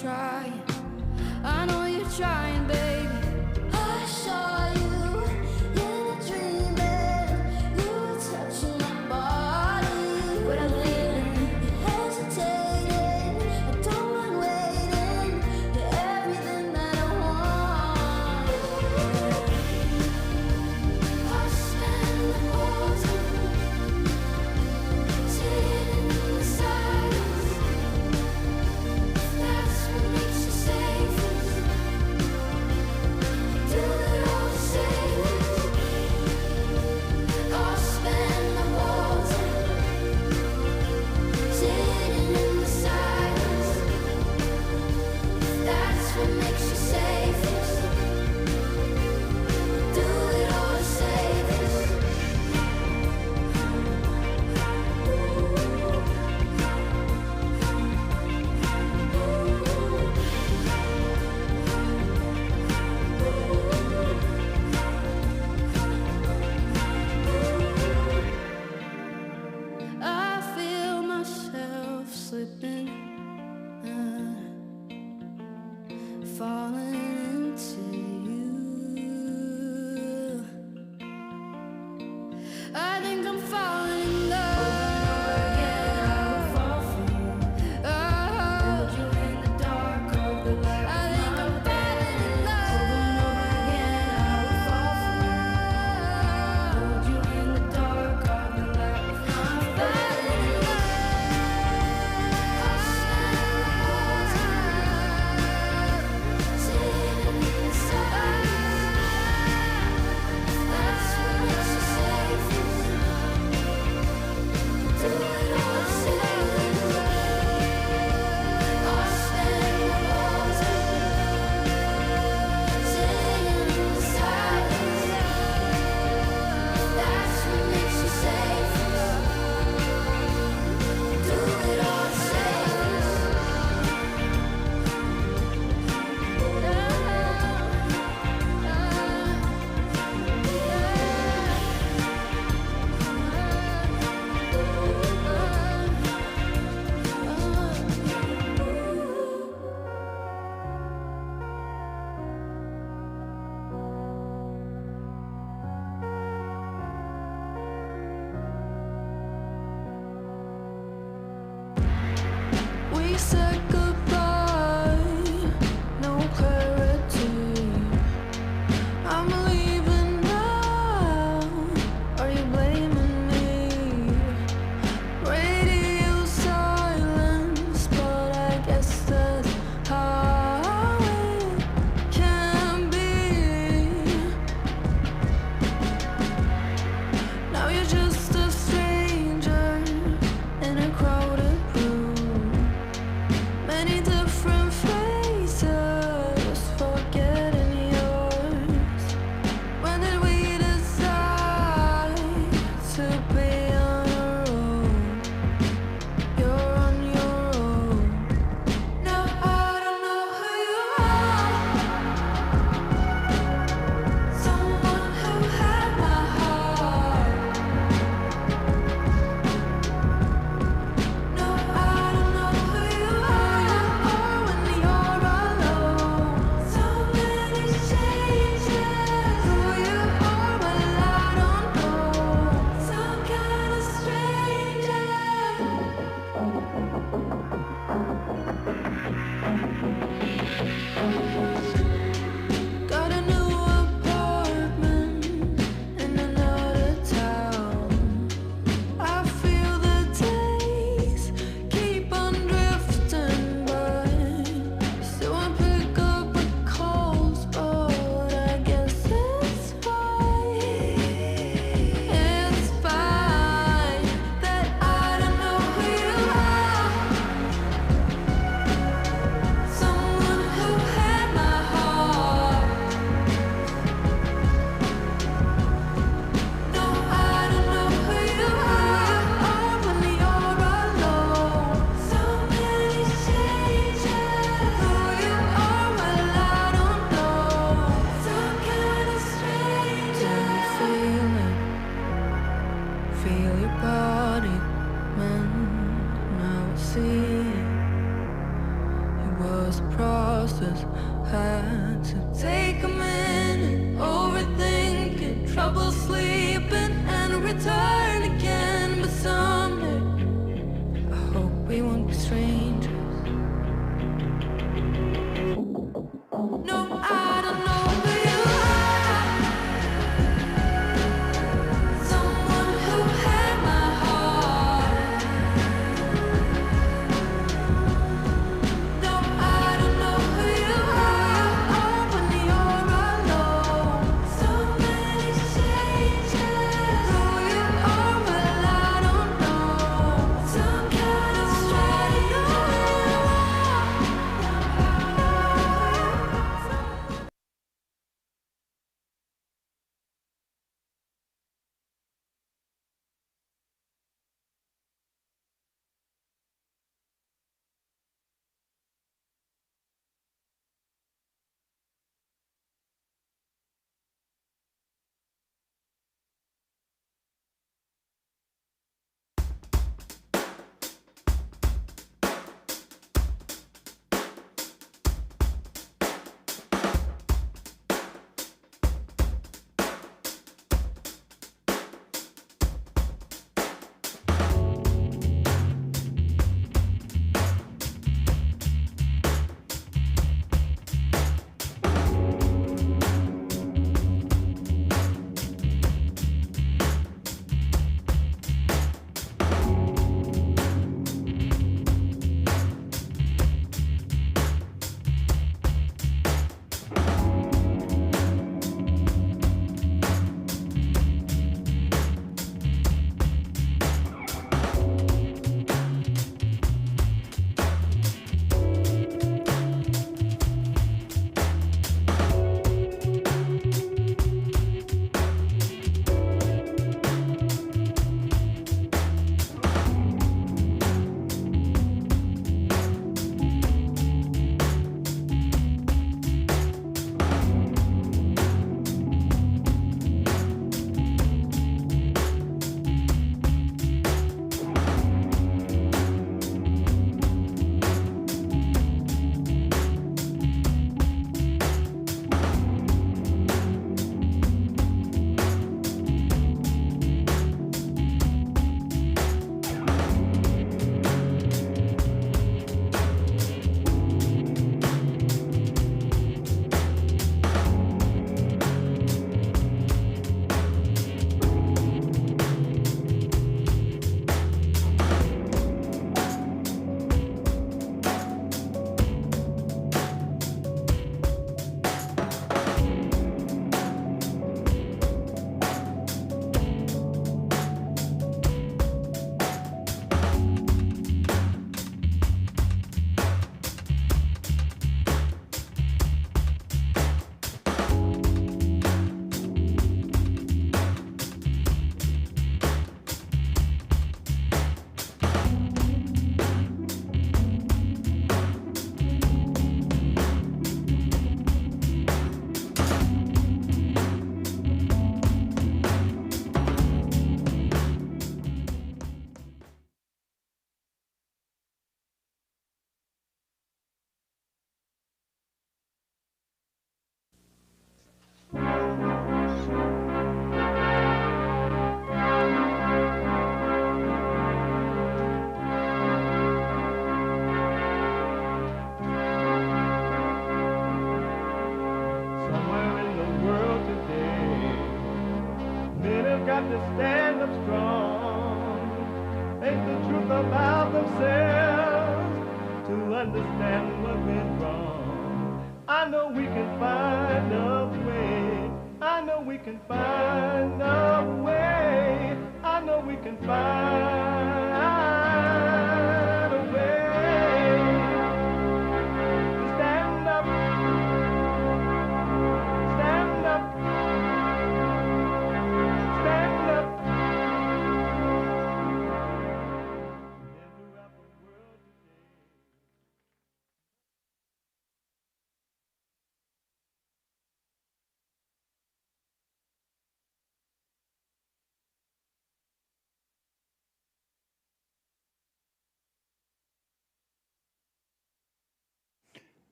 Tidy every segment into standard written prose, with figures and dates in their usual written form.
trying. I know you're trying, baby. I saw you in a dream and you were touching my body. But I'm feeling hesitating. I don't mind waiting. You're everything that I want. I spend the whole time sitting in the silence. That's what makes you safest. Do it all to save us. I'll spend the whole time sitting in the silence. That's what makes you safest. Do it all to save us. I feel myself slipping, falling into you. I think I'm falling in love. I will fall for you. Oh, you in the dark of the light. I think I'm falling in love. I will fall for you. Hold you in the dark of the light. I'm falling in love. I spend the whole time sitting was a process. Had to take a minute, overthink it, trouble sleeping, and return again. But someday, I hope we won't be strangers. No, I don't know who you are. Someone who had my heart. No, I don't know who you are when you're alone. So many changes. Who you are, well, I don't know. Some kind of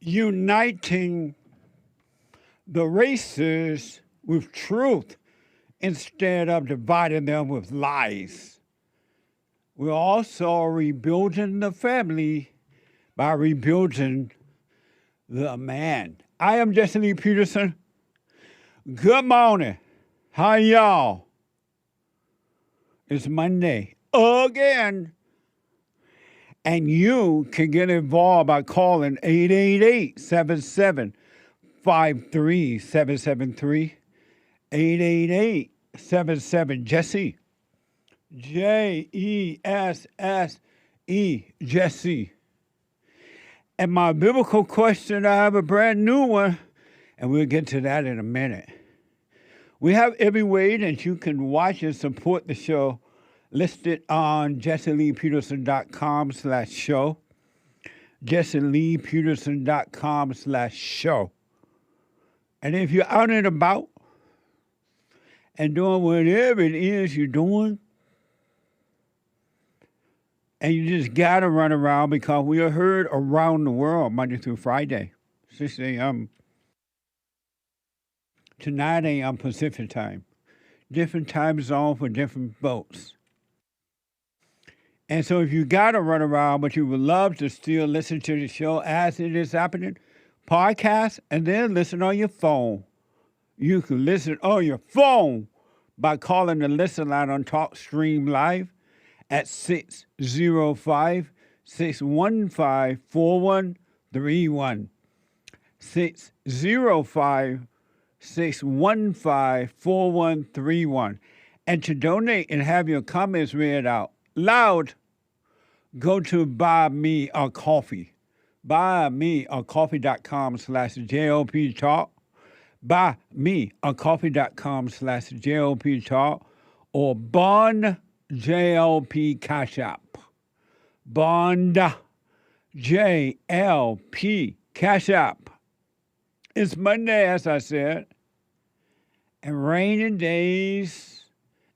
uniting the races with truth instead of dividing them with lies. We're also rebuilding the family by rebuilding the man. I am JLP Peterson. Good morning. How y'all? It's Monday again. And you can get involved by calling 888-77-53773, 888-77-JESSE, Jesse, Jesse. And my biblical question, I have a brand new one, and we'll get to that in a minute. We have every way that you can watch and support the show listed on JessieLeePeterson.com/show, JessieLeePeterson.com/show. And if you're out and about and doing whatever it is you're doing, and you just got to run around because we are heard around the world Monday through Friday, 6 a.m. to 9 a.m. Pacific time. Different time zone for different boats. And so if you got to run around, but you would love to still listen to the show as it is happening, podcast, and then listen on your phone. You can listen on your phone by calling the listen line on TalkStream Live at 605-615-4131. 605-615-4131. And to donate and have your comments read out loud, go to Buy Me a Coffee. BuyMeACoffee.com/JLP Talk. BuyMeACoffee.com/JLP Talk. Or Bond JLP Cash App. Bond JLP Cash App. It's Monday, as I said, and rainy days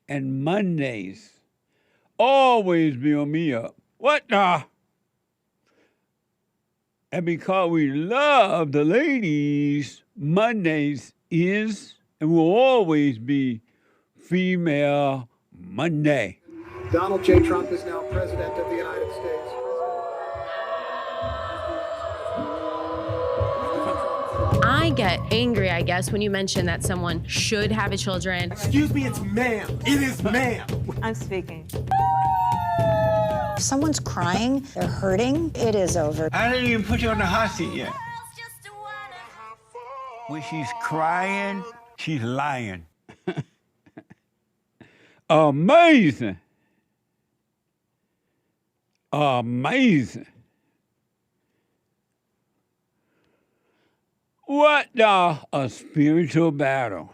and Mondays always build me up. What the? And because we love the ladies, Mondays is and will always be Female Monday. Donald J. Trump is now president of the United States. I get angry, I guess, when you mention that someone should have a children. Excuse me, it's ma'am. It is ma'am. I'm speaking. If someone's crying, they're hurting, it is over. I didn't even put you on the hot seat yet. When she's crying, she's lying. Amazing. Amazing. What a spiritual battle.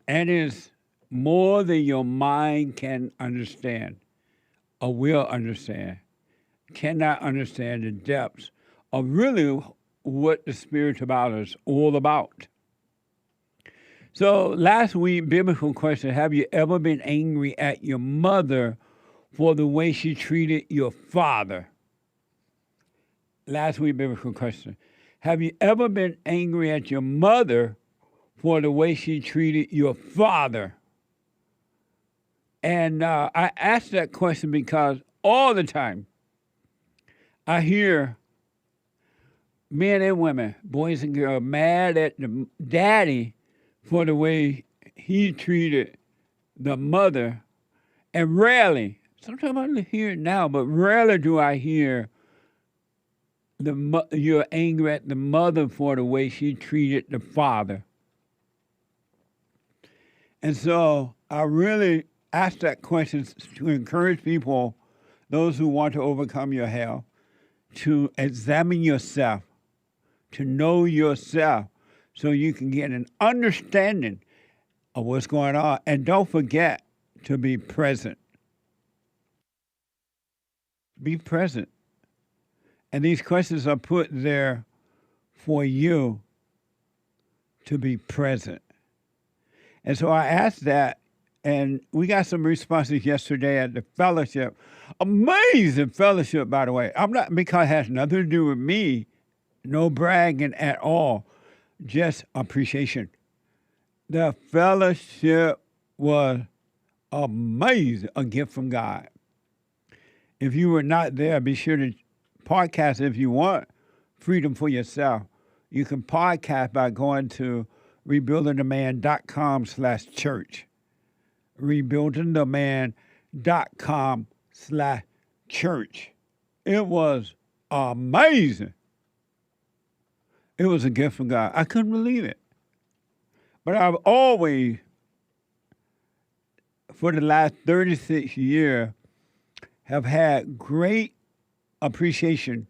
And it's more than your mind can understand or will understand. Cannot understand the depths of really what the spiritual battle is all about. So last week, biblical question, have you ever been angry at your mother for the way she treated your father? Last week, biblical question. Have you ever been angry at your mother for the way she treated your father? And I ask that question because all the time I hear men and women, boys and girls, mad at the daddy for the way he treated the mother. And rarely, sometimes I hear it now, but rarely do I hear you're angry at the mother for the way she treated the father. And so I really ask that question to encourage people, those who want to overcome your hell, to examine yourself, to know yourself, so you can get an understanding of what's going on. And don't forget to be present. Be present. And these questions are put there for you to be present. And so I asked that, and we got some responses yesterday at the fellowship. Amazing fellowship, by the way. I'm not, because it has nothing to do with me. No bragging at all, just appreciation. The fellowship was amazing, a gift from God. If you were not there, be sure to podcast if you want freedom for yourself. You can podcast by going to rebuildingtheman.com/church. rebuildingtheman.com/church. It was amazing. It was a gift from God. I couldn't believe it. But I've always, for the last 36 years, have had great appreciation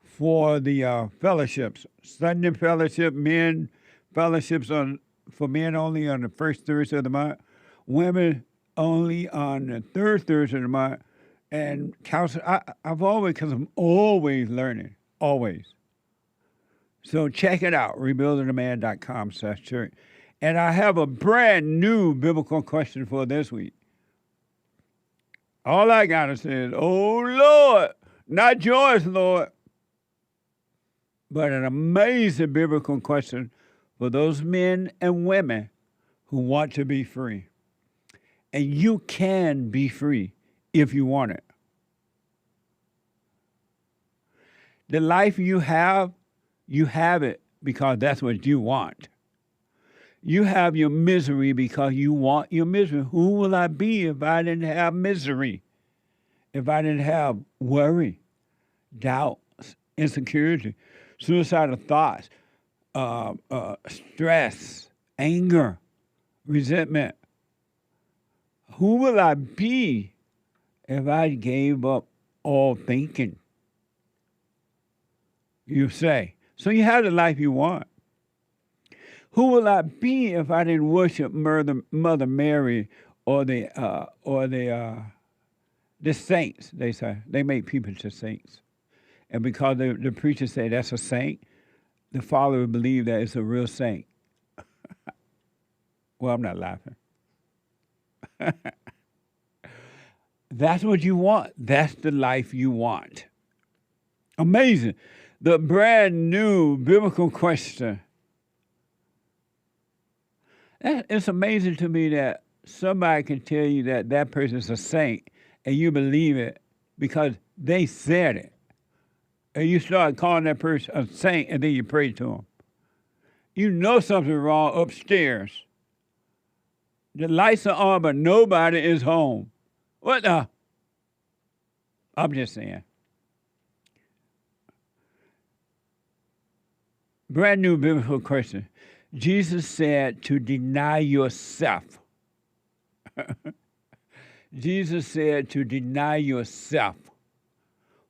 for the fellowships. Sunday fellowship, men fellowships for men only on the first Thursday of the month, women only on the third Thursday of the month, and counsel. I've always, because I'm always learning, always. So check it out, rebuildingtheman.com/church. And I have a brand new biblical question for this week. All I got to say is, oh, Lord, not yours, Lord. But an amazing biblical question for those men and women who want to be free. And you can be free if you want it. The life you have it because that's what you want. You have your misery because you want your misery. Who will I be if I didn't have misery? If I didn't have worry, doubt, insecurity, suicidal thoughts, stress, anger, resentment. Who will I be if I gave up all thinking? You say. So you have the life you want. Who will I be if I didn't worship Mother Mary or the saints? They say they make people to saints, and because the preacher say that's a saint, the father would believe that it's a real saint. Well, I'm not laughing. That's what you want. That's the life you want. Amazing. The brand new biblical question. It's amazing to me that somebody can tell you that that person's a saint and you believe it because they said it. And you start calling that person a saint and then you pray to them. You know something's wrong upstairs. The lights are on, but nobody is home. What the? I'm just saying. Brand new biblical question. Jesus said to deny yourself. Jesus said to deny yourself.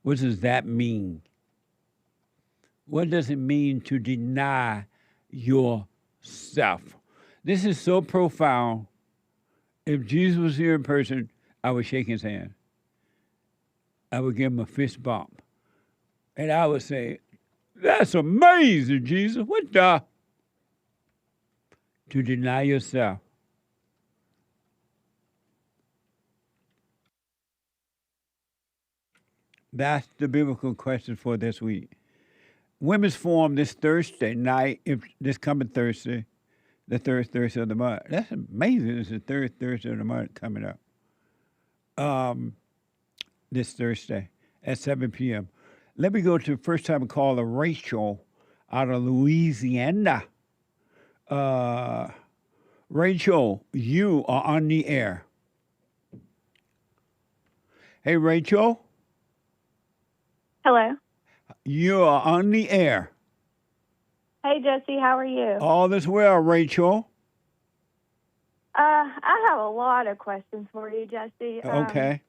What does that mean? What does it mean to deny yourself? This is so profound. If Jesus was here in person, I would shake his hand. I would give him a fist bump. And I would say, that's amazing, Jesus. What the? To deny yourself. That's the biblical question for this week. Women's Forum this Thursday night, this coming Thursday, the third Thursday of the month. That's amazing. It's the third Thursday of the month coming up. This Thursday at 7 p.m. Let me go to first time caller Rachel out of Louisiana. Rachel, you are on the air. Hey, Rachel. Hello. You are on the air. Hey, Jesse, how are you? All is well, Rachel. I have a lot of questions for you, Jesse. Okay.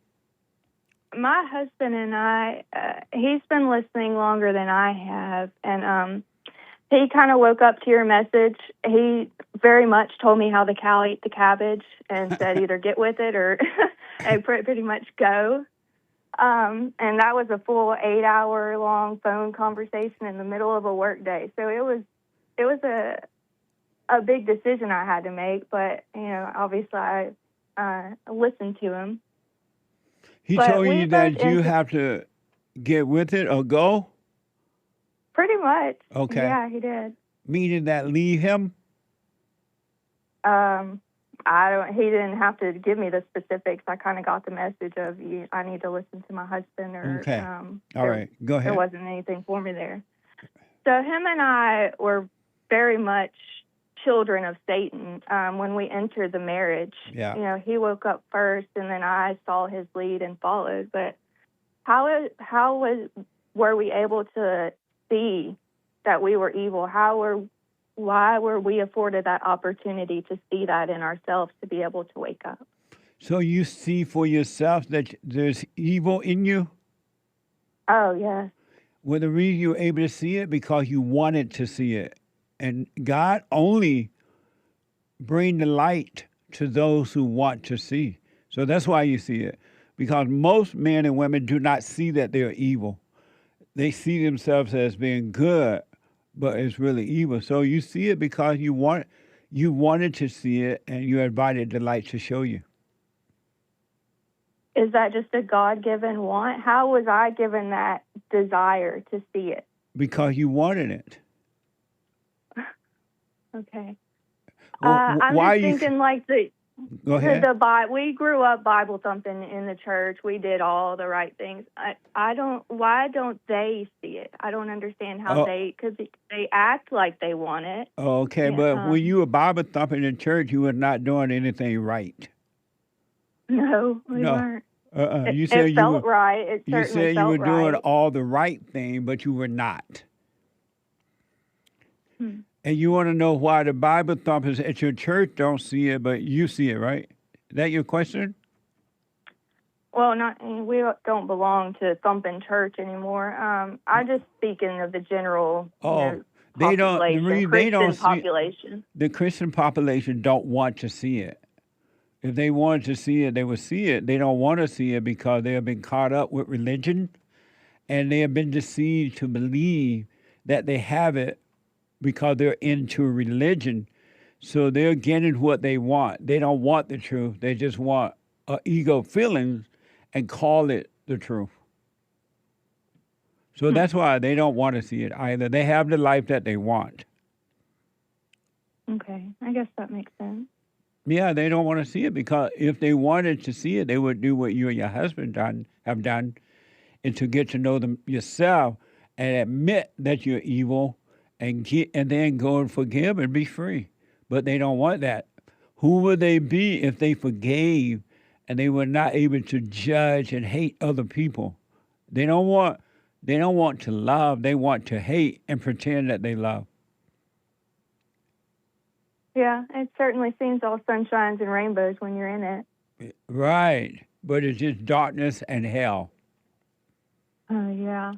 My husband and I, he's been listening longer than I have, and he kind of woke up to your message. He very much told me how the cow ate the cabbage and said either get with it or pretty much go. And that was a full 8-hour-long phone conversation in the middle of a work day. So it was a big decision I had to make, but obviously I listened to him. He told you that you have to get with it or go? Pretty much. Okay. Yeah, he did. Meaning that leave him? He didn't have to give me the specifics. I kind of got the message of I need to listen to my husband, or Okay. All right. Go ahead. there wasn't anything for me there. So him and I were very much children of Satan when we entered the marriage. Yeah. You know, he woke up first, and then I saw his lead and followed. But were we able to see that we were evil? Why were we afforded that opportunity to see that in ourselves, to be able to wake up? So you see for yourself that there's evil in you? Oh, yes. Well, the reason you're able to see it because you wanted to see it. And God only bring the light to those who want to see. So that's why you see it. Because most men and women do not see that they're evil. They see themselves as being good, but it's really evil. So you see it because you wanted to see it, and you invited the light to show you. Is that just a God-given want? How was I given that desire to see it? Because you wanted it. Okay. Well, I'm why just you? thinking like Go ahead. we grew up Bible thumping in the church. We did all the right things. Why don't they see it? I don't understand how because they act like they want it. Okay, Yeah, but when you were Bible thumping in church, you were not doing anything right. No, we weren't. You said it felt right. It you certainly said you felt were doing right. all the right thing, but you were not. And you want to know why the Bible thumpers at your church don't see it, but you see it, right? Is that your question? Well, we don't belong to thumping church anymore. I'm just speaking of the general they don't. population, Christian population. The Christian population don't want to see it. If they wanted to see it, they would see it. They don't want to see it because they have been caught up with religion, and they have been deceived to believe that they have it because they're into religion. So they're getting what they want. They don't want the truth. They just want ego feelings and call it the truth. So that's why they don't want to see it either. They have the life that they want. Okay, I guess that makes sense. Yeah, they don't want to see it because if they wanted to see it, they would do what you and your husband have done, and to get to know them yourself and admit that you're evil and then go and forgive and be free. But they don't want that. Who would they be if they forgave and they were not able to judge and hate other people? They don't want to love. They want to hate and pretend that they love. Yeah, it certainly seems all sunshines and rainbows when you're in it. Right, but it's just darkness and hell. Oh, yeah.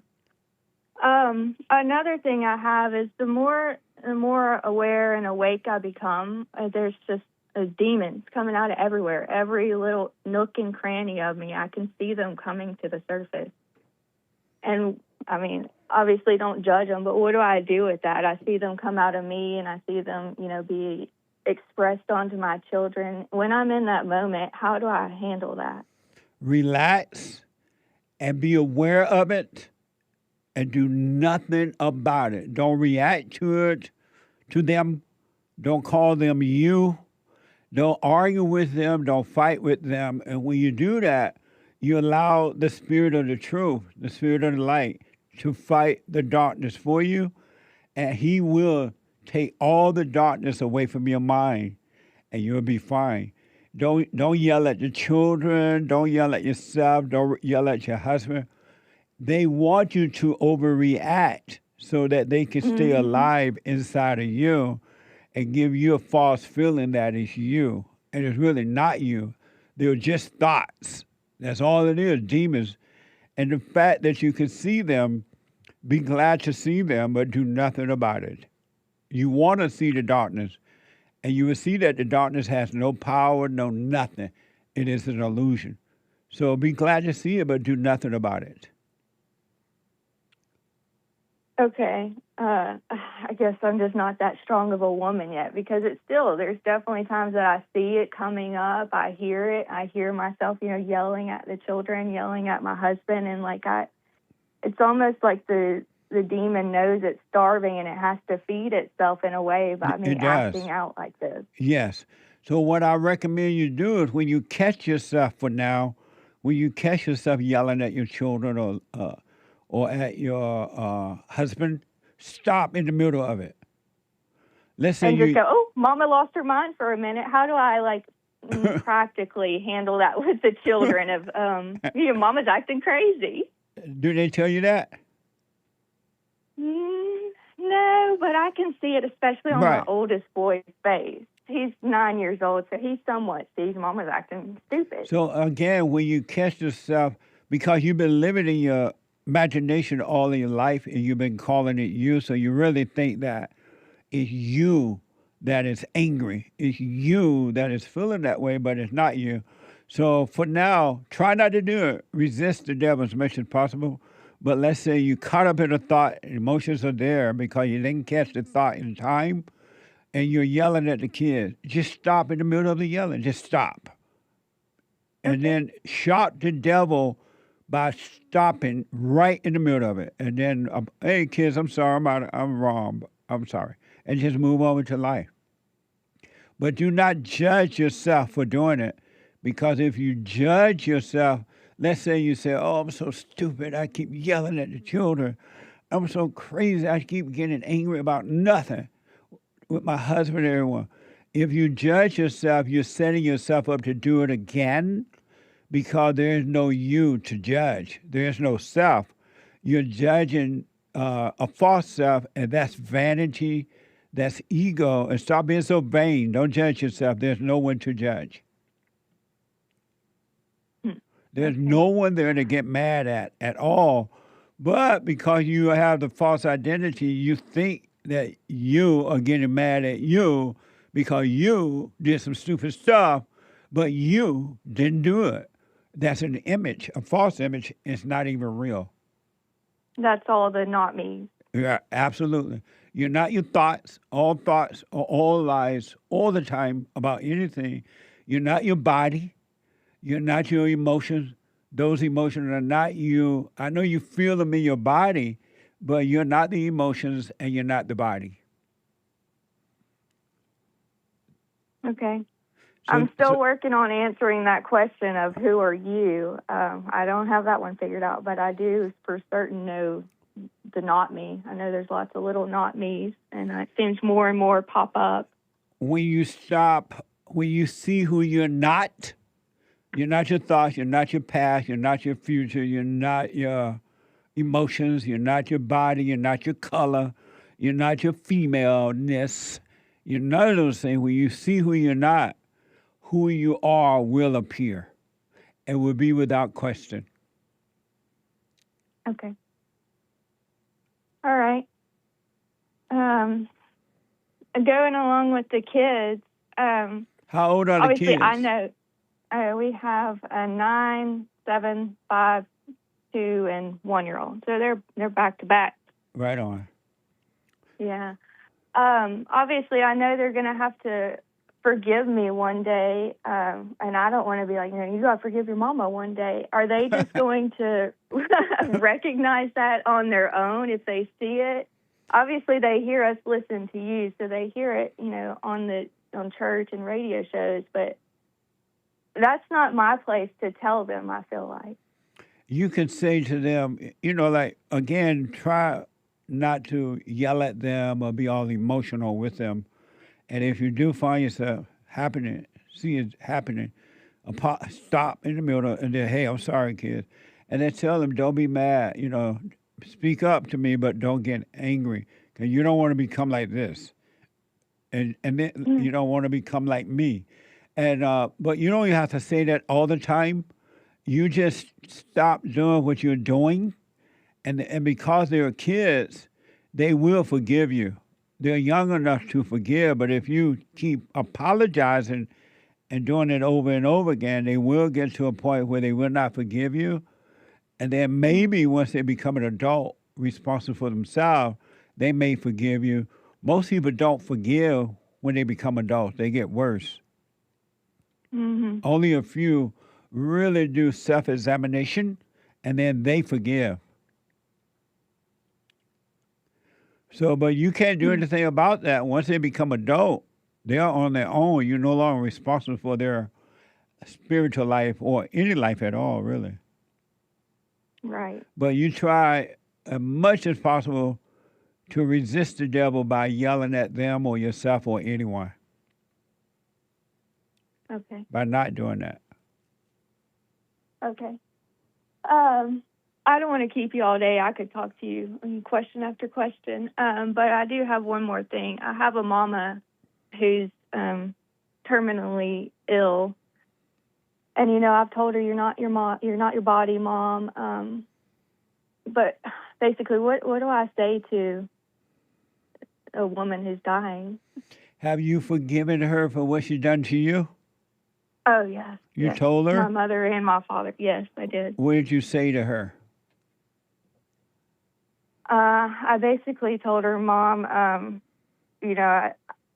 Another thing I have is the more aware and awake I become, there's just demons coming out of everywhere. Every little nook and cranny of me, I can see them coming to the surface. And, I mean, obviously don't judge them, but what do I do with that? I see them come out of me, and I see them, be expressed onto my children. When I'm in that moment, how do I handle that? Relax and be aware of it and do nothing about it. Don't react to them. Don't call them you. Don't argue with them. Don't fight with them. And when you do that, you allow the spirit of the truth, the spirit of the light, to fight the darkness for you, and he will take all the darkness away from your mind, and you'll be fine. Don't yell at the children. Don't yell at yourself. Don't yell at your husband. They want you to overreact so that they can stay alive inside of you and give you a false feeling that it's you, and it's really not you. They're just thoughts. That's all it is, demons. And the fact that you can see them, be glad to see them, but do nothing about it. You want to see the darkness, and you will see that the darkness has no power, no nothing. It is an illusion. So be glad to see it, but do nothing about it. Okay. I guess I'm just not that strong of a woman yet, because there's definitely times that I see it coming up. I hear it. I hear myself, yelling at the children, yelling at my husband. And it's almost like the the demon knows it's starving and it has to feed itself in a way by me It does. acting out like this. Yes. So what I recommend you do is when you catch yourself when you catch yourself yelling at your children or at your husband, stop in the middle of it. Let's say And just go, oh, Mama lost her mind for a minute. How do I practically handle that with the children of, Mama's acting crazy? Do they tell you that? No, but I can see it, especially on my oldest boy's face. He's 9 years old, so he somewhat sees Mama's acting stupid. So again, when you catch yourself, because you've been living in your imagination all of your life and you've been calling it you, so you really think that it's you that is angry. It's you that is feeling that way, but it's not you. So for now, try not to do it. Resist the devil as much as possible. But let's say you caught up in a thought, emotions are there because you didn't catch the thought in time, and you're yelling at the kids. Just stop in the middle of the yelling. Just stop. And then shout the devil by stopping right in the middle of it. And then, hey, kids, I'm sorry, I'm wrong. I'm sorry. And just move on with your life. But do not judge yourself for doing it, because if you judge yourself, let's say you say, oh, I'm so stupid. I keep yelling at the children. I'm so crazy. I keep getting angry about nothing with my husband and everyone. If you judge yourself, you're setting yourself up to do it again, because there is no you to judge. There is no self. You're judging a false self, and that's vanity, that's ego. And stop being so vain. Don't judge yourself. There's no one to judge. There's no one there to get mad at all. But because you have the false identity, you think that you are getting mad at you because you did some stupid stuff, but you didn't do it. That's an image, a false image. It's not even real. That's all the not me. Yeah, absolutely. You're not your thoughts are all lies all the time about anything. You're not your body. You're not your emotions. Those emotions are not you. I know you feel them in your body, but you're not the emotions and you're not the body. Okay. I'm still working on answering that question of who are you. I don't have that one figured out, but I do for certain know the not me. I know there's lots of little not me's, and it seems more and more pop up. When you see who you're not your thoughts, you're not your past, you're not your future, you're not your emotions, you're not your body, you're not your color, you're not your femaleness, you're none of those things. When you see who you're not, who you are will appear and will be without question. Okay. All right. Going along with the kids. How old are the obviously, kids? I know we have a 9, 7, 5, 2, and 1-year-old. So they're back to back. Right on. Yeah. Obviously, I know they're going to have to forgive me one day, and I don't want to be like, you got to forgive your mama one day. Are they just going to recognize that on their own if they see it? Obviously, they hear us listen to you, so they hear it, on church and radio shows, but that's not my place to tell them, I feel like. You can say to them, again, try not to yell at them or be all emotional with them. And if you do find yourself see it happening, stop in the middle and then, hey, I'm sorry, kids. And then tell them, don't be mad, speak up to me, but don't get angry, because you don't want to become like this. And then you don't want to become like me. And but you don't have to say that all the time. You just stop doing what you're doing. And because they're kids, they will forgive you. They're young enough to forgive, but if you keep apologizing and doing it over and over again, they will get to a point where they will not forgive you. And then maybe once they become an adult, responsible for themselves, they may forgive you. Most people don't forgive when they become adults. They get worse. Mm-hmm. Only a few really do self-examination, and then they forgive. So, but you can't do anything about that. Once they become adult, they are on their own. You're no longer responsible for their spiritual life or any life at all, really. Right. But you try as much as possible to resist the devil by yelling at them or yourself or anyone, Okay. by not doing that. Okay. I don't want to keep you all day. I could talk to you question after question. But I do have one more thing. I have a mama who's terminally ill. And, you know, I've told her you're not your mom, you're not your body, Mom. But basically, what do I say to a woman who's dying? Have you forgiven her for what she done to you? Oh, yes. You yes. told her? My mother and my father. Yes, I did. What did you say to her? I basically told her, Mom, you know,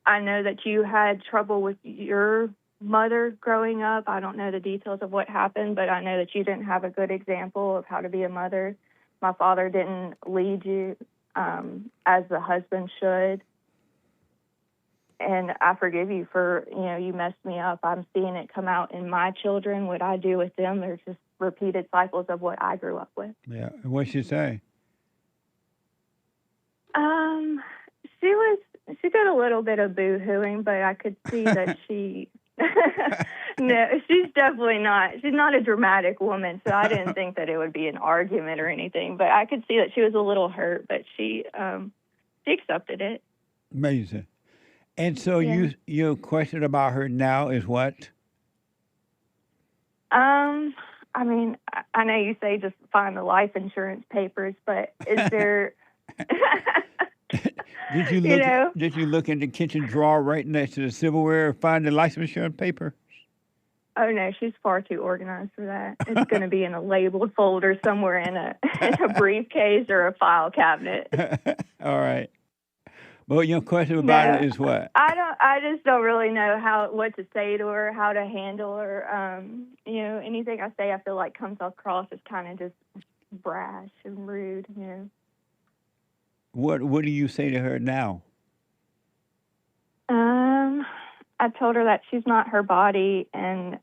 I know that you had trouble with your mother growing up. I don't know the details of what happened, but I know that you didn't have a good example of how to be a mother. My father didn't lead you as the husband should. And I forgive you for, you know, you messed me up. I'm seeing it come out in my children, what I do with them. They're just repeated cycles of what I grew up with. Yeah. And what'd she say? She did a little bit of boo-hooing, but I could see that she, no, she's definitely not. She's not a dramatic woman, so I didn't think that it would be an argument or anything. But I could see that she was a little hurt, but she accepted it. Amazing. And so Yeah. your question about her now is what? I mean, I know you say just find the life insurance papers, but is there? Did you look? Did you look in the kitchen drawer right next to the silverware and find the life insurance paper? Oh no, she's far too organized for that. It's going to be in a labeled folder somewhere in a briefcase or a file cabinet. All right. Well, your question about it is what? I just don't really know what to say to her, how to handle her. You know, anything I say, I feel like comes across as kind of just brash and rude. You know. What do you say to her now? I told her that she's not her body, and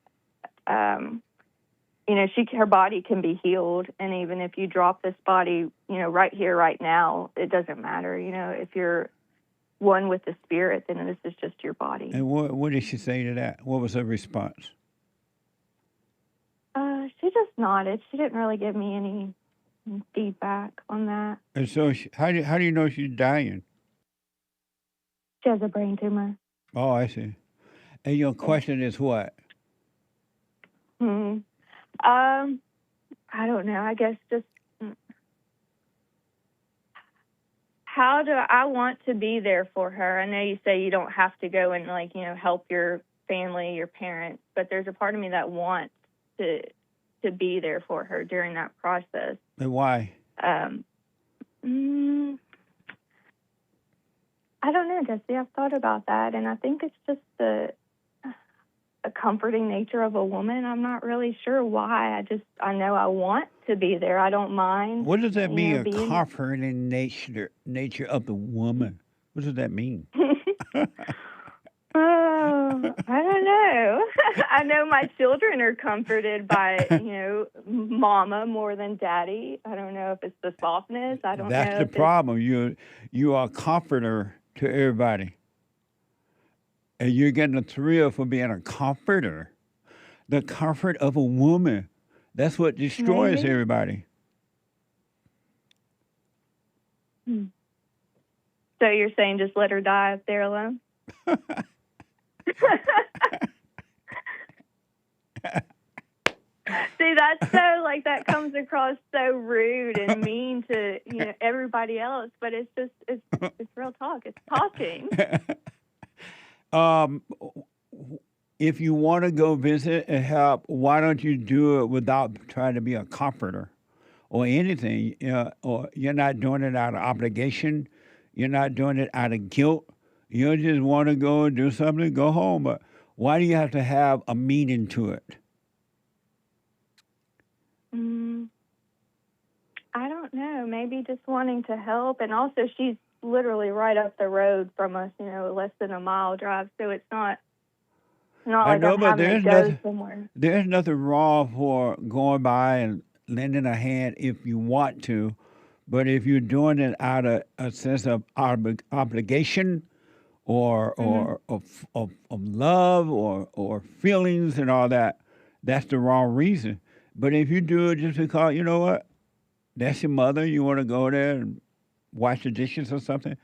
you know, her body can be healed, and even if you drop this body, you know, right here, right now, it doesn't matter. You know, if you're one with the spirit, then this is just your body. And what did she say to that? What was her response? She just nodded. She didn't really give me any feedback on that. And so, how do you know she's dying? She has a brain tumor. Oh, I see. And your question is what? I don't know. I guess just how do I want to be there for her? I know you say you don't have to go and, like, you know, help your family, your parents, but there's a part of me that wants to be there for her during that process. And why? I don't know, Jesse. I've thought about that, and I think it's just a comforting nature of a woman. I'm not really sure why. I know I want to be there. I don't mind. What does that mean, a being... comforting nature of the woman? What does that mean? Oh, I don't know. I know my children are comforted by, you know, mama more than daddy. I don't know if it's the softness. I don't know. That's the problem. You are a comforter to everybody. And you're getting a thrill for being a comforter. The comfort of a woman. That's what destroys everybody. So you're saying just let her die up there alone? See, that's so, like, that comes across so rude and mean to, you know, everybody else, but it's just, it's real talk. It's talking. If you want to go visit and help, why don't you do it without trying to be a comforter or anything? Or you're not doing it out of obligation. You're not doing it out of guilt. You just want to go and do something, go home. But why do you have to have a meaning to it? I don't know. Maybe just wanting to help. And also, she's literally right up the road from us, less than a mile drive. So it's not I like know, I'm but having to go somewhere. there's nothing wrong for going by and lending a hand if you want to, but if you're doing it out of a sense of obligation or of love or feelings and all that, that's the wrong reason. But if you do it just because, you know what, that's your mother, you want to go there and wash the dishes or something,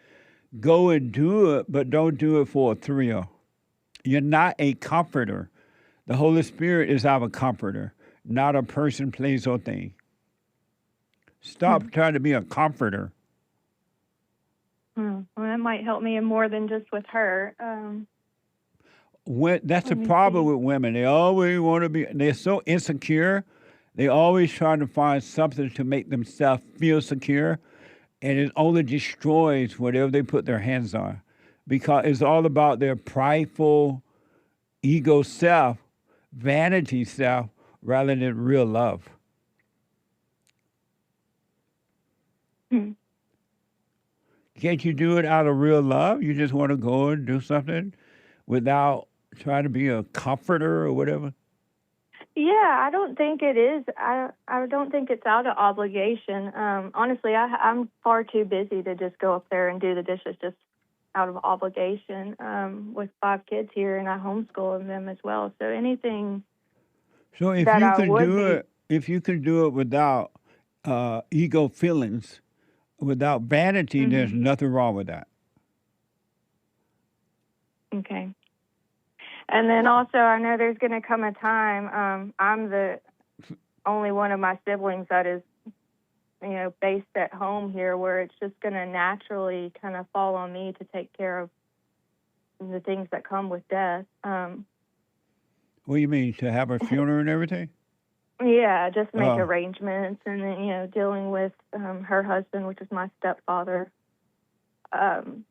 go and do it, but don't do it for a thrill. You're not a comforter. The Holy Spirit is our comforter, not a person, place, or thing. Stop trying to be a comforter. Well, that might help me more than just with her. That's the Let me problem see. with women. They always want to be, they're so insecure. They always trying to find something to make themselves feel secure, and it only destroys whatever they put their hands on, because it's all about their prideful, ego self, vanity self, rather than real love. Hmm. Can't you do it out of real love? You just want to go and do something without trying to be a comforter or whatever? Yeah, I don't think it is. I don't think it's out of obligation. Honestly, I'm far too busy to just go up there and do the dishes just out of obligation. With 5 kids here, and I homeschool them as well. So anything So if that you I can would do be, it, if you can do it without ego feelings, without vanity, there's nothing wrong with that. okay. And then also, I know there's going to come a time. I'm the only one of my siblings that is, based at home here, where it's just going to naturally kind of fall on me to take care of the things that come with death. What do you mean, to have a funeral and everything? Yeah, just make Oh. arrangements, and then dealing with her husband, which is my stepfather. Can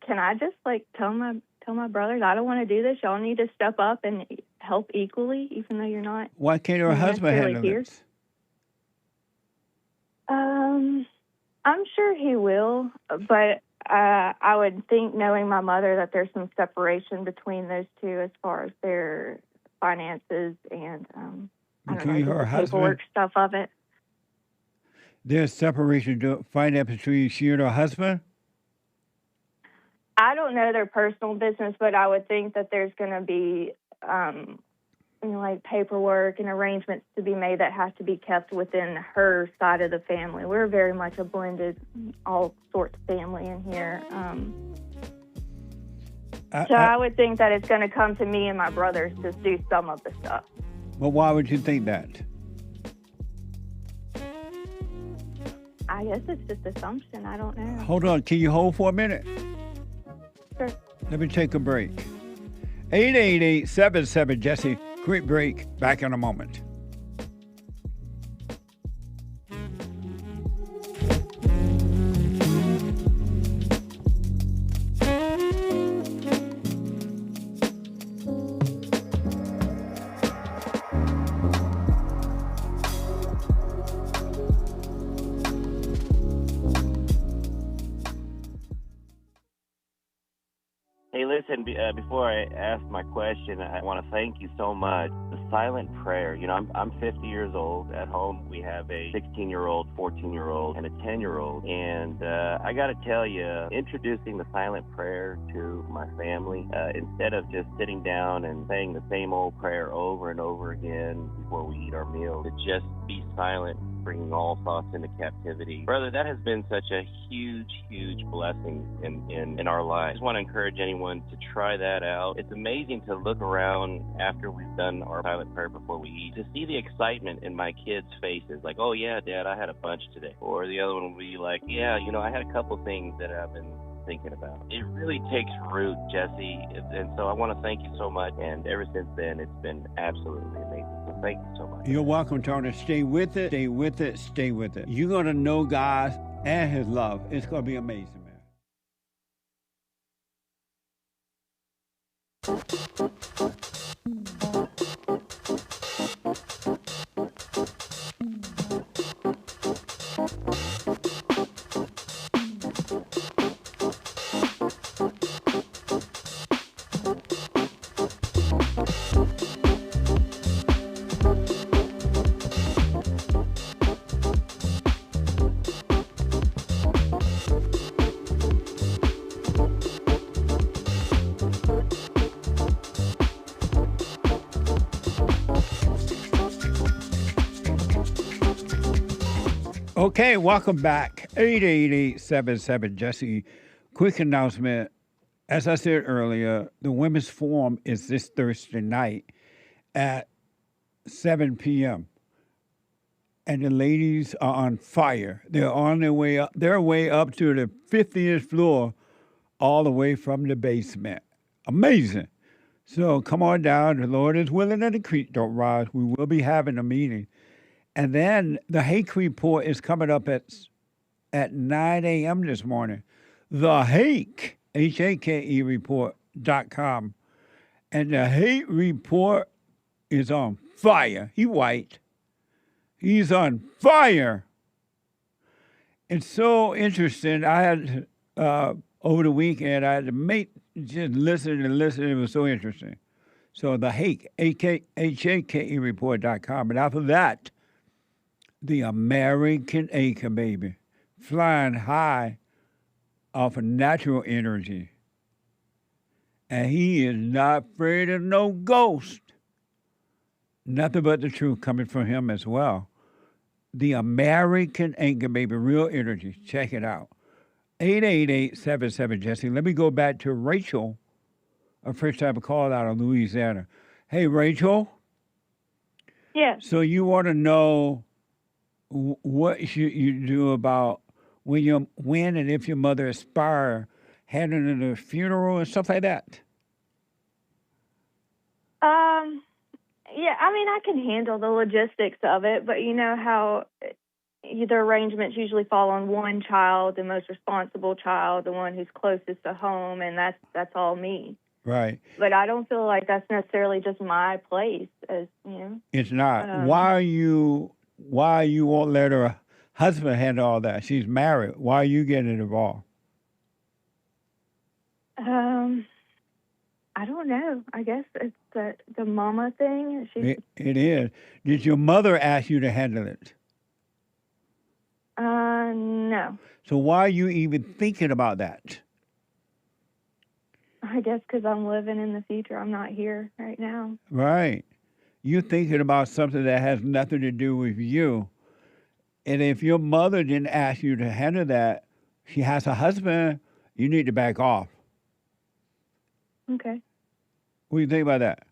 I just tell my brothers I don't want to do this? Y'all need to step up and help equally, even though you're not. Why can't your husband necessarily handle here. this? I'm sure he will, but I would think, knowing my mother, that there's some separation between those two as far as their finances and I don't know, Between just her the paperwork husband? stuff of it. There's separation, finance between she and her husband? I don't know their personal business, but I would think that there's going to be, paperwork and arrangements to be made that has to be kept within her side of the family. We're very much a blended, all sorts of family in here. So I would think that it's going to come to me and my brothers to do some of the stuff. But why would you think that? I guess it's just assumption. I don't know. Hold on, can you hold for a minute? Sure. Let me take a break. 888-77-JESSE. Quick break. Back in a moment. Hey, listen, before I ask my question, I want to thank you so much. The silent prayer, I'm 50 years old. At home, we have a 16-year-old, 14-year-old, and a 10-year-old. And I got to tell you, introducing the silent prayer to my family, instead of just sitting down and saying the same old prayer over and over again before we eat our meal, to just be silent, bringing all thoughts into captivity. Brother, that has been such a huge, huge blessing in our lives. I just want to encourage anyone to try that out. It's amazing to look around after we've done our silent prayer before we eat, to see the excitement in my kids' faces, like, oh yeah, Dad, I had a bunch today. Or the other one will be like, yeah, I had a couple things that I've been thinking about. It really takes root, Jesse, and so I want to thank you so much, and ever since then, it's been absolutely amazing. So thank you so much. You're welcome, Tony. Stay with it, stay with it, stay with it. You're going to know God and His love. It's going to be amazing, man. Okay, welcome back. 888-77 Jesse. Quick announcement. As I said earlier, the Women's Forum is this Thursday night at 7 p.m. And the ladies are on fire. They're on their way up. They're way up to the 50th floor, all the way from the basement. Amazing. So come on down. The Lord is willing and the creek don't rise. We will be having a meeting. And then the Hake Report is coming up at 9 a.m. this morning. The Hake, Hake report.com. And the Hake Report is on fire. He white. He's on fire. It's so interesting. I had, over the weekend, I had to just listen and listen. It was so interesting. So the Hake, Hake report.com. And after that, the American Aixa baby, flying high off of natural energy. And he is not afraid of no ghost. Nothing but the truth coming from him as well. The American Aixa baby, real energy. Check it out. 888-77 Jesse. Let me go back to Rachel, a first time call out of Louisiana. Hey, Rachel. Yes. So you want to know what should you do about when and if your mother expire, handling a funeral and stuff like that? Yeah, I mean, I can handle the logistics of it, but you know how the arrangements usually fall on one child, the most responsible child, the one who's closest to home, and that's all me. Right. But I don't feel like that's necessarily just my place, as you know. It's not. Why you won't let her husband handle all that? She's married. Why are you getting involved? I don't know. I guess it's the mama thing. It is. Did your mother ask you to handle it? No. So why are you even thinking about that? I guess because I'm living in the future. I'm not here right now. Right. You're thinking about something that has nothing to do with you. And if your mother didn't ask you to handle that, she has a husband, you need to back off. Okay. What do you think about that?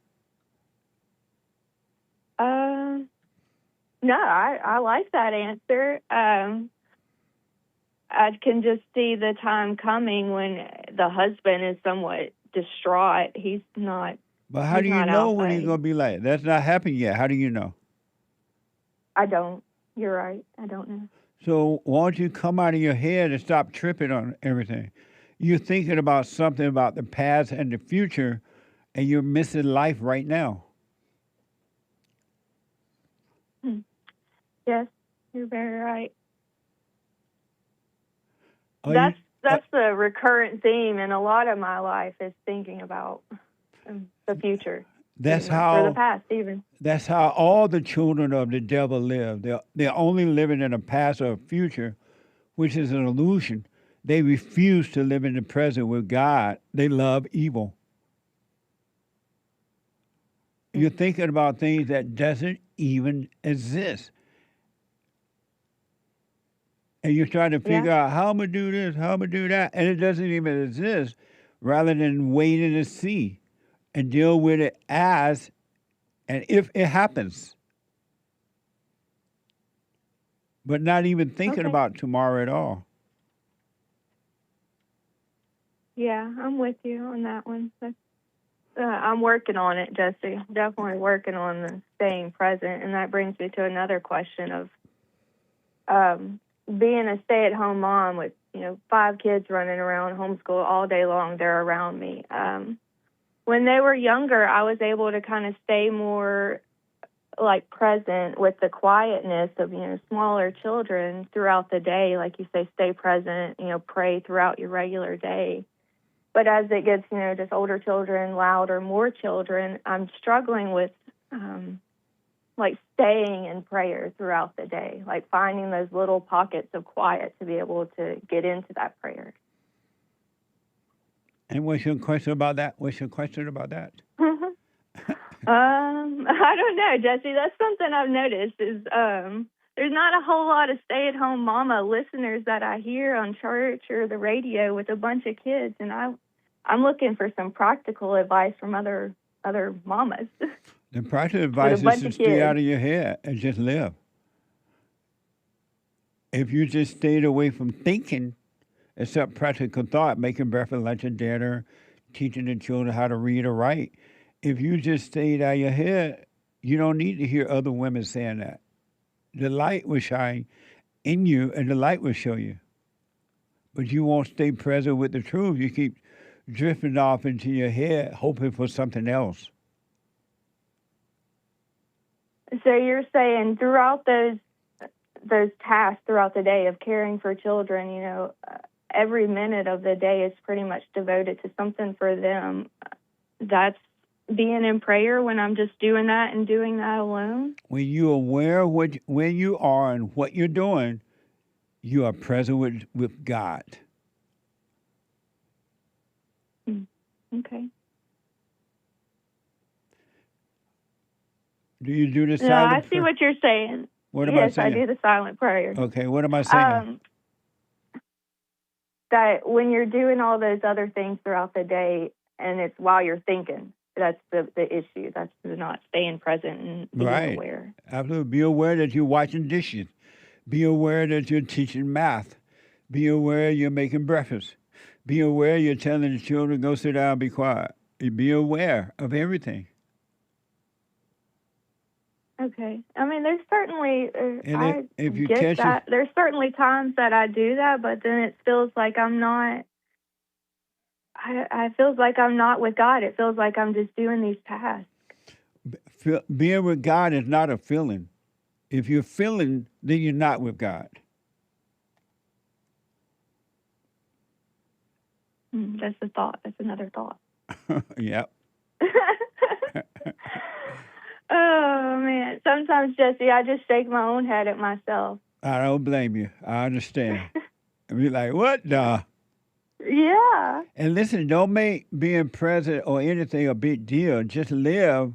No, I like that answer. I can just see the time coming when the husband is somewhat distraught. He's not. But how do you know when he's going to be like, that's not happened yet? How do you know? I don't. You're right. I don't know. So why don't you come out of your head and stop tripping on everything? You're thinking about something about the past and the future, and you're missing life right now. Yes, you're very right. That's the recurrent theme in a lot of my life is thinking about the future. That's or the past even. That's how all the children of the devil live. They're only living in a past or a future, which is an illusion. They refuse to live in the present with God. They love evil. You're thinking about things that doesn't even exist. And you're trying to figure out how I'm going to do this, how I'm going to do that, and it doesn't even exist, rather than waiting to see and deal with it as and if it happens. But not even thinking about tomorrow at all. Yeah, I'm with you on that one. I'm working on it, Jesse. Definitely working on the staying present. And that brings me to another question of being a stay-at-home mom with, 5 kids running around homeschool all day long. They're around me. When they were younger, I was able to kind of stay more present with the quietness of, smaller children throughout the day. Like you say, stay present, pray throughout your regular day. But as it gets, just older children, louder, more children, I'm struggling with, staying in prayer throughout the day, finding those little pockets of quiet to be able to get into that prayer. And what's your question about that? I don't know, Jesse. That's something I've noticed is there's not a whole lot of stay-at-home mama listeners that I hear on church or the radio with a bunch of kids, and I'm looking for some practical advice from other mamas. The practical advice is to stay out of your head and just live. If you just stayed away from thinking, except practical thought, making breakfast, lunch, and dinner, teaching the children how to read or write, if you just stayed out of your head, you don't need to hear other women saying that. The light will shine in you and the light will show you. But you won't stay present with the truth. You keep drifting off into your head, hoping for something else. So you're saying throughout those tasks throughout the day of caring for children, every minute of the day is pretty much devoted to something for them. That's being in prayer when I'm just doing that and doing that alone. When you're aware of where you are and what you're doing, you are present with God. Okay. Do you do the No, silent I see what you're saying. What am I saying? Yes, I do the silent prayer. Okay, what am I saying? That when you're doing all those other things throughout the day and it's while you're thinking, that's the issue. That's not staying present and being aware. Absolutely. Be aware that you're washing dishes. Be aware that you're teaching math. Be aware you're making breakfast. Be aware you're telling the children, go sit down, be quiet. Be aware of everything. Okay. I mean, there's certainly, if you get catch that. There's certainly times that I do that, but then it feels like I'm not, I feels like I'm not with God. It feels like I'm just doing these tasks. Being with God is not a feeling. If you're feeling, then you're not with God. That's a thought. That's another thought. Yep. Oh, man. Sometimes, Jesse, I just shake my own head at myself. I don't blame you. I understand. Be like, what the? Yeah. And listen, don't make being present or anything a big deal. Just live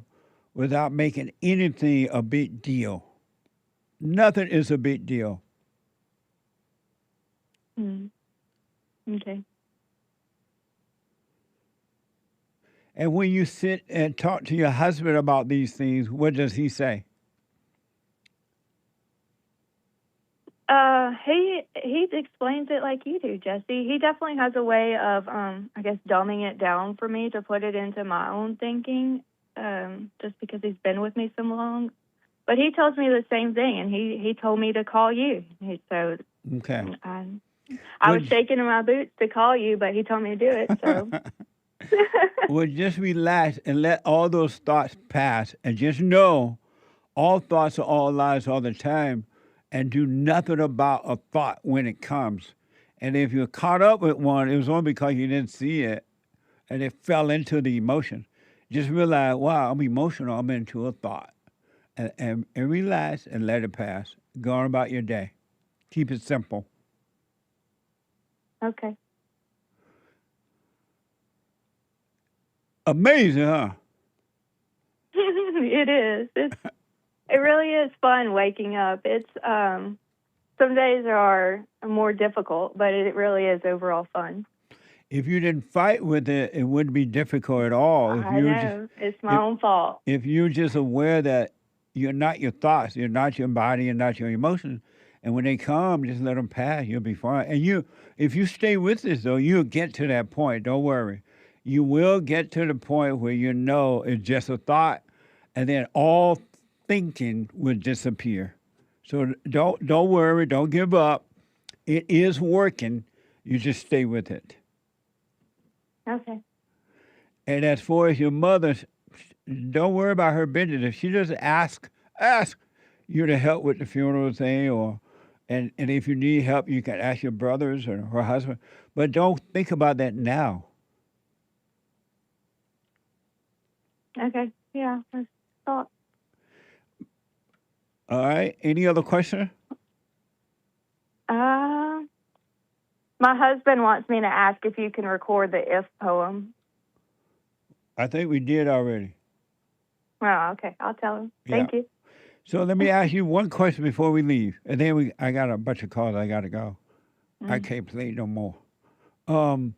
without making anything a big deal. Nothing is a big deal. Okay. And when you sit and talk to your husband about these things, what does he say? He explains it like you do, Jesse. He definitely has a way of, I guess, dumbing it down for me to put it into my own thinking, just because he's been with me so long. But he tells me the same thing, and he told me to call you. So okay. I was shaking in my boots to call you, but he told me to do it. So. Well, just relax and let all those thoughts pass, and just know all thoughts are all lies all the time, and do nothing about a thought when it comes. And if you're caught up with one, it was only because you didn't see it, and it fell into the emotion. Just realize, wow, I'm emotional. I'm into a thought, and relax and let it pass. Go on about your day. Keep it simple. Okay. Amazing, huh? It is. It really is fun waking up. It's some days are more difficult, but it really is overall fun. If you didn't fight with it, it wouldn't be difficult at all. I know. It's my own fault. If you're just aware that you're not your thoughts, you're not your body, you're not your emotions, and when they come, just let them pass. You'll be fine. And if you stay with this, though, you'll get to that point. Don't worry. You will get to the point where you know it's just a thought, and then all thinking will disappear. So don't worry, don't give up. It is working. You just stay with it. Okay. And as far as your mother, don't worry about her business. If she doesn't ask you to help with the funeral thing, and if you need help, you can ask your brothers or her husband. But don't think about that now. Okay. Yeah. I thought. All right. Any other question? My husband wants me to ask if you can record the If poem. I think we did already. Oh, okay. I'll tell him. Thank you. So let me ask you one question before we leave, and then I got a bunch of calls. I got to go. I can't play no more. I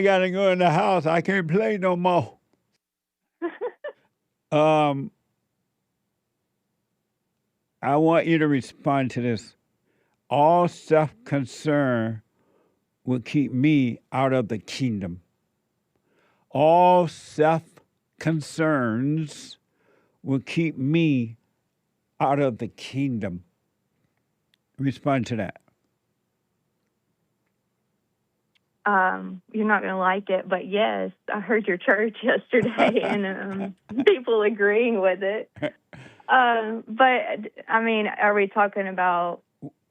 got to go in the house. I can't play no more. I want you to respond to this. All self-concern will keep me out of the kingdom. All self-concerns will keep me out of the kingdom. Respond to that. You're not going to like it, but yes, I heard your church yesterday and people agreeing with it. But, I mean, are we talking about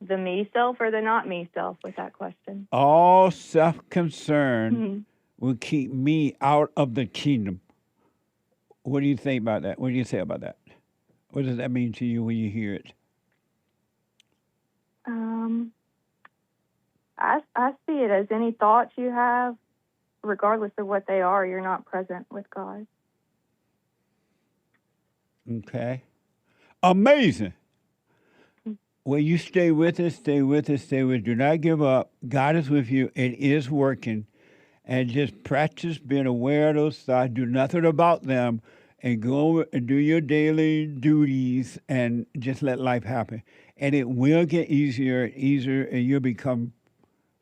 the me self or the not me self with that question? All self-concern will keep me out of the kingdom. What do you think about that? What do you say about that? What does that mean to you when you hear it? I see it as any thoughts you have, regardless of what they are, you're not present with God. Okay. Amazing. Well, you stay with us, stay with us, stay with us. Do not give up. God is with you. It is working. And just practice being aware of those thoughts. Do nothing about them and go and do your daily duties and just let life happen. And it will get easier and easier, and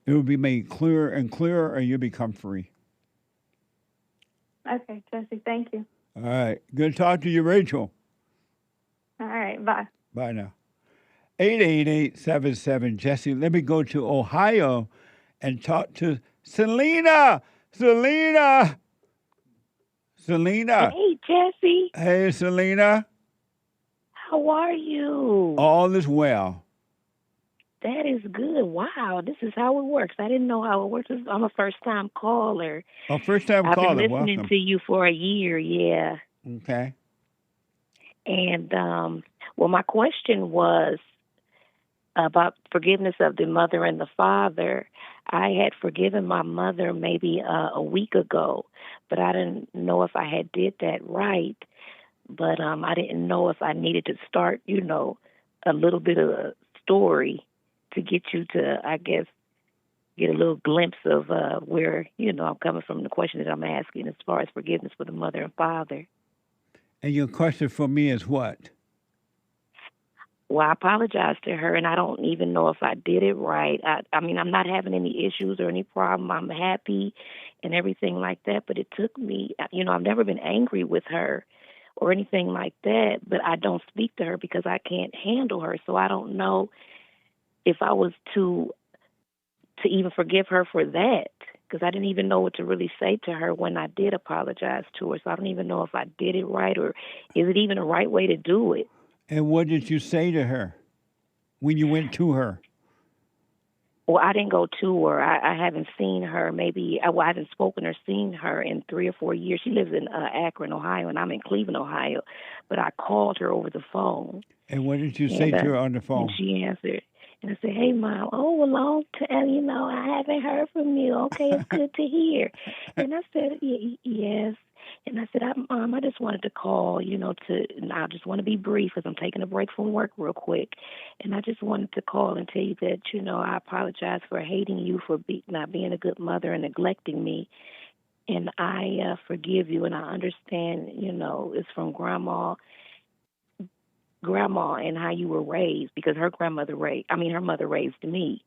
it will be made clearer and clearer, and you'll become free. Okay, Jesse, thank you. All right. Good to talk to you, Rachel. All right, bye. Bye now. 888-77 Jesse. Let me go to Ohio and talk to Selena. Selena. Hey, Jesse. Hey, Selena. How are you? All is well. That is good. Wow, this is how it works. I didn't know how it works. I'm a first-time caller. A first-time I've caller. been listening Welcome. to you for a year, yeah. Okay. And, well, my question was about forgiveness of the mother and the father. I had forgiven my mother maybe a week ago, but I didn't know if I had did that right. But I didn't know if I needed to start, a little bit of a story to get you to, I guess, get a little glimpse of where, I'm coming from, the question that I'm asking as far as forgiveness for the mother and father. And your question for me is what? Well, I apologized to her, and I don't even know if I did it right. I mean, I'm not having any issues or any problem. I'm happy and everything like that, but it took me, I've never been angry with her or anything like that, but I don't speak to her because I can't handle her, so I don't know if I was to even forgive her for that, because I didn't even know what to really say to her when I did apologize to her. So I don't even know if I did it right, or is it even the right way to do it. And what did you say to her when you went to her? Well, I didn't go to her. I haven't seen her I haven't spoken or seen her in 3 or 4 years. She lives in Akron, Ohio, and I'm in Cleveland, Ohio. But I called her over the phone. And what did you say to her on the phone? And she answered. And I said, hey, Mom, long time, I haven't heard from you. Okay, it's good to hear. And I said, yes. And I said, Mom, I just wanted to call, I just want to be brief because I'm taking a break from work real quick. And I just wanted to call and tell you that, I apologize for hating you for not being a good mother and neglecting me. And I forgive you, and I understand, it's from grandma and how you were raised, because her mother raised me.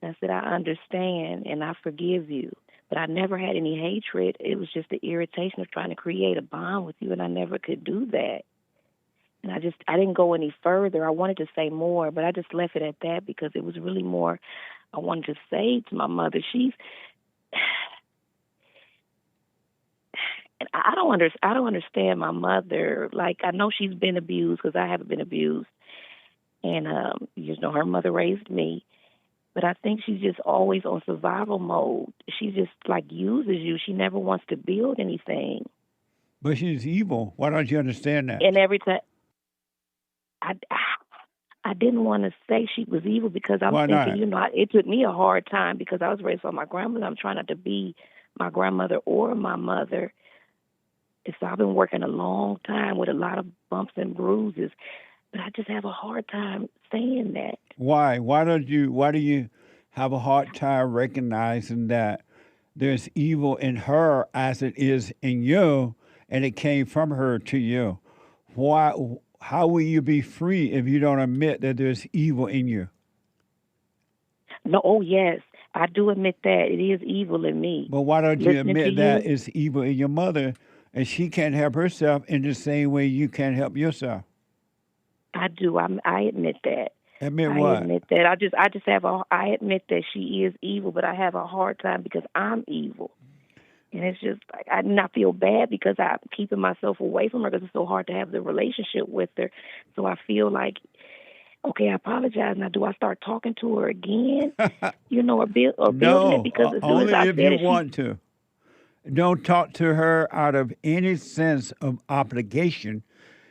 And I said, I understand and I forgive you, but I never had any hatred. It was just the irritation of trying to create a bond with you, and I never could do that. And I didn't go any further. I wanted to say more, but I just left it at that because it was really more I wanted to say to my mother. And I don't understand my mother. Like, I know she's been abused because I haven't been abused. And, her mother raised me. But I think she's just always on survival mode. She just, uses you. She never wants to build anything. But she's evil. Why don't you understand that? And every time, I didn't want to say she was evil because I'm thinking, it took me a hard time because I was raised by my grandmother. I'm trying not to be my grandmother or my mother. So I've been working a long time with a lot of bumps and bruises, but I just have a hard time saying that. Why? Why do you have a hard time recognizing that there's evil in her as it is in you, and it came from her to you? Why? How will you be free if you don't admit that there's evil in you? No, oh yes, I do admit that it is evil in me. But why don't you Listening to admit that you, it's evil in your mother, and she can't help herself in the same way you can't help yourself? I do. I admit that. Admit I what? admit that. I admit that she is evil, but I have a hard time because I'm evil. And it's just like I not feel bad because I'm keeping myself away from her because it's so hard to have the relationship with her. So I feel like, okay, I apologize. Now, do I start talking to her again? Or building it? No, Because as soon only as I if said you it, want to. Don't talk to her out of any sense of obligation.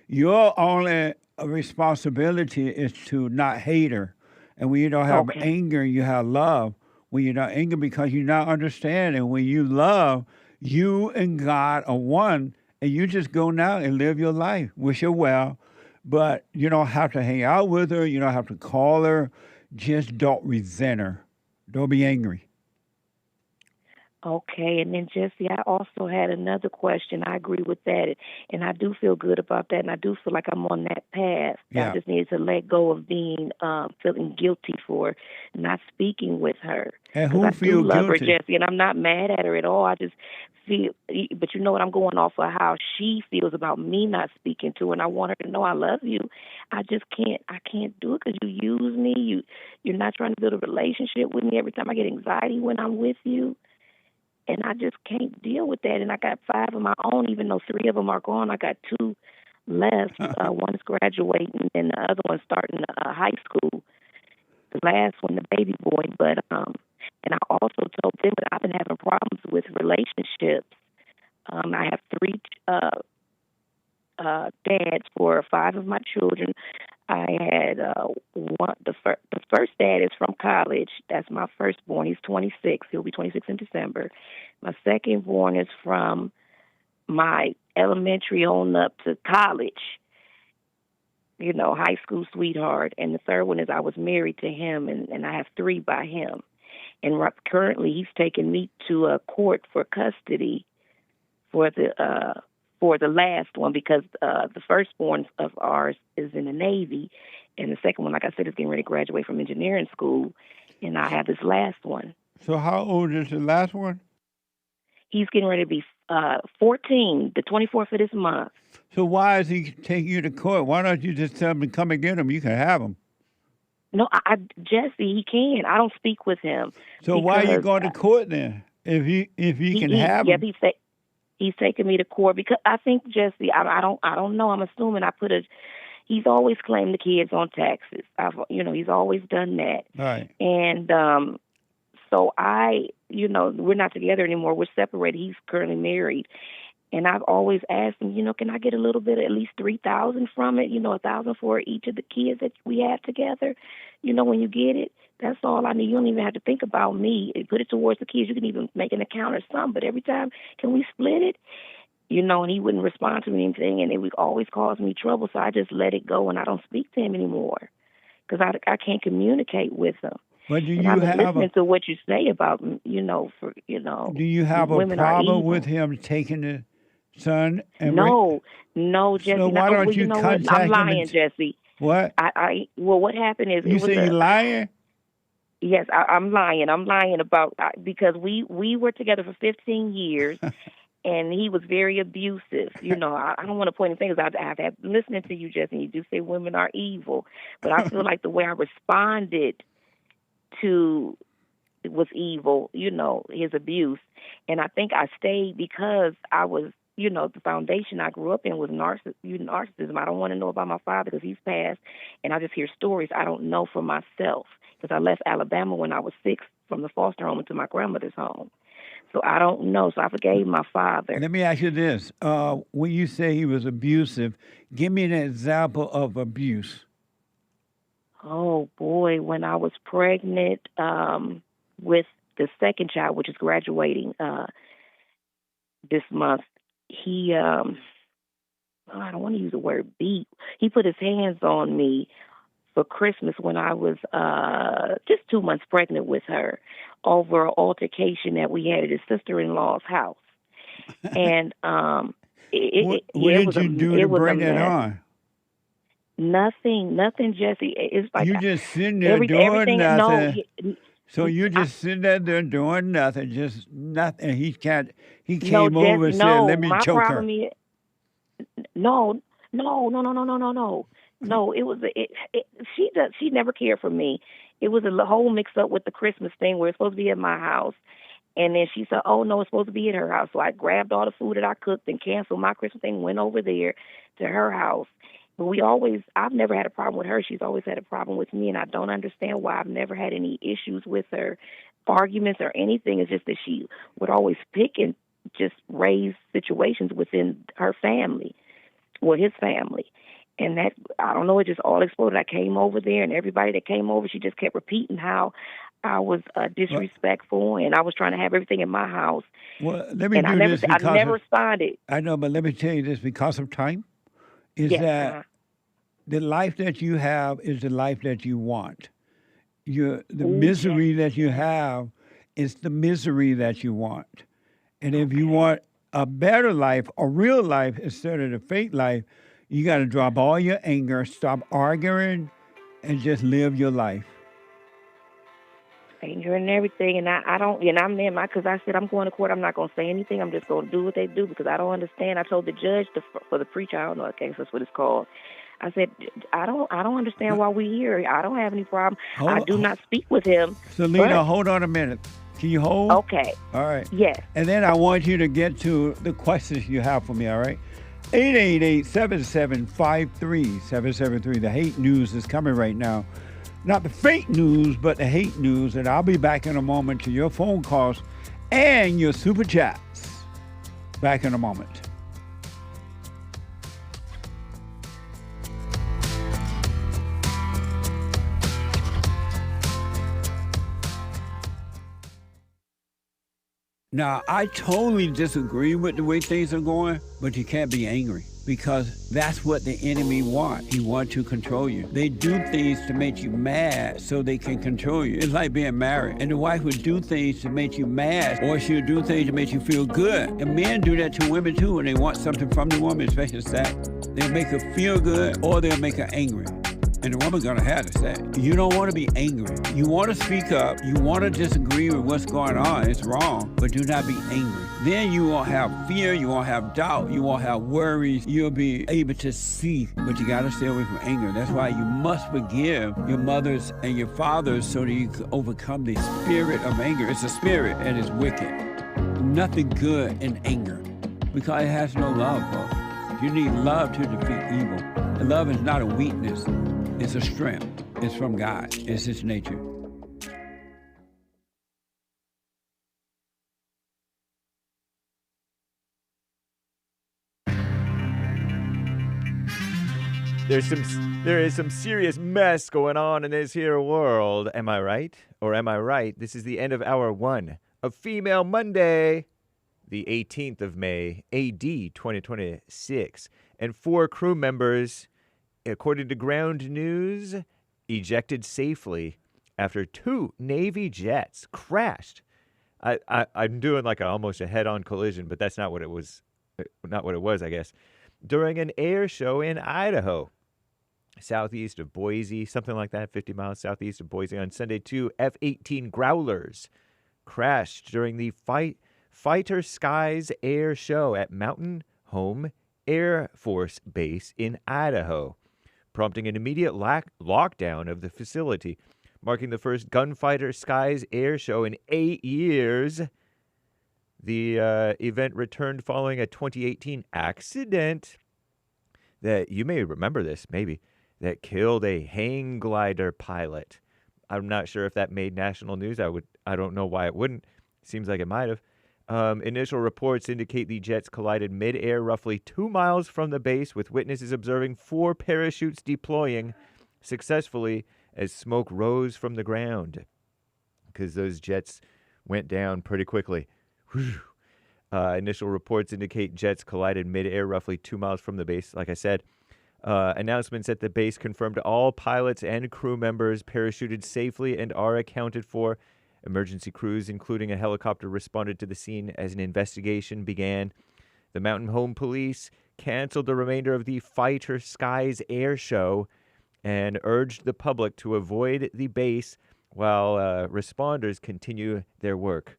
Your only responsibility is to not hate her. And when you don't have okay, anger, you have love. When you're not angry because you're not understanding. When you love, you and God are one, and you just go now and live your life. Wish her well, but you don't have to hang out with her. You don't have to call her. Just don't resent her. Don't be angry. okay. And then Jesse, I also had another question. I agree with that, and I do feel good about that, and I do feel like I'm on that path. Yeah. I just needed to let go of being feeling guilty for not speaking with her. And Because who I do feel love her, guilty? Jesse, and I'm not mad at her at all. I just feel, but you know what? I'm going off of how she feels about me not speaking to her, and I want her to know I love you. I just can't. I can't do it because you use me. You're not trying to build a relationship with me. Every time I get anxiety when I'm with you. And I just can't deal with that. And I got 5 of my own, even though 3 of them are gone. I got 2 left. One's graduating, and the other one's starting high school. The last one, the baby boy. But and I also told them that I've been having problems with relationships. I have 3 dads for 5 of my children. I had the first dad is from college. That's my firstborn. He's 26. He'll be 26 in December. My secondborn is from my elementary on up to college, high school sweetheart. And the third one is I was married to him, and I have 3 by him. And currently he's taking me to a court for custody for the last one because the firstborn of ours is in the Navy, and the second one, like I said, is getting ready to graduate from engineering school, and I have this last one. So how old is the last one? He's getting ready to be 14, the 24th of this month. So why is he taking you to court? Why don't you just tell him to come and get him? You can have him. No, Jesse, he can. I don't speak with him. So why are you going to court then? If you can have him? Yeah, he's taking me to court because I think Jesse. I don't know. I'm assuming he's always claimed the kids on taxes. He's always done that. Right. And so we're not together anymore. We're separated. He's currently married. And I've always asked him, can I get a little bit, at least $3,000 from it? $1,000 for each of the kids that we have together. When you get it, that's all I need. You don't even have to think about me. Put it towards the kids. You can even make an account or something. But every time, can we split it? And he wouldn't respond to anything, and it would always cause me trouble. So I just let it go, and I don't speak to him anymore because I can't communicate with him. But do you and I've been have listening to what you say about, Do you have a women are problem evil. with him taking the son? And No, Jesse. So why don't you contact I'm him? lying, Jesse. What? Well, what happened is You say you're lying? Yes, I'm lying. I'm lying about because we were together for 15 years, and he was very abusive. I don't want to point any fingers. I've had listening to you, Jesse. You do say women are evil, but I feel like the way I responded to it was evil. His abuse, and I think I stayed because I was. The foundation I grew up in was narcissism. I don't want to know about my father because he's passed, and I just hear stories I don't know for myself because I left Alabama when I was 6 from the foster home into my grandmother's home. So I don't know. So I forgave my father. Let me ask you this. When you say he was abusive, give me an example of abuse. Oh, boy. When I was pregnant with the second child, which is graduating this month, he I don't want to use the word beat. He put his hands on me for Christmas when I was just 2 months pregnant with her over an altercation that we had at his sister-in-law's house. And What did you do to bring that on? Nothing, Jesse. It's like You just sitting there doing everything. nothing. No, So you just sitting there doing nothing, just nothing. He came no, over and said, "Let me my choke problem her." is no. No, it was she never cared for me. It was a whole mix up with the Christmas thing where it's supposed to be at my house. And then she said, "Oh no, it's supposed to be at her house." So I grabbed all the food that I cooked and canceled my Christmas thing, went over there to her house. But I've never had a problem with her. She's always had a problem with me, and I don't understand why. I've never had any issues with her, arguments or anything. It's just that she would always pick and just raise situations within her family, or his family. And that, I don't know, it just all exploded. I came over there, and everybody that came over, she just kept repeating how I was disrespectful, and I was trying to have everything in my house. Well, let me and do I never, this because I never responded. I know, but let me tell you this because of time. Is Yes, that the life that you have is the life that you want. The misery that you have is the misery that you want. And if you want a better life, a real life instead of the fake life, you got to drop all your anger, stop arguing, and just live your life. Anger and everything, and I don't, and I'm there, because I said I'm going to court. I'm not going to say anything. I'm just going to do what they do because I don't understand. I told the judge for the preacher, I don't know, I guess that's what it's called. I said I don't understand why we're here. I don't have any problem. I do not speak with him. Selena, hold on a minute. Can you hold? Okay. All right. Yes. And then I want you to get to the questions you have for me. All right. 888-7753-773. The hate news is coming right now. Not the fake news, but the hate news. And I'll be back in a moment to your phone calls and your super chats. Back in a moment. Now, I totally disagree with the way things are going, but you can't be angry because that's what the enemy wants. He wants to control you. They do things to make you mad so they can control you. It's like being married. And the wife would do things to make you mad, or she'll do things to make you feel good. And men do that to women too when they want something from the woman, especially sex. They'll make her feel good or they'll make her angry. And the woman's gonna have to say, you don't want to be angry. You want to speak up. You want to disagree with what's going on. It's wrong, but do not be angry. Then you won't have fear. You won't have doubt. You won't have worries. You'll be able to see, but you got to stay away from anger. That's why you must forgive your mothers and your fathers so that you can overcome the spirit of anger. It's a spirit and it's wicked. Nothing good in anger because it has no love, folks. You need love to defeat evil. And love is not a weakness. It's a strength. It's from God. It's His nature. There is some serious mess going on in this here world. Am I right? Or am I right? This is the end of hour 1 of Female Monday, the 18th of May, AD 2026. And 4 crew members, according to ground news, ejected safely after 2 Navy jets crashed. I'm doing like almost a head-on collision, but that's not what it was. Not what it was, I guess. During an air show in Idaho, southeast of Boise, something like that, 50 miles southeast of Boise. On Sunday, 2 F-18 Growlers crashed during the Fighter Skies Air Show at Mountain Home Air Force Base in Idaho, prompting an immediate lockdown of the facility, marking the first Gunfighter Skies Air Show in 8 years. The event returned following a 2018 accident that, you may remember this, maybe, that killed a hang glider pilot. I'm not sure if that made national news. I don't know why it wouldn't. Seems like it might have. Initial reports indicate the jets collided mid-air roughly 2 miles from the base, with witnesses observing 4 parachutes deploying successfully as smoke rose from the ground, because those jets went down pretty quickly. Initial reports indicate jets collided midair roughly 2 miles from the base, like I said. Announcements at the base confirmed all pilots and crew members parachuted safely and are accounted for. Emergency crews, including a helicopter, responded to the scene as an investigation began. The Mountain Home Police canceled the remainder of the Fighter Skies air show and urged the public to avoid the base while responders continue their work.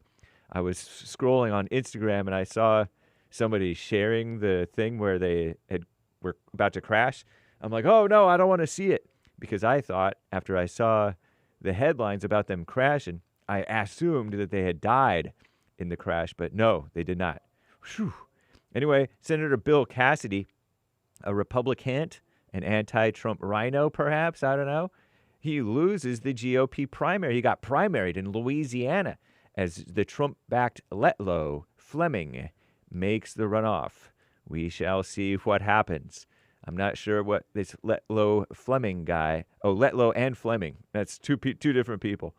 I was scrolling on Instagram and I saw somebody sharing the thing where they were about to crash. I'm like, oh no, I don't want to see it, because I thought after I saw the headlines about them crashing, I assumed that they had died in the crash, but no, they did not. Whew. Anyway, Senator Bill Cassidy, a Republican, an anti-Trump rhino perhaps, I don't know, he loses the GOP primary. He got primaried in Louisiana as the Trump-backed Letlow Fleming makes the runoff. We shall see what happens. I'm not sure what this Letlow Fleming guy... Oh, Letlow and Fleming. That's two different people.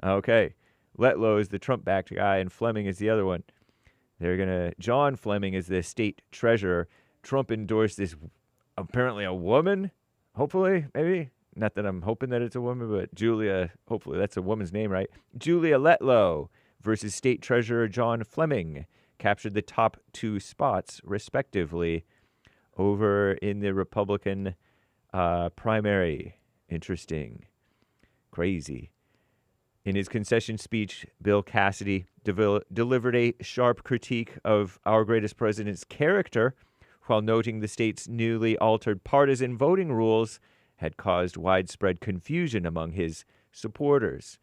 Okay. Letlow is the Trump-backed guy, and Fleming is the other one. John Fleming is the state treasurer. Trump endorsed this, apparently a woman, hopefully, maybe. Not that I'm hoping that it's a woman, but Julia, hopefully that's a woman's name, right? Julia Letlow versus state treasurer John Fleming captured the top 2 spots, respectively, over in the Republican primary. Interesting. Crazy. In his concession speech, Bill Cassidy delivered a sharp critique of our greatest president's character, while noting the state's newly altered partisan voting rules had caused widespread confusion among his supporters.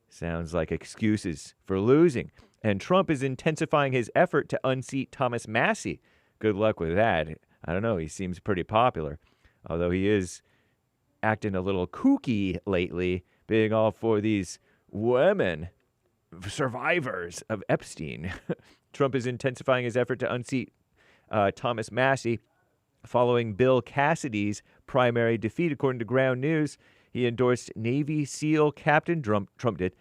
Sounds like excuses for losing. And Trump is intensifying his effort to unseat Thomas Massie. Good luck with that. I don't know. He seems pretty popular, although he is acting a little kooky lately, being all for these women, survivors of Epstein. Trump is intensifying his effort to unseat Thomas Massie following Bill Cassidy's primary defeat. According to Ground News, he endorsed Navy SEAL Captain Trump did,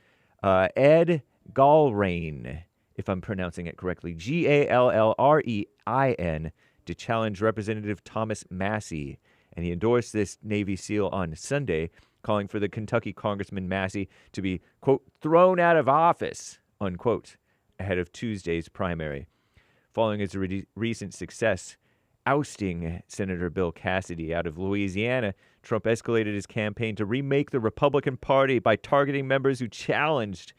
Ed Gallrein, if I'm pronouncing it correctly, Gallrein, to challenge Representative Thomas Massie. And he endorsed this Navy SEAL on Sunday, calling for the Kentucky Congressman Massie to be, quote, thrown out of office, unquote, ahead of Tuesday's primary. Following his recent success ousting Senator Bill Cassidy out of Louisiana, Trump escalated his campaign to remake the Republican Party by targeting members who challenged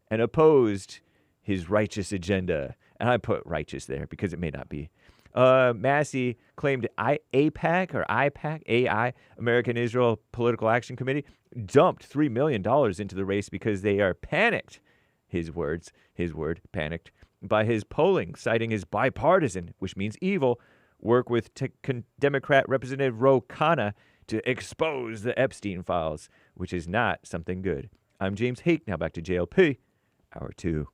and opposed his righteous agenda. And I put righteous there because it may not be. Massie claimed AIPAC, American Israel Political Action Committee, dumped $3 million into the race because they are panicked, his word, panicked, by his polling, citing his bipartisan, which means evil, work with Democrat Representative Ro Khanna to expose the Epstein files, which is not something good. I'm James Hake. Now back to JLP, Hour 2.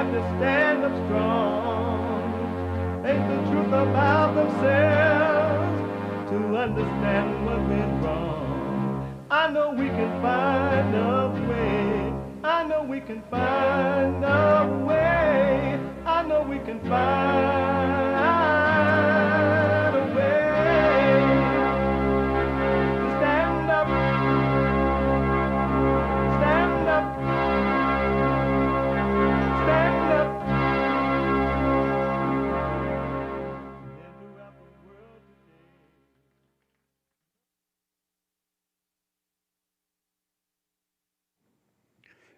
To stand up strong, face the truth about themselves, to understand what went wrong. I know we can find a way. I know we can find a way. I know we can find a way to stand up, stand up.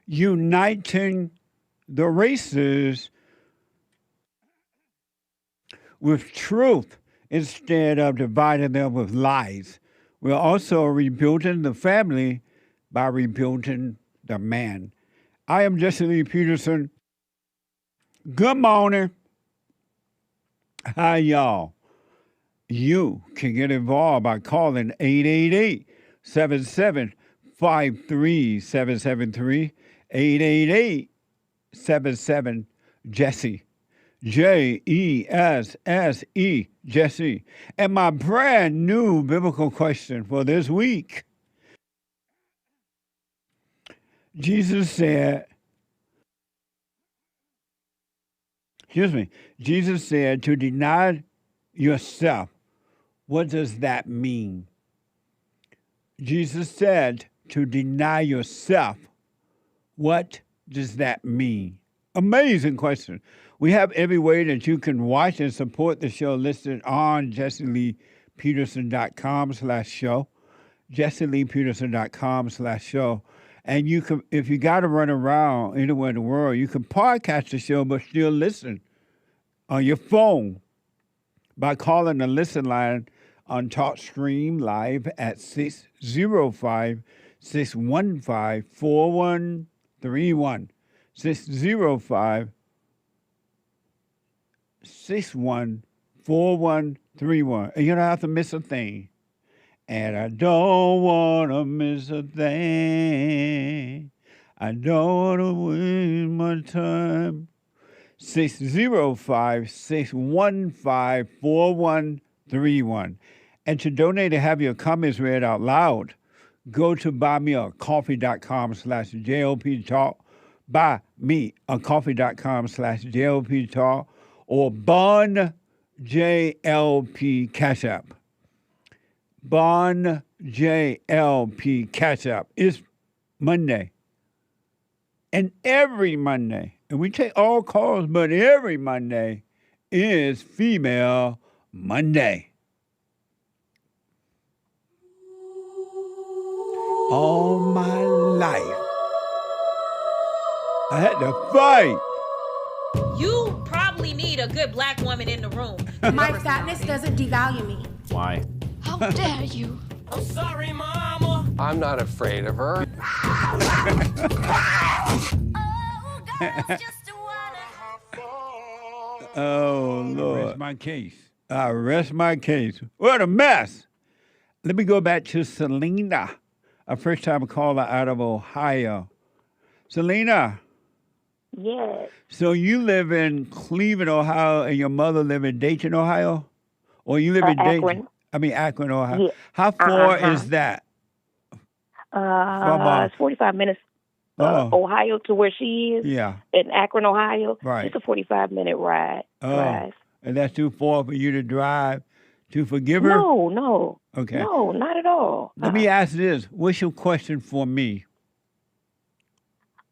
Uniting the races with truth instead of dividing them with lies. We're also rebuilding the family by rebuilding the man. I am JLP Peterson. Good morning. Hi, y'all. You can get involved by calling 888-77-53773. 888-77-JESSE. Jesse, Jesse. And my brand new biblical question for this week. Jesus said to deny yourself. What does that mean? Jesus said to deny yourself. What does that mean? Amazing question. We have every way that you can watch and support the show listed on JesseLeePeterson.com/show. JesseLeePeterson.com/show. And you can, if you got to run around anywhere in the world, you can podcast the show but still listen on your phone by calling the listen line on TalkStream Live at 605-615-4131. 605-615-4131. And you don't have to miss a thing. And I don't want to miss a thing. I don't want to waste my time. 605-615-4131. And to donate to have your comments read out loud, go to buymeacoffee.com/JLP Talk. Buymeacoffee.com/JLP Talk or Bon JLP Cash App. Bon JLP Cash App. It's Monday. And every Monday, and we take all calls, but every Monday is Female Monday. All my life, I had to fight. You probably need a good black woman in the room. My fatness doesn't devalue me. Why? How dare you? I'm sorry, Mama. I'm not afraid of her. Oh, Lord. Rest my case. I rest my case. What a mess. Let me go back to Selena, a first-time caller out of Ohio. Selena. Yes. So you live in Cleveland, Ohio, and your mother live in Dayton, Ohio? Or you live in Dayton? Akron, Ohio. Yeah. How far is that? It's 45 minutes. Ohio to where she is. Yeah. In Akron, Ohio. Right. It's a 45-minute ride. Drive. And that's too far for you to drive to forgive her? No. Okay. No, not at all. Let me ask this. What's your question for me?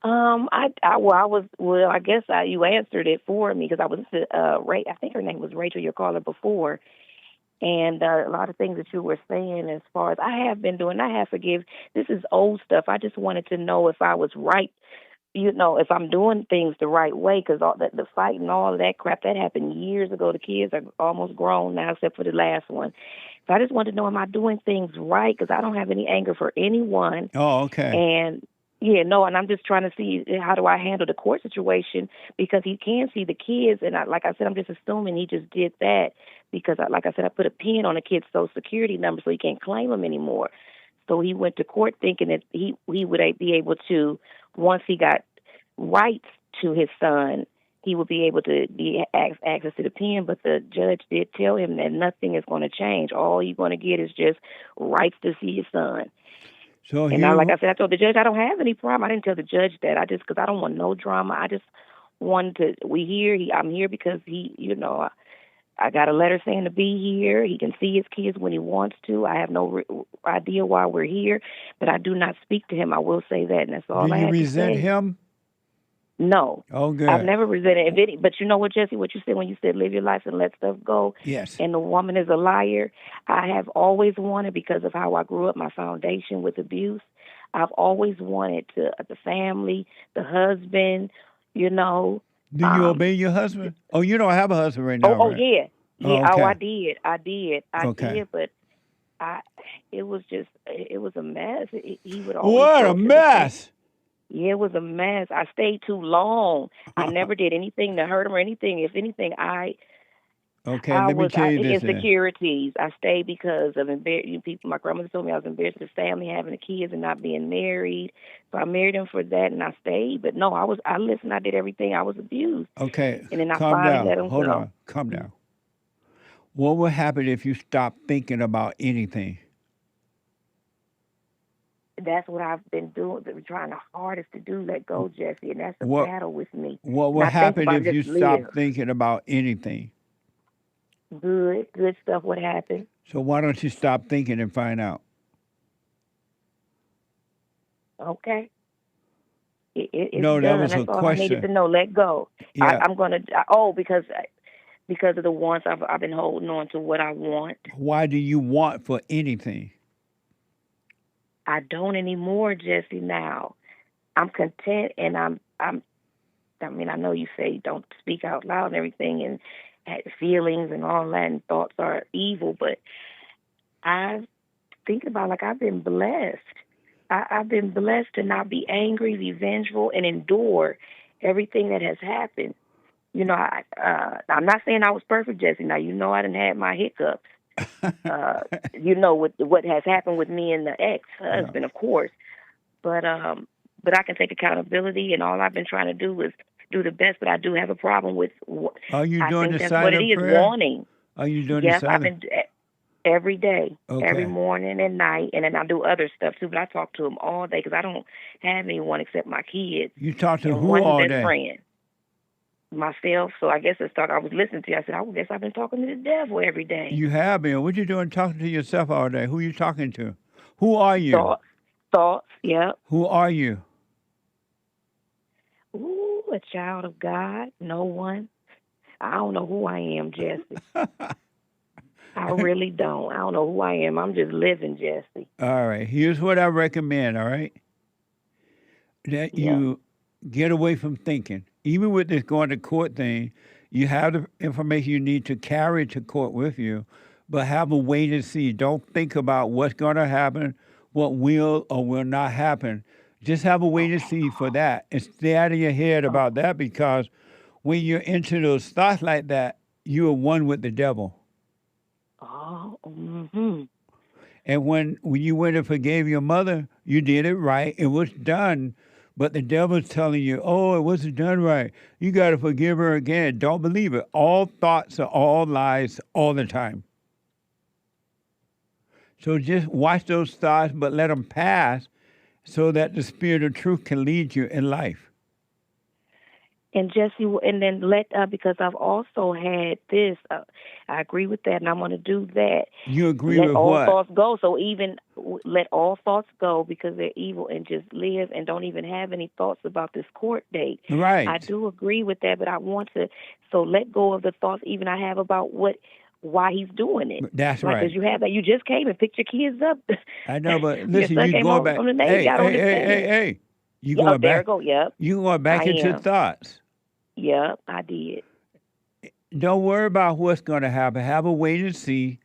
I guess you answered it for me because I was I think her name was Rachel, your caller before, and a lot of things that you were saying as far as I have been doing, I have forgive. This is old stuff. I just wanted to know if I was right, if I'm doing things the right way, because all the fight and all of that crap that happened years ago. The kids are almost grown now, except for the last one. So I just wanted to know, am I doing things right? Because I don't have any anger for anyone. Oh, okay. And and I'm just trying to see how do I handle the court situation, because he can see the kids, and like I said, I'm just assuming he just did that because, like I said, I put a pin on the kid's Social Security number so he can't claim them anymore. So he went to court thinking that he would be able to, once he got rights to his son, he would be able to access to the pen, but the judge did tell him that nothing is going to change. All you're going to get is just rights to see his son. So like I said, I told the judge I don't have any problem. I didn't tell the judge that. Because I don't want no drama. I just wanted to. I'm here because I got a letter saying to be here. He can see his kids when he wants to. I have no idea why we're here, but I do not speak to him. I will say that, and that's all I have to say. Do you resent him? No. Oh, good. I've never resented it. But you know what, Jesse, what you said when you said live your life and let stuff go? Yes. And the woman is a liar. I have always wanted, because of how I grew up, my foundation with abuse, I've always wanted the family, the husband, Do you obey your husband? Oh, you don't have a husband right now, right? Yeah. Yeah. Oh, okay. I did. Okay. Did, but it was a mess. He would always What a mess! Yeah, it was a mess. I stayed too long. I never did anything to hurt him or anything. If anything, I Okay, let me tell you this then. insecurities. I stayed because of people. My grandmother told me I was embarrassed of the family, having the kids and not being married. So I married him for that, and I stayed. But no, I listened. I did everything. I was abused. Okay, And then I calm finally down. let him Hold go. on, calm down. What will happen if you stop thinking about anything? That's what I've been doing, trying the hardest to do, let go, Jesse, and that's a battle with me. What will happen if you stop thinking about anything? Good stuff would happen. So why don't you stop thinking and find out? Okay. It's No, that done. was That's a all question. I needed to know. Let go. Yeah. I'm gonna. Because of the wants, I've been holding on to what I want. Why do you want for anything? I don't anymore, Jesse. Now, I'm content, and I mean, I know you say don't speak out loud and everything, and feelings and all that, and thoughts are evil, but I think about I've been blessed. I've been blessed to not be angry, be vengeful, and endure everything that has happened. You know, I'm not saying I was perfect, Jesse. Now, you know I done had my hiccups. You know, with what has happened with me and the ex-husband, of course. But I can take accountability, and all I've been trying to do is do the best. But I do have a problem with. Are you I doing think the that's silent what it is, prayer? wanting. Are you doing Yes, the I've silent? been every day, Okay. every morning and night, and then I do other stuff too. But I talk to them all day because I don't have anyone except my kids. You talk to and who one all best day? friend. Myself. So I guess I was listening to you. I said, I guess I've been talking to the devil every day. You have been. What you doing talking to yourself all day? Who you talking to? Who are you? Thoughts, yep. Who are you? Ooh, a child of God. No one. I don't know who I am, Jesse. I really don't. I don't know who I am. I'm just living, Jesse. All right. Here's what I recommend, all right? That you get away from thinking. Even with this going to court thing, you have the information you need to carry to court with you, but have a wait and see. Don't think about what's going to happen, what will or will not happen. Just have a wait and see for that and stay out of your head about that, because when you're into those thoughts like that, you are one with the devil. Oh, mm-hmm. And when you went and forgave your mother, you did it right. It was done. But the devil's telling you, oh, it wasn't done right. You got to forgive her again. Don't believe it. All thoughts are all lies all the time. So just watch those thoughts, but let them pass so that the spirit of truth can lead you in life. And Jesse, and then because I've also had this, I agree with that, and I'm going to do that. You agree let with all what? thoughts go. So even let all thoughts go because they're evil, and just live and don't even have any thoughts about this court date. Right. I do agree with that, but I want to let go of the thoughts even I have about why he's doing it. That's right. Because you have that. You just came and picked your kids up. I know, but listen, you going back. From the Navy. Hey. You going there back? Go. Yep. You going back into thoughts. Yep, I did. Don't worry about what's going to happen. Have a wait and see,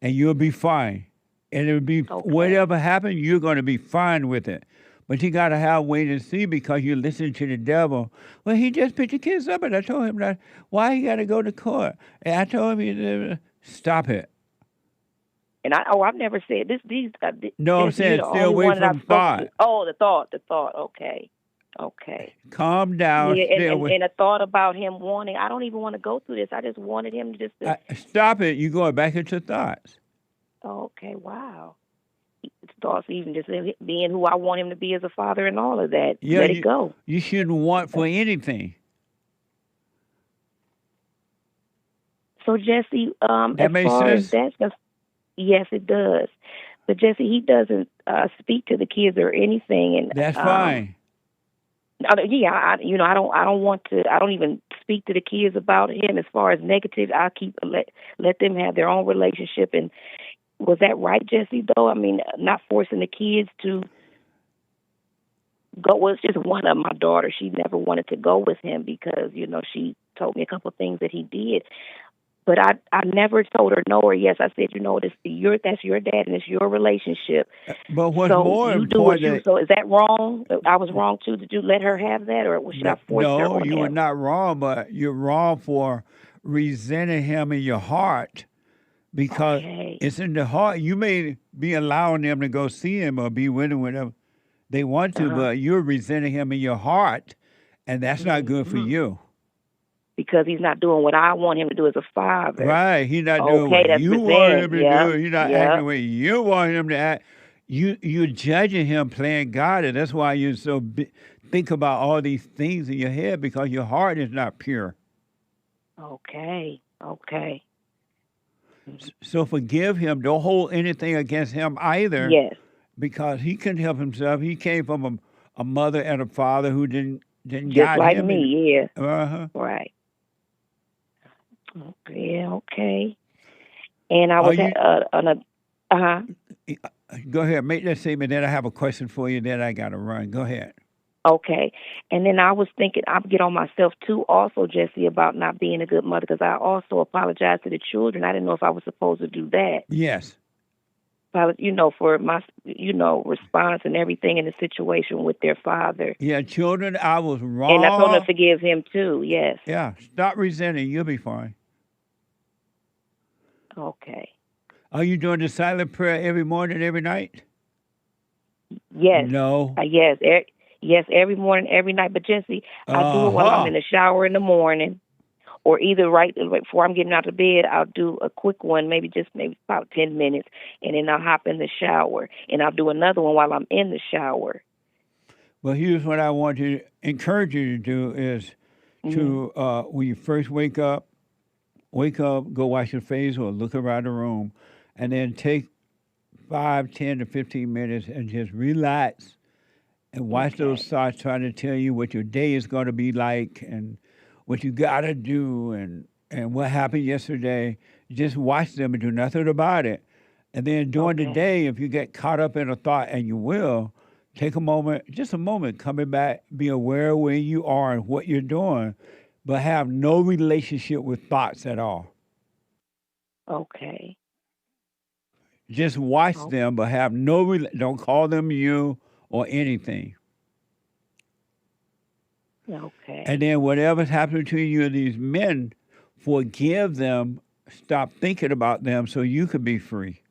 and you'll be fine. And it'll be whatever happens, you're going to be fine with it. But you got to have wait and see because you listen to the devil. Well, he just picked your kids up, and I told him that. Why he got to go to court? And I told him, stop it. And I've never said this. No, I'm saying stay away from thought. The thought. Okay. Calm down. Yeah, and a thought about him wanting. I don't even want to go through this. I just wanted him to stop it. You're going back into thoughts. Okay. Wow. Thoughts, even just being who I want him to be as a father and all of that. Yeah, let it go. You shouldn't want for anything. So Jesse, that makes sense. Yes, it does. But Jesse, he doesn't speak to the kids or anything, and that's fine. Yeah, I don't want to. I don't even speak to the kids about him as far as negative. I let them have their own relationship. And was that right, Jesse? Though I mean, not forcing the kids to go. Was just one of my daughter. She never wanted to go with him because she told me a couple of things that he did. But I never told her no or yes. I said, that's your dad and it's your relationship. But what's more important? So is that wrong? I was wrong too. Did you let her have that, or should I force her on No, you were not wrong, but you're wrong for resenting him in your heart because it's in the heart. You may be allowing them to go see him or be with him whenever they want to, but you're resenting him in your heart, and that's not good for you. Because he's not doing what I want him to do as a father. Right. He's not doing what you want him to do. He's not acting the way you want him to act. You're judging him playing God, and that's why you think about all these things in your head, because your heart is not pure. Okay. So forgive him. Don't hold anything against him either. Yes. Because he couldn't help himself. He came from a mother and a father who didn't Just guide like him. me, Right. Okay. And I was Go ahead, make that statement. Then I have a question for you. Then I got to run. Go ahead. Okay. And then I was thinking, I get on myself too also, Jesse, about not being a good mother, because I also apologized to the children. I didn't know if I was supposed to do that. Yes. For my, response and everything in the situation with their father. Yeah, children, I was wrong. And I told them to forgive him too, yes. Yeah, stop resenting. You'll be fine. Okay. Are you doing the silent prayer every morning, every night? Yes. No. Yes. Yes, every morning, every night. But Jesse, I do it while I'm in the shower in the morning, or either right before I'm getting out of bed. I'll do a quick one, maybe about 10 minutes, and then I'll hop in the shower, and I'll do another one while I'm in the shower. Well, here's what I want to encourage you to do is to, when you first wake up, go wash your face or look around the room, and then take 5, 10 to 15 minutes and just relax and watch those thoughts trying to tell you what your day is going to be like and what you got to do and what happened yesterday. Just watch them and do nothing about it. And then during the day, if you get caught up in a thought, and you will, take a moment, just a moment, coming back, be aware of where you are and what you're doing, but have no relationship with thoughts at all. Okay. Just watch them, but have don't call them you or anything. Okay. And then whatever's happening to you and these men, forgive them, stop thinking about them so you can be free.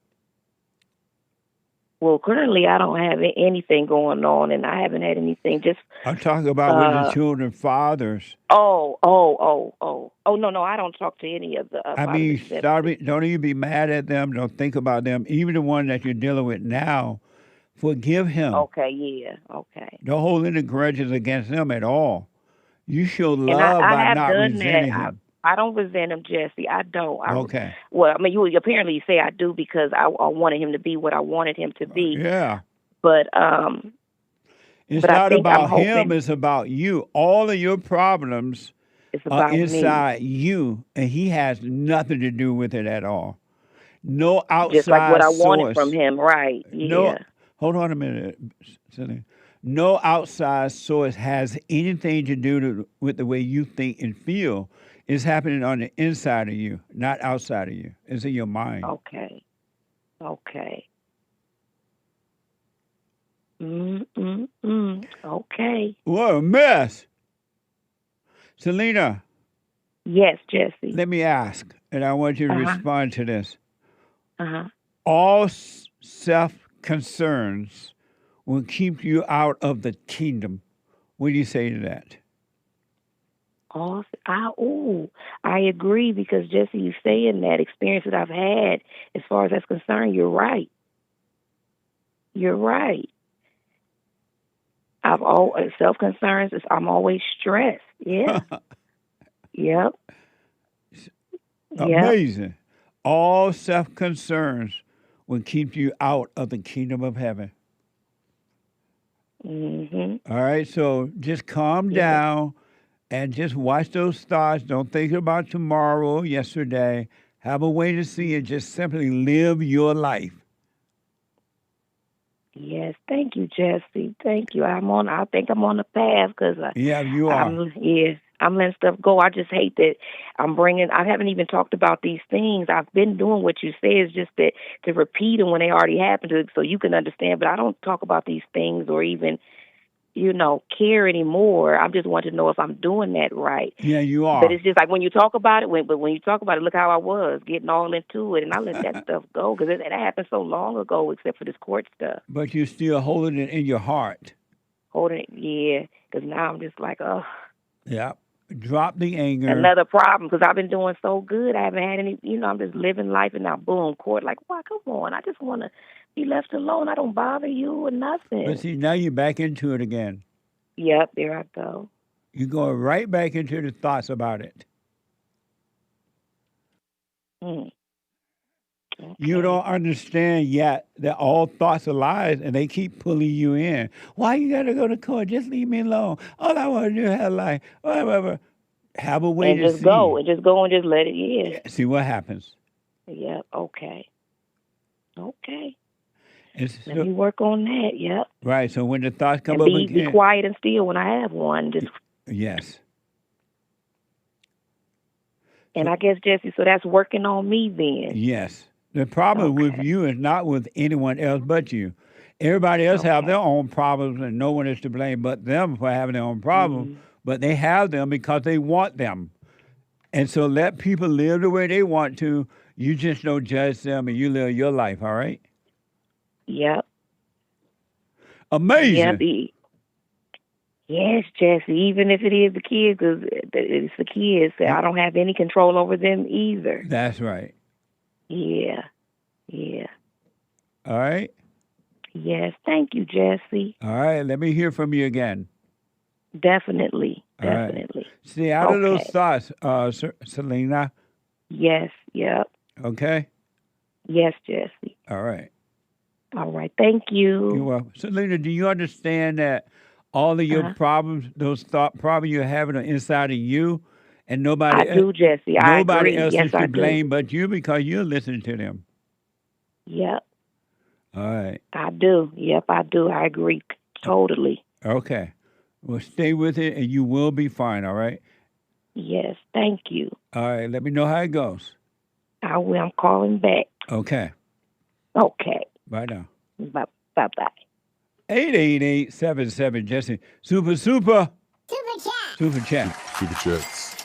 Well, currently I don't have anything going on, and I haven't had anything. Just I'm talking about with the children fathers. Oh, no, I don't talk to any of the fathers. Don't even be mad at them. Don't think about them. Even the one that you're dealing with now, forgive him. Okay, yeah, okay. Don't hold any grudges against them at all. You show love by not resenting him. I don't resent him, Jesse. I don't. Okay. Well, I mean, you apparently say I do because I wanted him to be what I wanted him to be. Yeah. But it's not about him. It's about you. All of your problems are inside you, and he has nothing to do with it at all. No outside just like what I source. wanted from him, right? Yeah. No, hold on a minute, Selena. No outside source has anything to do with the way you think and feel. It's happening on the inside of you, not outside of you. It's in your mind. Okay. Okay. Okay. What a mess. Selena. Yes, Jesse. Let me ask, and I want you to respond to this. All self-concerns will keep you out of the kingdom. What do you say to that? I agree, because Jesse, you saying that experience that I've had, as far as that's concerned, you're right. You're right. I've always self-concerns. I'm always stressed. Yeah. Yep. Amazing. All self-concerns will keep you out of the kingdom of heaven. Mm-hmm. All right, so just calm down and just watch those thoughts. Don't think about tomorrow, yesterday. Have a way to see it. Just simply live your life. Yes, thank you, Jesse. Thank you. I think I'm on the path, because you are. I'm letting stuff go. I just hate that I haven't even talked about these things. I've been doing what you say, is just that to repeat them when they already happened, so you can understand. But I don't talk about these things or even, care anymore. I just want to know if I'm doing that right. Yeah, you are. But it's just like when you talk about it, when you talk about it, look how I was getting all into it, and I let that stuff go because it happened so long ago, except for this court stuff. But you're still holding it in your heart. Holding it, yeah, because now I'm just like, oh. Yeah. Drop the anger. Another problem because I've been doing so good. I haven't had any, I'm just living life, and now boom, court. Like, why? Come on, I just want to be left alone. I don't bother you or nothing. But see, now you're back into it again. Yep, there I go. You're going right back into the thoughts about it. Okay. You don't understand yet that all thoughts are lies, and they keep pulling you in. Why you got to go to court? Just leave me alone. All I want to do is have life. Whatever. Have a way and to just go and just let it. Yeah. See what happens. Yep. Okay. Let So, me work on that. Yep. right. So when the thoughts come and up again, be quiet and still when I have one. Just. Yes. And I guess, Jesse, so that's working on me then. Yes. The problem with you is not with anyone else but you. Everybody else have their own problems, and no one is to blame but them for having their own problems. But they have them because they want them. And so let people live the way they want to. You just don't judge them, and you live your life, all right? Yep. Amazing. Yep. Yes, Jesse, even if it is the kids, because it's the kids, I don't have any control over them either. That's right. Yeah. All right? Yes, thank you, Jesse. All right, let me hear from you again. Definitely. Right. See, out of those thoughts, Selena. Yes, yep. Okay? Yes, Jesse. All right. All right, thank you. You're welcome. Selena, do you understand that all of your problems, those thought problems you're having are inside of you, and nobody I do, Jesse. nobody else yes, is to blame but you because you're listening to them. Yep. All right. I do. Yep, I do. I agree totally. Okay. Well, stay with it, and you will be fine, all right? Yes, thank you. All right, let me know how it goes. I will. I'm calling back. Okay. Okay. Bye now. Bye-bye. 888-77-Jesse. Super. Super chat. Super chats.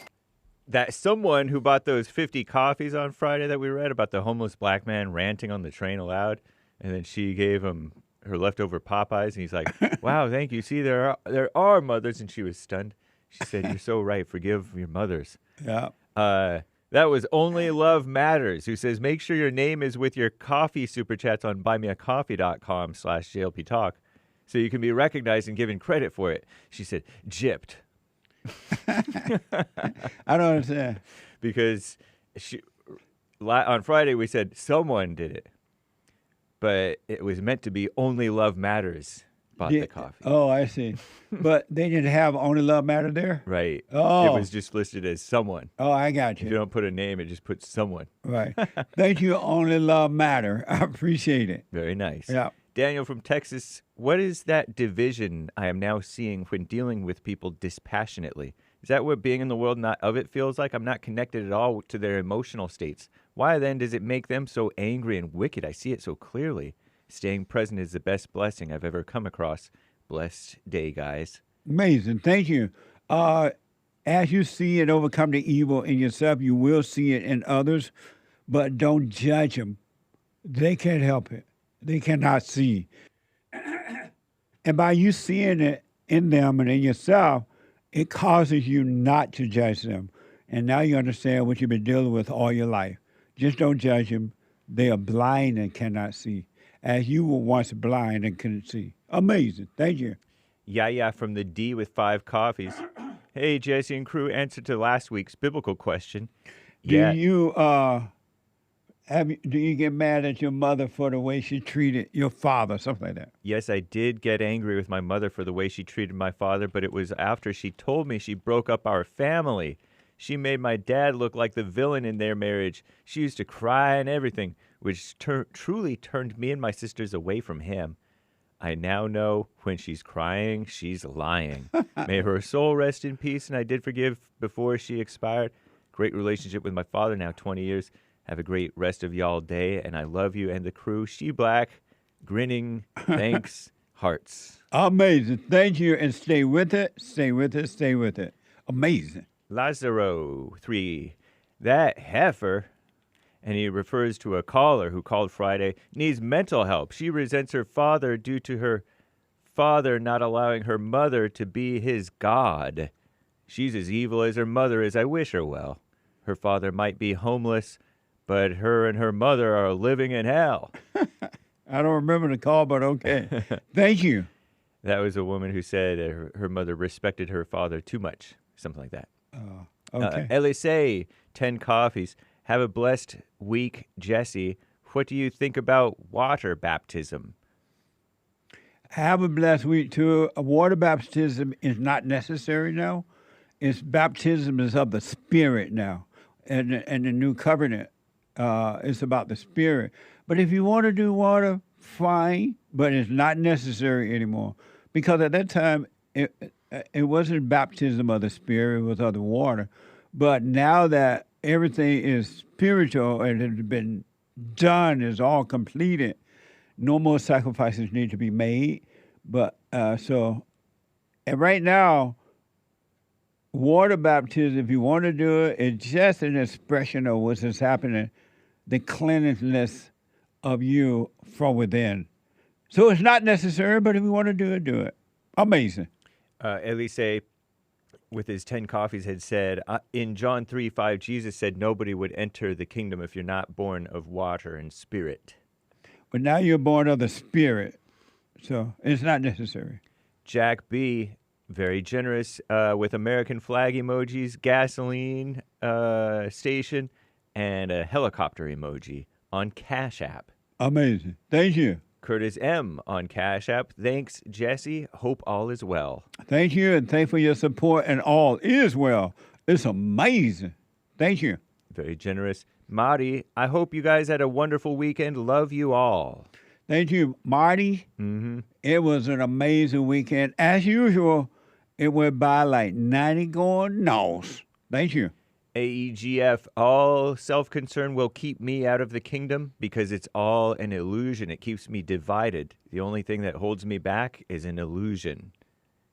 That someone who bought those 50 coffees on Friday that we read about the homeless black man ranting on the train aloud, and then she gave him her leftover Popeyes, and he's like, wow, thank you. See, there are mothers, and she was stunned. She said, you're so right. Forgive your mothers. Yeah. That was Only Love Matters, who says, make sure your name is with your coffee super chats on buymeacoffee.com/JLP Talk so you can be recognized and given credit for it. She said, gypped. I don't understand. Because on Friday we said someone did it, but it was meant to be Only Love Matters bought the coffee. Oh, I see. But they didn't have Only Love Matter there? Right. Oh. It was just listed as someone. Oh, I got you. If you don't put a name, it just puts someone. Right. Thank you, Only Love Matter. I appreciate it. Very nice. Yeah. Daniel from Texas, what is that division I am now seeing when dealing with people dispassionately? Is that what being in the world not of it feels like? I'm not connected at all to their emotional states. Why then does it make them so angry and wicked? I see it so clearly. Staying present is the best blessing I've ever come across. Blessed day, guys. Amazing. Thank you. As you see and overcome the evil in yourself, you will see it in others, but don't judge them. They can't help it. They cannot see. And by you seeing it in them and in yourself, it causes you not to judge them. And now you understand what you've been dealing with all your life. Just don't judge them. They are blind and cannot see, as you were once blind and couldn't see. Amazing. Thank you. Yeah, from the D with 5 coffees. Hey, Jesse and crew, answer to last week's biblical question. Do you get mad at your mother for the way she treated your father, something like that? Yes, I did get angry with my mother for the way she treated my father, but it was after she told me she broke up our family. She made my dad look like the villain in their marriage. She used to cry and everything, which truly turned me and my sisters away from him. I now know when she's crying, she's lying. May her soul rest in peace, and I did forgive before she expired. Great relationship with my father now, 20 years. Have a great rest of y'all day, and I love you and the crew. She Black, grinning, thanks, hearts. Amazing. Thank you, and stay with it. Stay with it. Stay with it. Amazing. Lazaro 3. That heifer, and he refers to a caller who called Friday, needs mental help. She resents her father due to her father not allowing her mother to be his god. She's as evil as her mother is. I wish her well. Her father might be homeless, but her and her mother are living in hell. I don't remember the call, but okay. Thank you. That was a woman who said her mother respected her father too much, something like that. Okay. LSA, 10 coffees. Have a blessed week, Jesse. What do you think about water baptism? Have a blessed week, too. Water baptism is not necessary now. It's baptism is of the Spirit now. And the new covenant is about the Spirit. But if you want to do water, fine, but it's not necessary anymore. Because at that time, it wasn't baptism of the Spirit, it was of the water. But now that everything is spiritual and has been done, is all completed, no more sacrifices need to be made. But and right now, water baptism, if you want to do it, it's just an expression of what's happening, the cleanliness of you from within. So it's not necessary, but if you want to do it, do it. Amazing. Elise, with his 10 coffees, had said, in John 3:5, Jesus said nobody would enter the kingdom if you're not born of water and spirit. But now you're born of the Spirit, so it's not necessary. Jack B., very generous with American flag emojis, gasoline station, and a helicopter emoji on Cash App. Amazing. Thank you. Curtis M. on Cash App. Thanks, Jesse. Hope all is well. Thank you, and thank for your support, and all is well. It's amazing. Thank you. Very generous. Marty, I hope you guys had a wonderful weekend. Love you all. Thank you, Marty. Mm-hmm. It was an amazing weekend. As usual, it went by like 90 going north. Thank you. AEGF, all self-concern will keep me out of the kingdom because it's all an illusion. It keeps me divided. The only thing that holds me back is an illusion.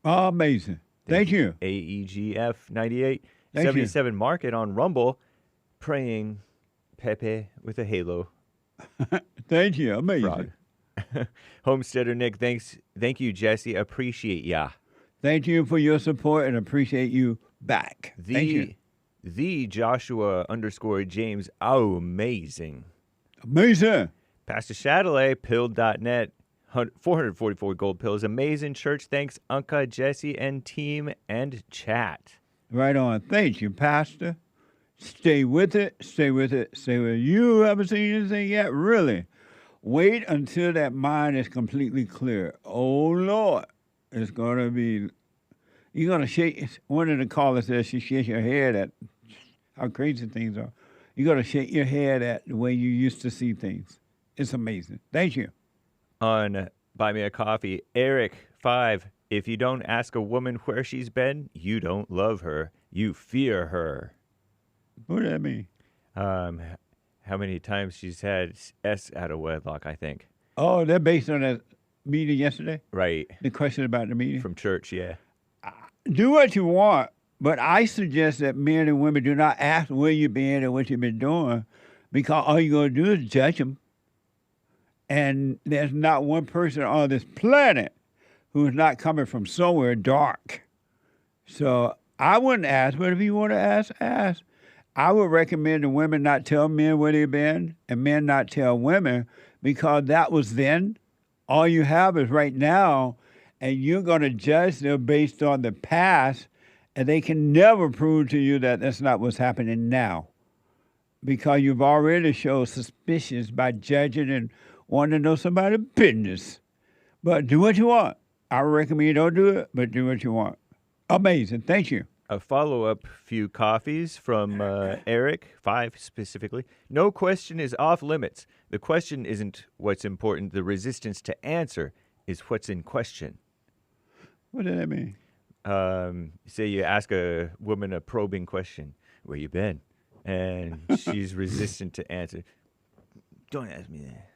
Amazing. Thank you. AEGF 98. Thank 77 Market on Rumble, praying Pepe with a halo. Thank you. Amazing. Frog. Homesteader Nick, thank you, Jesse. Appreciate ya. Thank you for your support and appreciate you back. Thank you. The Joshua _James. Oh, amazing. Amazing. Pastor Chatelet, pilled.net, 444 gold pills. Amazing church. Thanks, Unca, Jesse, and team and chat. Right on. Thank you, Pastor. Stay with it. Stay with it. Stay with it. You haven't seen anything yet? Really? Wait until that mind is completely clear. Oh, Lord. It's going to be... You're going to shake... One of the callers says she shakes her head at how crazy things are. You're going to shake your head at the way you used to see things. It's amazing. Thank you. On Buy Me a Coffee, Eric, 5. If you don't ask a woman where she's been, you don't love her. You fear her. What does that mean? How many times she's had S out of wedlock, I think. Oh, they're based on that meeting yesterday? Right. The question about the meeting? From church, yeah. Do what you want, but I suggest that men and women do not ask where you've been and what you've been doing, because all you're going to do is judge them. And there's not one person on this planet who's not coming from somewhere dark. So I wouldn't ask, but if you want to ask, ask. I would recommend the women not tell men where they've been and men not tell women, because that was then. All you have is right now, and you're going to judge them based on the past, and they can never prove to you that that's not what's happening now, because you've already shown suspicious by judging and wanting to know somebody's business. But do what you want. I recommend you don't do it, but do what you want. Amazing. Thank you. A follow-up few coffees from Eric, 5 specifically. No question is off limits. The question isn't what's important. The resistance to answer is what's in question. What does that mean? Say you ask a woman a probing question. Where you been? And she's resistant to answer. Don't ask me that.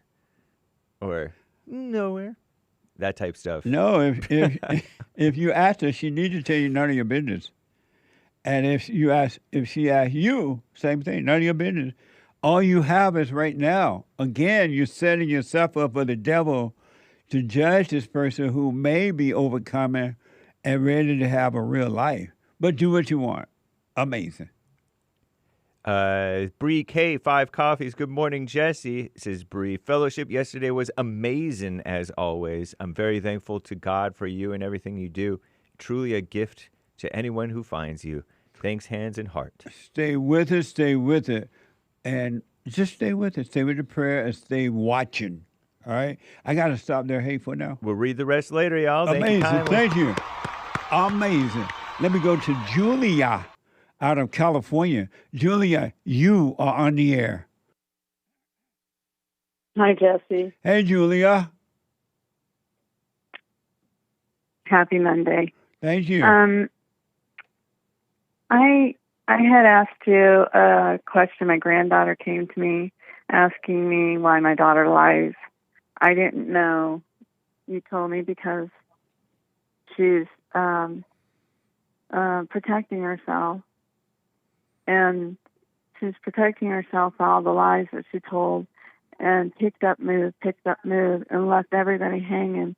Or nowhere. that type stuff. No, if you ask her, she needs to tell you none of your business. And if she asks you, same thing, none of your business. All you have is right now. Again, you're setting yourself up for the devil to judge this person who may be overcoming and ready to have a real life. But do what you want. Amazing. Bree K, 5 coffees. Good morning, Jesse, says Bree. Fellowship yesterday was amazing as always. I'm very thankful to God for you and everything you do. Truly a gift to anyone who finds you. Thanks, hands and heart. Stay with it, and just stay with it. Stay with the prayer and stay watching. All right? I got to stop there, hateful now. We'll read the rest later, y'all. Amazing. Thank you. Amazing. Let me go to Julia out of California. Julia, you are on the air. Hi, Jesse. Hey, Julia. Happy Monday. Thank you. I had asked you a question. My granddaughter came to me asking me why my daughter lies. I didn't know. You told me because she's protecting herself. And she's protecting herself for all the lies that she told and picked up, moved, and left everybody hanging.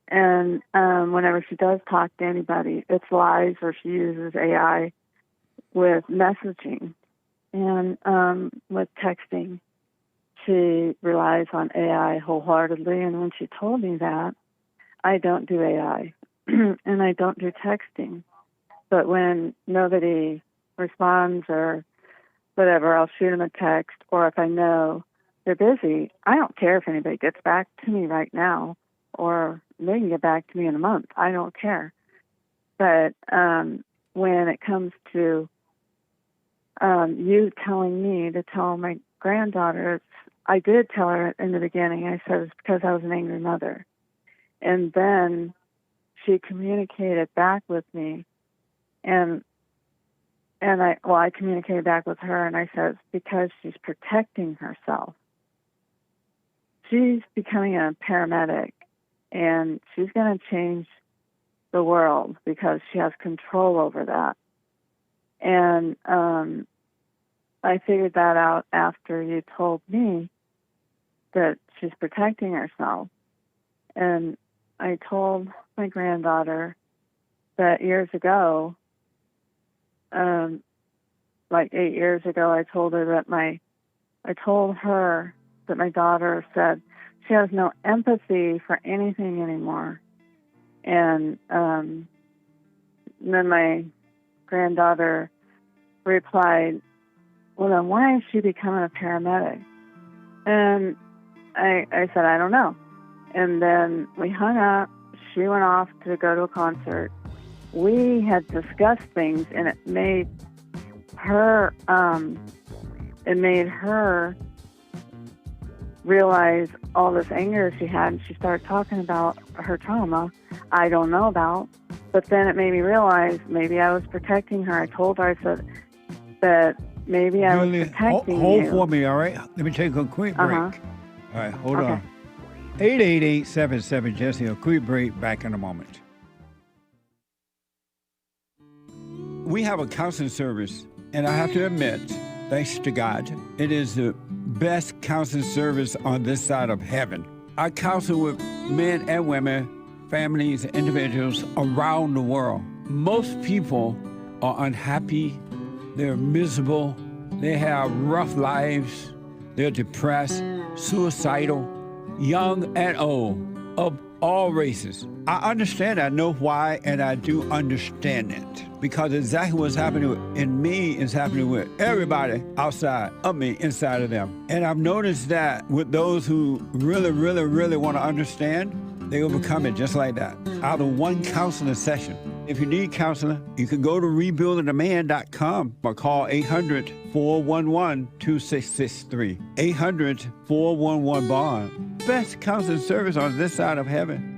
And whenever she does talk to anybody, it's lies, or she uses AI with messaging. And with texting, she relies on AI wholeheartedly. And when she told me that, I don't do AI and I don't do texting. But when nobody responds or whatever, I'll shoot them a text. Or if I know they're busy, I don't care if anybody gets back to me right now, or they can get back to me in a month. I don't care. But when it comes to you telling me to tell my granddaughter, I did tell her in the beginning. I said it's because I was an angry mother. And then she communicated back with me, and I communicated back with her, and I said it's because she's protecting herself. She's becoming a paramedic, and she's going to change the world because she has control over that. And I figured that out after you told me that she's protecting herself. And I told my granddaughter that years ago, like 8 years ago, I told her that my daughter said she has no empathy for anything anymore. And then my granddaughter replied, well, then why is she becoming a paramedic? And I said, I don't know. And then we hung up. She went off to go to a concert. We had discussed things, and it made her realize all this anger she had, and she started talking about her trauma I don't know about. But then it made me realize maybe I was protecting her. I told her, I said that maybe I was protecting hold you. for me, all right? Let me take a quick break. Uh-huh. All right, hold on. 888-77-JESSE, a quick break, back in a moment. We have a counseling service, and I have to admit, thanks to God, it is the best counseling service on this side of heaven. I counsel with men and women, families, individuals around the world. Most people are unhappy, they're miserable, they have rough lives, they're depressed, suicidal, young and old, of all races. I understand, I know why, and I do understand it. Because exactly what's happening in me is happening with everybody outside of me, inside of them. And I've noticed that with those who really, really, really want to understand, they overcome it just like that, out of one counseling session. If you need counseling, you can go to rebuildingaman.com or call 800-411-2663. 800-411-BOND. Best counseling service on this side of heaven.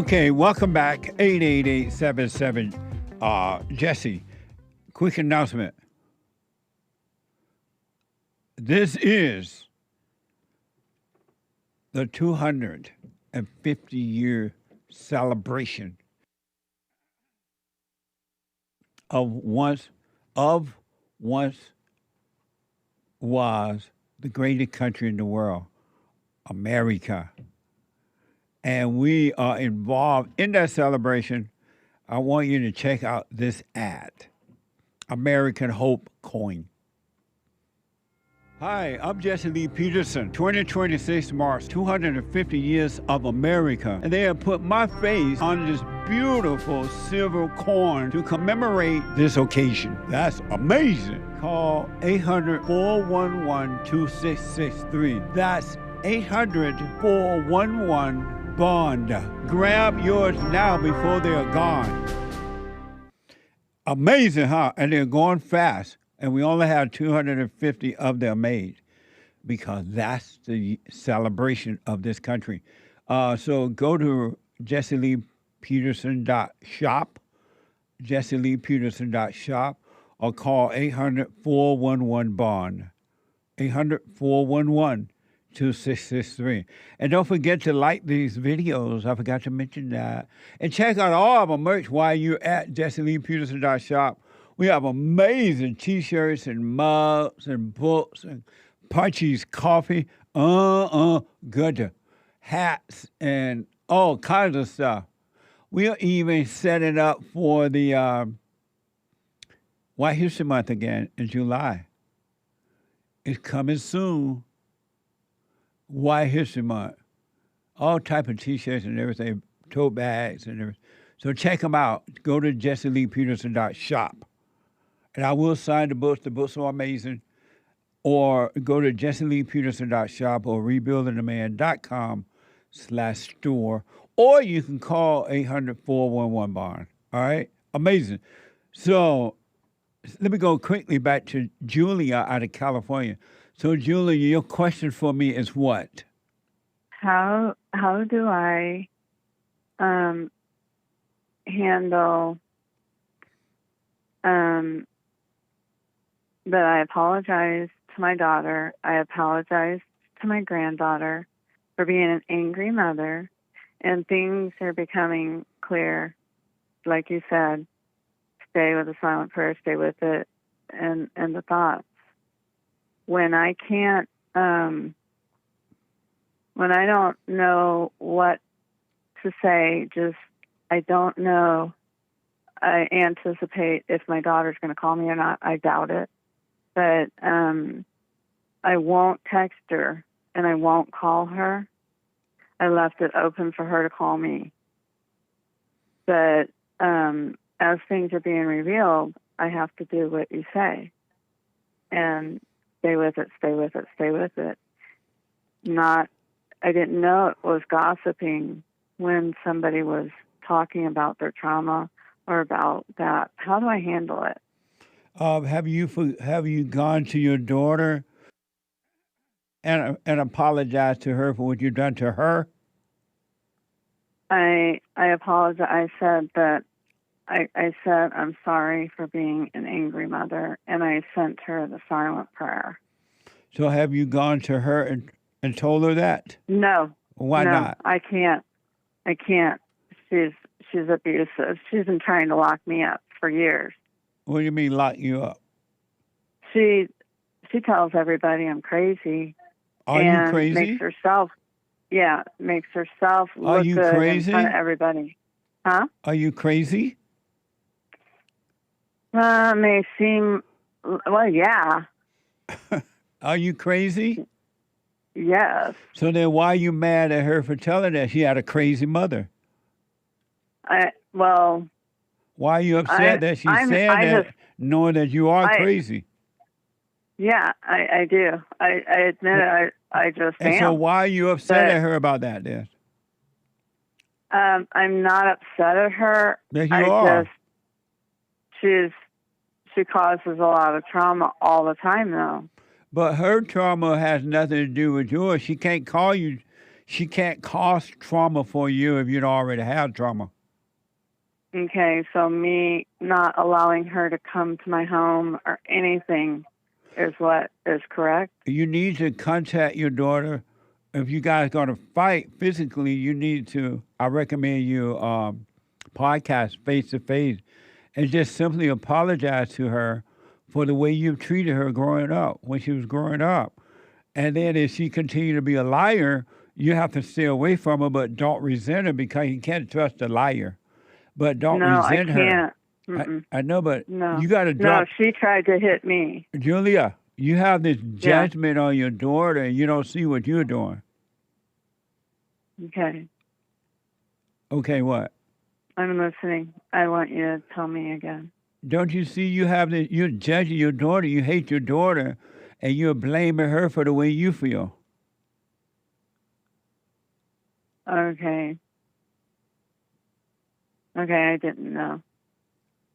Okay, welcome back. 888-77. Jesse, quick announcement. This is the 250-year celebration of once was the greatest country in the world, America. And we are involved in that celebration. I want you to check out this ad, American Hope Coin. Hi, I'm Jesse Lee Peterson. 2026 marks 250 years of America, and they have put my face on this beautiful silver coin to commemorate this occasion. That's amazing. Call 800-411-2663. That's 800-411-BOND. Grab yours now before they are gone. Amazing, huh? And they're going fast. And we only have 250 of them made because that's the celebration of this country. So go to jesseleepeterson.shop, jesseleepeterson.shop, or call 800-411-BOND, 800-411-2663. And don't forget to like these videos. I forgot to mention that. And check out all of our merch while you're at jesseleepeterson.shop. We have amazing T-shirts and mugs and books and Punchies coffee, good hats and all kinds of stuff. We are even setting up for the White History Month again in July. It's coming soon. White History Month. All type of T-shirts and everything, tote bags and everything. So check them out. Go to jesseleepeterson.shop. And I will sign the books. The books are amazing. Or go to jesseleepeterson.shop or rebuildingtheman.com/store. Or you can call 800-411-BOND. All right? Amazing. So let me go quickly back to Julia out of California. So, Julia, your question for me is what? How do I handle that I apologize to my daughter, I apologize to my granddaughter for being an angry mother, and things are becoming clear. Like you said, stay with the silent prayer, stay with it, and the thoughts. When I can't, when I don't know what to say, I don't know. I anticipate if my daughter's going to call me or not. I doubt it. But I won't text her and I won't call her. I left it open for her to call me. But as things are being revealed, I have to do what you say. And stay with it, stay with it, stay with it. I didn't know it was gossiping when somebody was talking about their trauma or about that. How do I handle it? Have you gone to your daughter and apologized to her for what you've done to her? I apologize. I said that I said I'm sorry for being an angry mother, and I sent her the silent prayer. So have you gone to her and told her that? No. Why not? I can't. She's abusive. She's been trying to lock me up for years. What do you mean lock you up? She tells everybody I'm crazy. Are you crazy? Makes herself look good in front of everybody. Huh? Are you crazy? May seem, well, yeah. Are you crazy? Yes. So then why are you mad at her for telling that she had a crazy mother? Why are you upset that she said that, knowing that you are crazy? Yeah, I do. I admit it. I just am. And so why are you upset at her about that then? I'm not upset at her. Yes, you are. She causes a lot of trauma all the time, though. But her trauma has nothing to do with yours. She can't call you. she can't cause trauma for you if you don't already have trauma. Okay, so me not allowing her to come to my home or anything is what is correct? You need to contact your daughter. If you guys going to fight physically, you need to, I recommend you podcast face-to-face and just simply apologize to her for the way you've treated her growing up, when she was growing up. And then if she continued to be a liar, you have to stay away from her, but don't resent her because you can't trust a liar. But don't resent her. No, I can't. I know, but No. you got to drop. No, she tried to hit me. Julia, you have this judgment on your daughter and you don't see what you're doing. Okay. Okay, what? I'm listening. I want you to tell me again. Don't you see you have this, you're judging your daughter, you hate your daughter, and you're blaming her for the way you feel. Okay. Okay, I didn't know.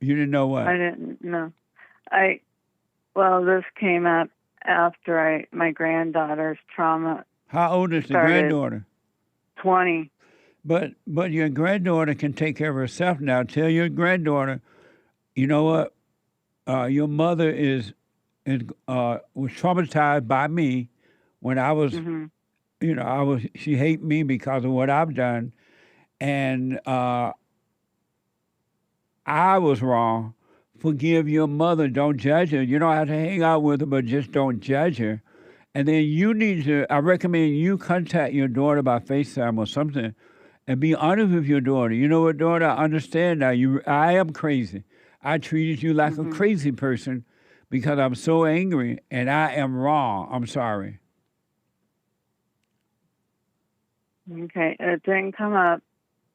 You didn't know what? I didn't know. Well, this came up after my granddaughter's trauma. How old is the started. granddaughter? 20. But your granddaughter can take care of herself now. Tell your granddaughter, you know what? Your mother was traumatized by me when I was, she hated me because of what I've done. And I was wrong. Forgive your mother. Don't judge her. You don't have to hang out with her, but just don't judge her. And then you need to, I recommend you contact your daughter by FaceTime or something and be honest with your daughter. You know what, daughter? I understand now. I am crazy. I treated you like a crazy person because I'm so angry and I am wrong. I'm sorry. Okay. It didn't come up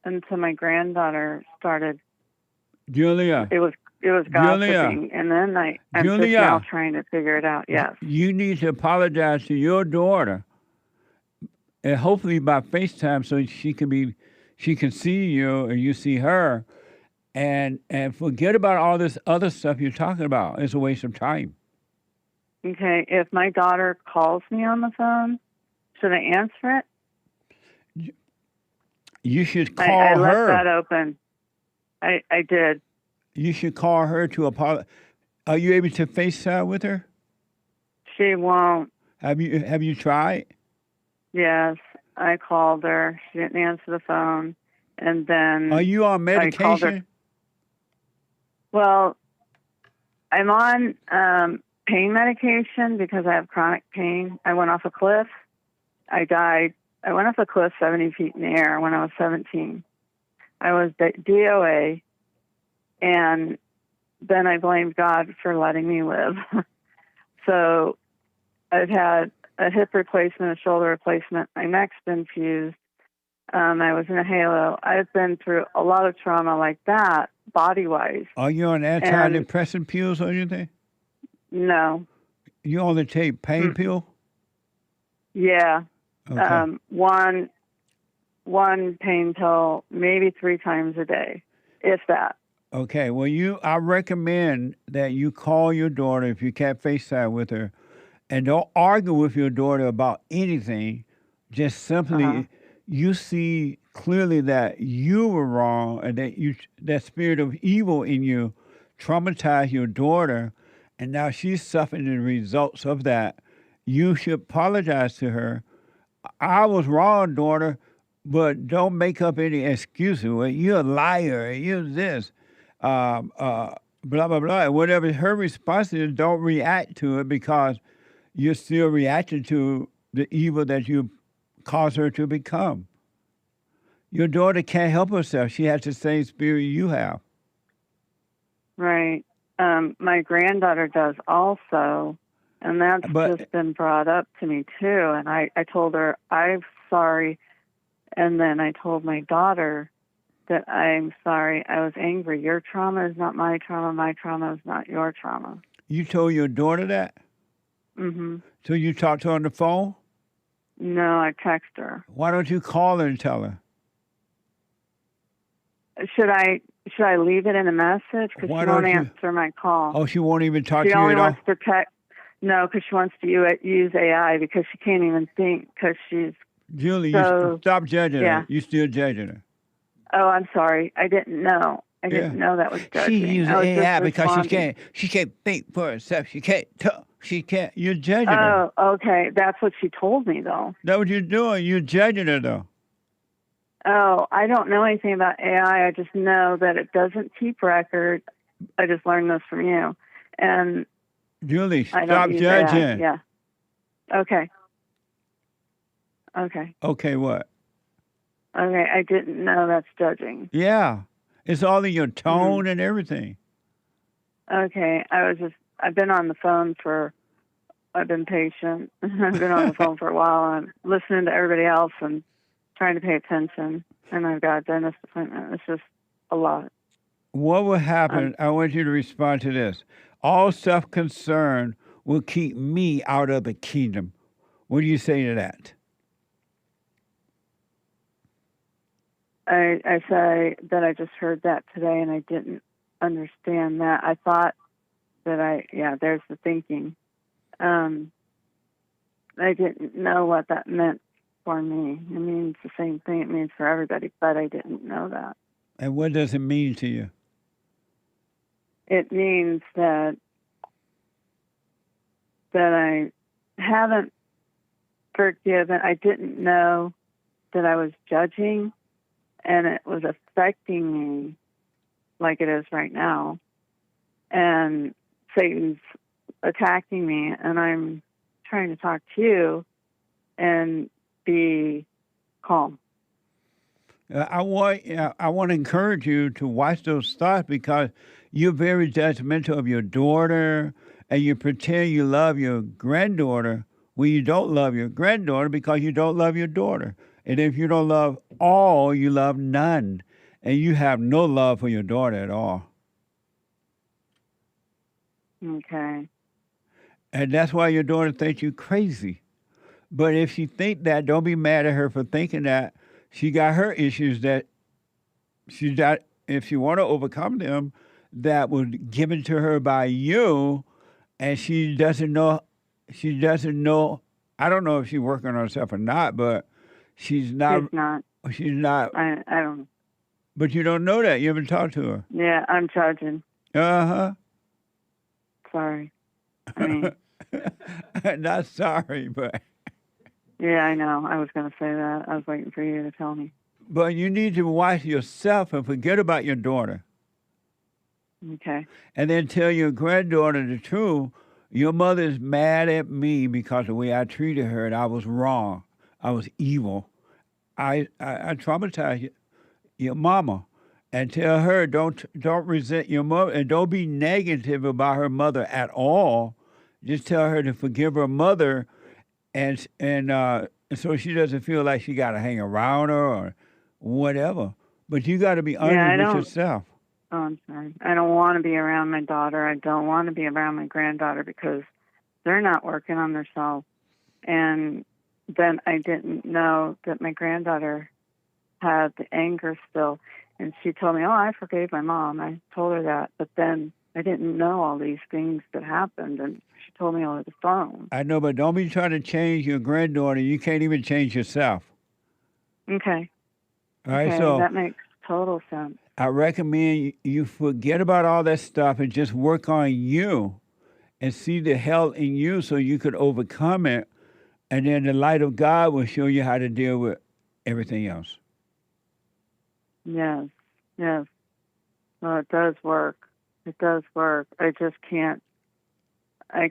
until my granddaughter started. Julia. It was gossiping, and then I'm just now trying to figure it out. Yes. You need to apologize to your daughter, and hopefully by FaceTime, so she can see you and you see her, and forget about all this other stuff you're talking about. It's a waste of time. Okay. If my daughter calls me on the phone, should I answer it? You should call I her. left that open. I did. You should call her to apologize. Are you able to FaceTime with her? She won't. Have you tried? Yes, I called her. She didn't answer the phone, and then. Are you on medication? I called her. Well, I'm on pain medication because I have chronic pain. I went off a cliff. I died. I went off a cliff 70 feet in the air when I was 17. I was DOA, and then I blamed God for letting me live. So I've had a hip replacement, a shoulder replacement. My neck's been fused. I was in a halo. I've been through a lot of trauma like that, body-wise. Are you on antidepressant pills or anything? No. You only take pain pill? Yeah. Okay. One pain pill, maybe 3 times a day, if that. Okay. Well, I recommend that you call your daughter if you can't FaceTime with her, and don't argue with your daughter about anything. Just simply, you see clearly that you were wrong, and that spirit of evil in you traumatized your daughter, and now she's suffering the results of that. You should apologize to her. I was wrong, daughter, but don't make up any excuses. Well, you're a liar. You're this, blah, blah, blah. And whatever her response is, don't react to it because you're still reacting to the evil that you caused her to become. Your daughter can't help herself. She has the same spirit you have. Right. My granddaughter does also. And that's just been brought up to me, too. And I told her, I'm sorry. And then I told my daughter that I'm sorry. I was angry. Your trauma is not my trauma. My trauma is not your trauma. You told your daughter that? Mm-hmm. So you talked to her on the phone? No, I text her. Why don't you call her and tell her? Should I leave it in a message? Because she won't answer my call. Oh, she won't even talk to you at all? She only wants to text. No, because she wants to use AI because she can't even think because she's Julie, So, you stop judging yeah. her. You still judging her. Oh, I'm sorry. I didn't know. I didn't know that was judging. She uses I was AI just because responding. she can't think for herself. She can't talk. She can't. You're judging her. Oh, okay. That's what she told me, though. That's what you're doing. You're judging her, though. Oh, I don't know anything about AI. I just know that it doesn't keep records. I just learned this from you. And Julie, I stop don't use AI. judging. Yeah. Okay. Okay. Okay, what? Okay. I didn't know that's judging. Yeah. It's all in your tone and everything. Okay. I've been on the phone I've been patient. I've been on the phone for a while. I'm listening to everybody else and trying to pay attention. And I've got a dentist appointment. It's just a lot. What will happen? I want you to respond to this. All self-concern will keep me out of the kingdom. What do you say to that? I say that I just heard that today and I didn't understand that. I thought that there's the thinking. I didn't know what that meant for me. It means the same thing it means for everybody, but I didn't know that. And what does it mean to you? It means that I haven't forgiven. I didn't know that I was judging and it was affecting me like it is right now. And Satan's attacking me, and I'm trying to talk to you and be calm. I want to encourage you to watch those thoughts because you're very judgmental of your daughter, and you pretend you love your granddaughter when you don't love your granddaughter because you don't love your daughter. And if you don't love all, you love none, and you have no love for your daughter at all. Okay. And that's why your daughter thinks you crazy. But if she think that, don't be mad at her for thinking that. She got her issues that she got. If she want to overcome them, that was given to her by you, and she doesn't know. She doesn't know. I don't know if she's working on herself or not, but she's not. She's not. She's not. I don't. But you don't know that. You haven't talked to her. Yeah, I'm judging. Uh-huh. Sorry. I mean, not sorry, but. Yeah, I know. I was going to say that. I was waiting for you to tell me. But you need to watch yourself and forget about your daughter. Okay. And then tell your granddaughter the truth. Your mother's mad at me because of the way I treated her, and I was wrong. I was evil. I traumatized your mama. And tell her don't resent your mother, and don't be negative about her mother at all. Just tell her to forgive her mother, and so she doesn't feel like she got to hang around her or whatever. But you got to be honest with yourself. Oh, I'm sorry. I don't want to be around my daughter. I don't want to be around my granddaughter because they're not working on themselves. And then I didn't know that my granddaughter had the anger still. And she told me, I forgave my mom. I told her that. But then I didn't know all these things that happened. And she told me over the phone. I know, but don't be trying to change your granddaughter. You can't even change yourself. Okay. All right, okay, so that makes total sense. I recommend you forget about all that stuff and just work on you and see the hell in you so you could overcome it. And then the light of God will show you how to deal with everything else. Yes. Well, it does work. It does work. I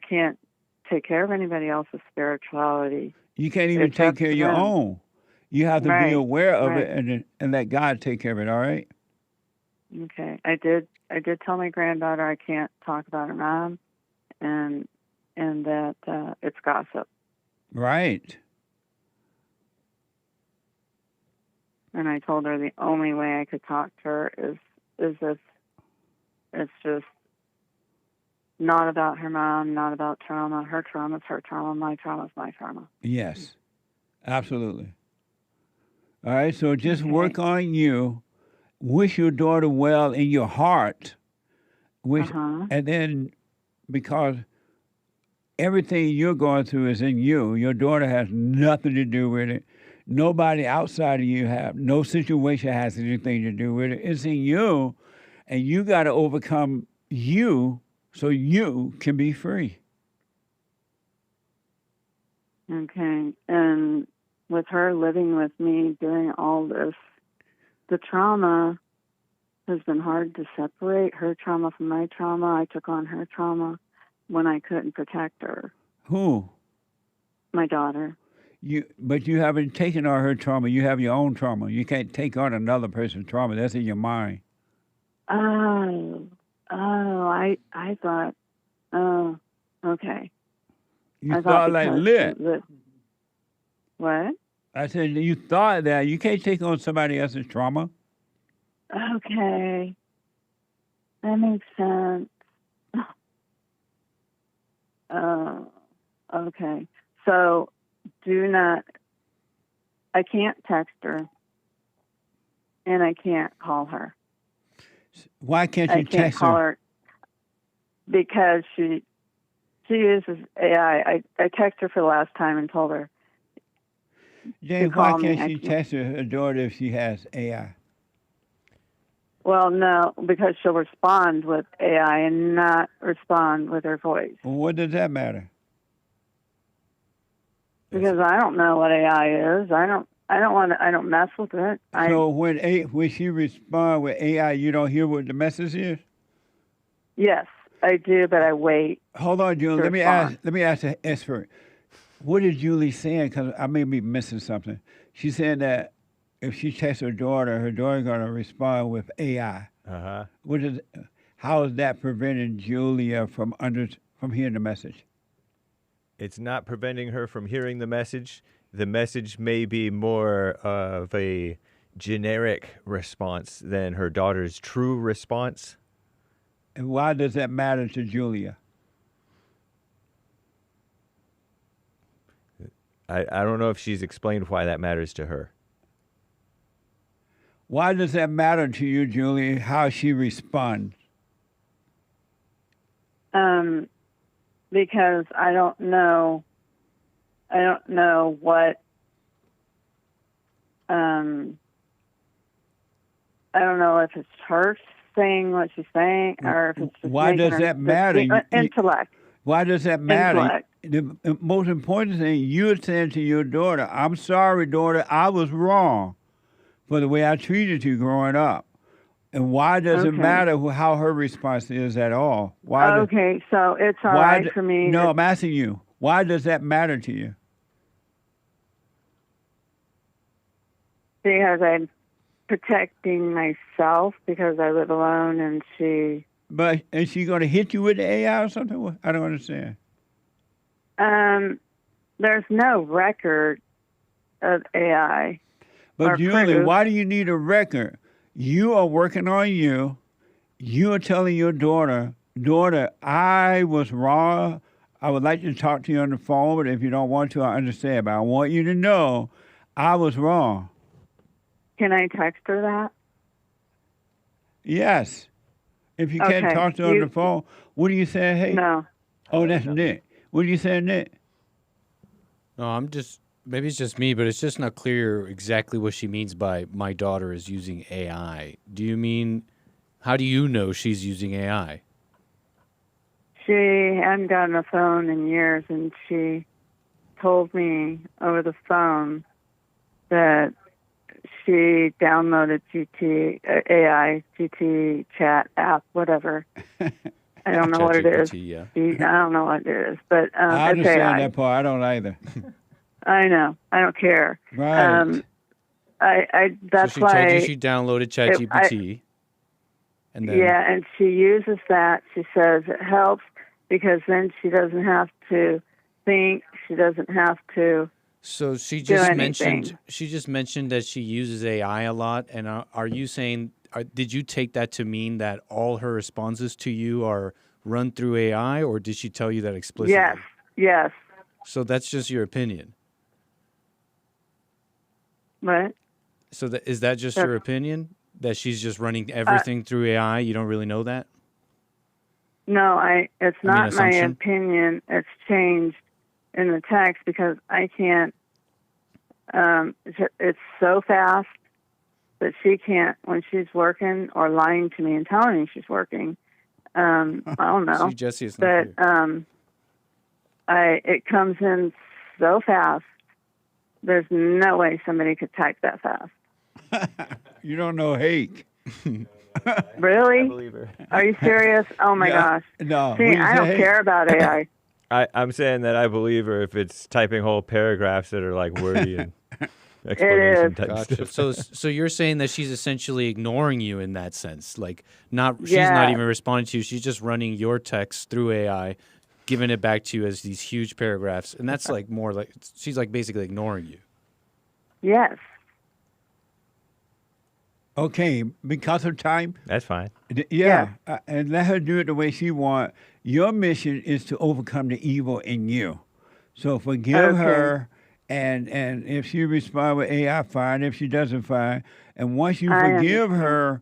can't take care of anybody else's spirituality. You can't even take care of your own. You have to be aware of it and let God take care of it, all right? Okay. I did tell my granddaughter I can't talk about her mom and that it's gossip. Right. And I told her the only way I could talk to her is if it's just not about her mom, not about trauma. Her trauma's her trauma, my trauma's my trauma. Yes, absolutely. All right, so just work on you. Wish your daughter well in your heart. And then because everything you're going through is in you, your daughter has nothing to do with it. Nobody outside of you no situation has anything to do with it. It's in you, and you got to overcome you so you can be free. Okay. And with her living with me, doing all this, the trauma has been hard to separate, her trauma from my trauma. I took on her trauma when I couldn't protect her. Who? My daughter. But you haven't taken on her trauma. You have your own trauma. You can't take on another person's trauma. That's in your mind. I thought, okay. You thought like lit. What? I said you thought that. You can't take on somebody else's trauma. Okay. That makes sense. Okay. So I can't text her and I can't call her. Why can't you I can't text call her? her because she uses AI. I texted her for the last time and told her. James, why can't she text her daughter if she has AI? Well, no, because she'll respond with AI and not respond with her voice. Well, what does that matter? Because I don't know what AI is. I don't mess with it. So when she responds with AI, you don't hear what the message is? Yes, I do, but I wait. Hold on, Julie. Let me ask the expert. What is Julie saying? Because I may be missing something. She's saying that if she texts her daughter going to respond with AI. Uh-huh. How is that preventing Julia from hearing the message? It's not preventing her from hearing the message. The message may be more of a generic response than her daughter's true response. And why does that matter to Julia? I don't know if she's explained why that matters to her. Why does that matter to you, Julia, how she responds? Because I don't know what, I don't know if it's her saying what she's saying or if it's just why does that matter? Intellect. Why does that matter? Intellect. The most important thing, you're saying to your daughter, I'm sorry, daughter, I was wrong for the way I treated you growing up. And why does it matter how her response is at all? Okay, so it's all right for me. No, I'm asking you, why does that matter to you? Because I'm protecting myself because I live alone and she... But is she going to hit you with the AI or something? I don't understand. There's no record of AI. But Julie, why do you need a record? You are working on you. You are telling your daughter, I was wrong. I would like to talk to you on the phone, but if you don't want to, I understand. But I want you to know I was wrong. Can I text her that? Yes. If you can't talk to her on the phone, what are you saying? Hey. No. Oh, that's Nick. What are you saying, Nick? No, maybe it's just me, but it's just not clear exactly what she means by my daughter is using AI. Do you mean, how do you know she's using AI? She hadn't gotten a phone in years, and she told me over the phone that she downloaded GT chat app, whatever. I don't know what it is. Yeah. I don't know what it is, but I understand that part. I don't either. I know. I don't care. Right. That's so she why told you she downloaded ChatGPT. And then... Yeah, and she uses that. She says it helps because then she doesn't have to think. She doesn't have to. So she just mentioned that she uses AI a lot. And are you saying? Did you take that to mean that all her responses to you are run through AI, or did she tell you that explicitly? Yes. So that's just your opinion. What? So is that just your opinion? That she's just running everything through AI? You don't really know that? No, it's not my opinion. It's changed in the text because I can't It's so fast that she can't, when she's working or lying to me and telling me she's working, I don't know. See, Jesse, it's not But it comes in so fast. There's no way somebody could type that fast. You don't know Hake. Really? I believe her. Are you serious? Oh my gosh. No. See, I don't care about AI. I'm saying that I believe her if it's typing whole paragraphs that are like wordy and It explanation is. type Gotcha. stuff. So you're saying that she's essentially ignoring you in that sense, like she's Yeah. not even responding to you. She's just running your text through AI, giving it back to you as these huge paragraphs, and that's like more like she's like basically ignoring you. Yes. Okay, because of time. That's fine. Yeah, and let her do it the way she wants. Your mission is to overcome the evil in you. So forgive her, and if she responds with AI, fine. If she doesn't, fine. And once you forgive her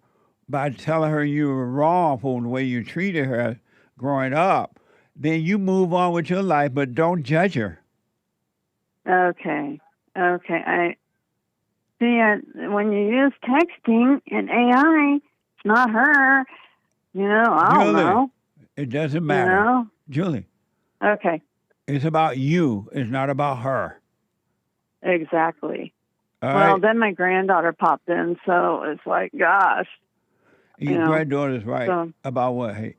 by telling her you were wrong for the way you treated her growing up, then you move on with your life, but don't judge her. Okay. I see. When you use texting and AI, it's not her. You know, I don't Julie, know. it doesn't matter. You know? Julie, Okay. it's about you. It's not about her. Exactly. All Well, right? then my granddaughter popped in, so it's like, gosh. Your know, granddaughter's right. so- About what? Hey.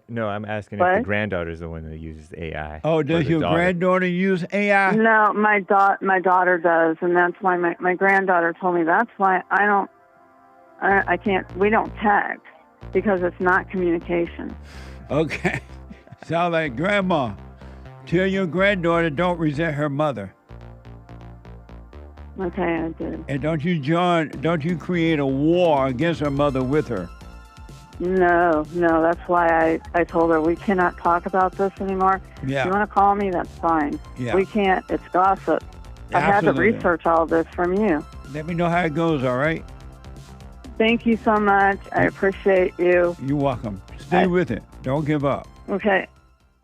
No, I'm asking if What? the granddaughter's the one that uses AI. Oh, or does the your daughter. granddaughter use AI? No, my daughter does, and that's why my granddaughter told me that's why I can't. We don't text because it's not communication. Okay. Sound like grandma. Tell your granddaughter don't resent her mother. Okay, I did. And don't you create a war against her mother with her. No, that's why I told her we cannot talk about this anymore. Yeah. If you want to call me, that's fine. Yeah. We can't. It's gossip. I had to Absolutely. research all this from you. Let me know how it goes, all right? Thank you so much. I appreciate you. You're welcome. Stay with it. Don't give up. Okay.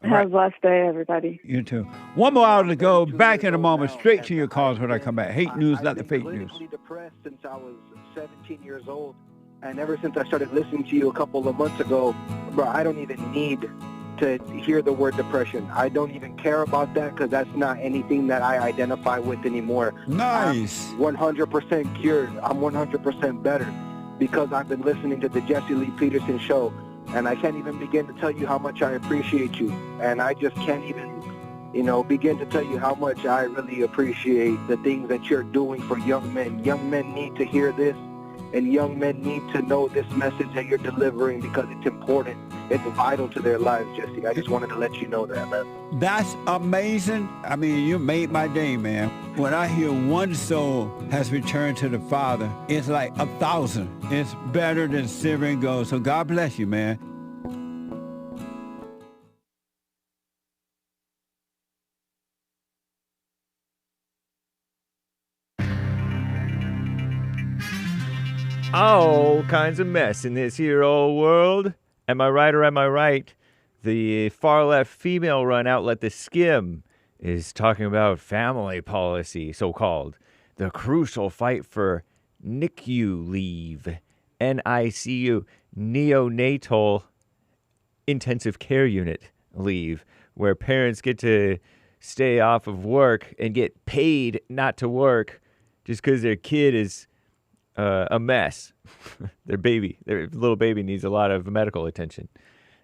All Have right. a blessed day, everybody. You too. One more hour to go. Back in a moment. Straight to your calls when I come back. Hate news, not the fake news. I've been clinically depressed since I was 17 years old. And ever since I started listening to you a couple of months ago, bro, I don't even need to hear the word depression. I don't even care about that because that's not anything that I identify with anymore. Nice. I'm 100% cured. I'm 100% better because I've been listening to the JLP Peterson show. And I can't even begin to tell you how much I appreciate you. And I just can't even, begin to tell you how much I really appreciate the things that you're doing for young men. Young men need to hear this. And young men need to know this message that you're delivering because it's important. It's vital to their lives, Jesse. I just wanted to let you know that, man. That's amazing. I mean, you made my day, man. When I hear one soul has returned to the Father, it's like 1,000. It's better than silver and gold. So God bless you, man. All kinds of mess in this here old world. Am I right or am I right? The far-left female-run outlet, The Skim, is talking about family policy, so-called. The crucial fight for NICU leave, NICU, neonatal intensive care unit leave, where parents get to stay off of work and get paid not to work just because their kid is a mess. Their little baby needs a lot of medical attention.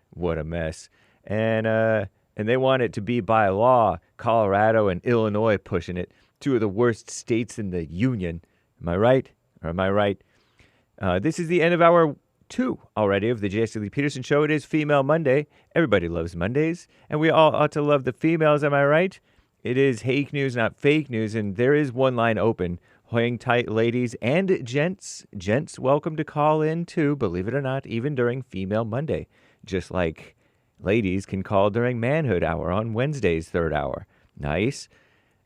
What a mess. And they want it to be by law. Colorado and Illinois pushing it. Two of the worst states in the union. Am I right? Or am I right? This is the end of hour 2 already of the JLP Peterson Show. It is Female Monday. Everybody loves Mondays. And we all ought to love the females, am I right? It is hake news, not fake news. And there is one line open. Hang tight, ladies and gents. Gents, welcome to call in too, believe it or not, even during Female Monday. Just like ladies can call during Manhood Hour on Wednesday's third hour. Nice.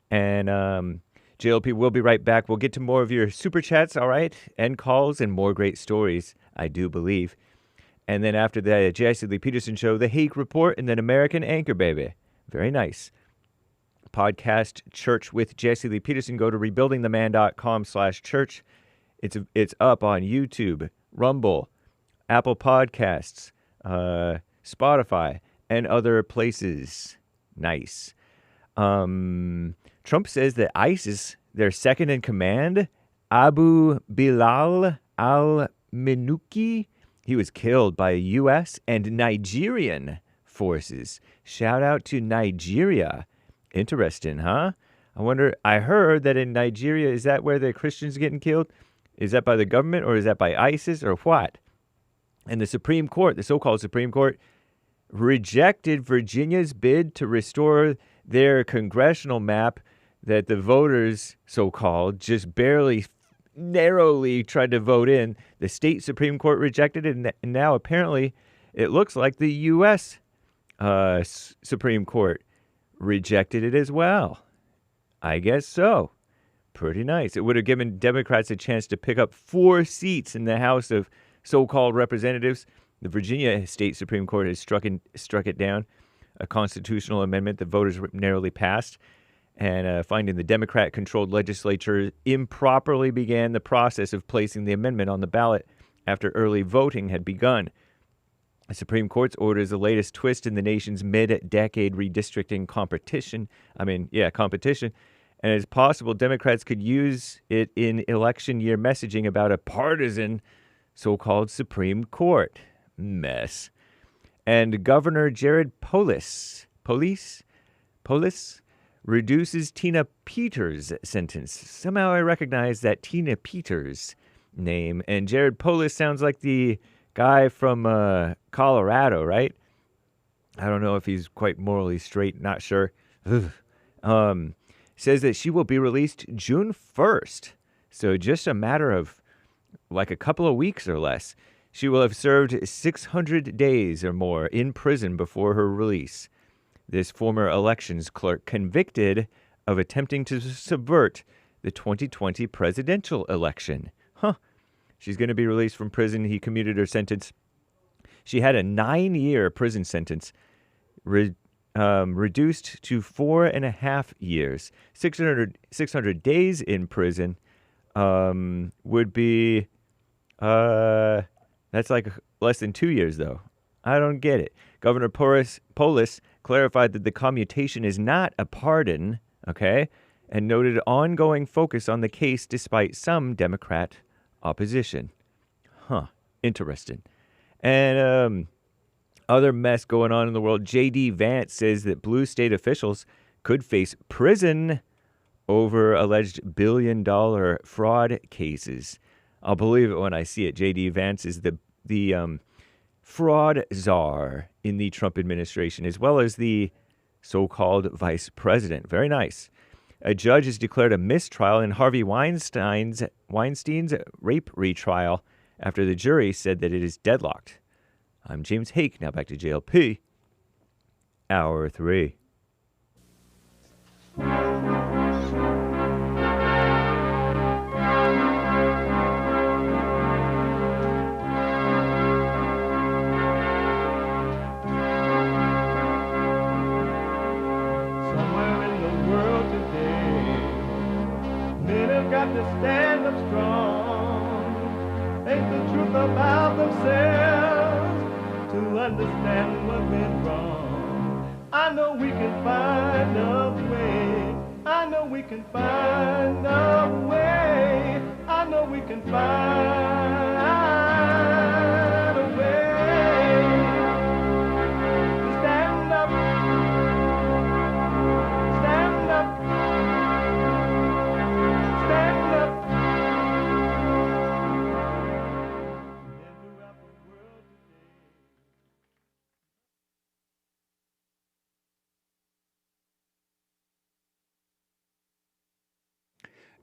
And JLP will be right back. We'll get to more of your super chats, all right, and calls and more great stories, I do believe. And then after the JLP Peterson Show, the Hake Report, and then American Anchor Baby. Very nice. podcast Church with Jesse Lee Peterson. Go to rebuildingtheman.com/church. It's up on YouTube, Rumble, Apple Podcasts, Spotify, and other places. Nice. Trump says that ISIS, their second in command, Abu Bilal al-Minuki, he was killed by U.S. and Nigerian forces. Shout out to Nigeria. Interesting, huh? I heard that in Nigeria, is that where the Christians are getting killed? Is that by the government or is that by ISIS or what? And the Supreme Court, the so-called Supreme Court, rejected Virginia's bid to restore their congressional map that the voters, so-called, just barely, narrowly tried to vote in. The state Supreme Court rejected it, and now apparently it looks like the U.S. Supreme Court rejected it as well. I guess so. Pretty nice. It would have given Democrats a chance to pick up 4 seats in the House of so-called representatives. The Virginia State Supreme Court has struck it down, a constitutional amendment that voters narrowly passed, and finding the Democrat-controlled legislature improperly began the process of placing the amendment on the ballot after early voting had begun. The Supreme Court's order is the latest twist in the nation's mid-decade redistricting competition. And it's possible Democrats could use it in election year messaging about a partisan so-called Supreme Court mess. And Governor Jared Polis reduces Tina Peters' sentence. Somehow I recognize that Tina Peters name. And Jared Polis sounds like the guy from Colorado, right? I don't know if he's quite morally straight, not sure. Says that she will be released June 1st. So just a matter of like a couple of weeks or less. She will have served 600 days or more in prison before her release. This former elections clerk convicted of attempting to subvert the 2020 presidential election. She's going to be released from prison. He commuted her sentence. She had a 9-year prison sentence reduced to 4.5 years. 600 days in prison would be, that's like less than 2 years, though. I don't get it. Governor Polis clarified that the commutation is not a pardon, okay, and noted ongoing focus on the case despite some Democrat opposition. Interesting. And other mess going on in the world. J.D. Vance says that blue state officials could face prison over alleged billion-dollar fraud cases. I'll believe it when I see it. J.D. Vance is the fraud czar in the Trump administration, as well as the so-called vice president. Very nice. A judge has declared a mistrial in Harvey Weinstein's rape retrial after the jury said that it is deadlocked. I'm James Hake. Now back to JLP. Hour 3. Got to stand up strong, think the truth about themselves, to understand what went wrong. I know we can find a way, I know we can find a way, I know we can find a way to stand up, stand up.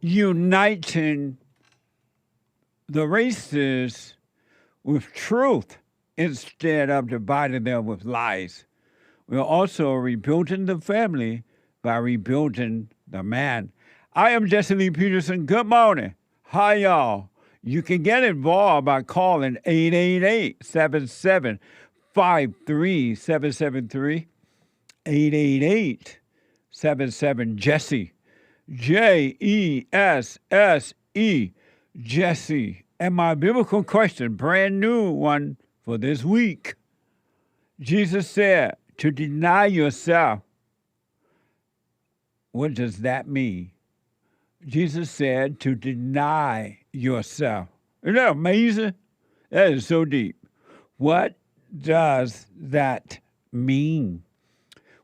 Uniting the races with truth instead of dividing them with lies. We're also rebuilding the family by rebuilding the man. I am Jesse Lee Peterson. Good morning. Hi, y'all. You can get involved by calling 888-77-53-773, Jesse. Jesse. Jesse. And my biblical question, brand new one for this week. Jesus said to deny yourself. What does that mean? Jesus said to deny yourself. Isn't that amazing? That is so deep. What does that mean?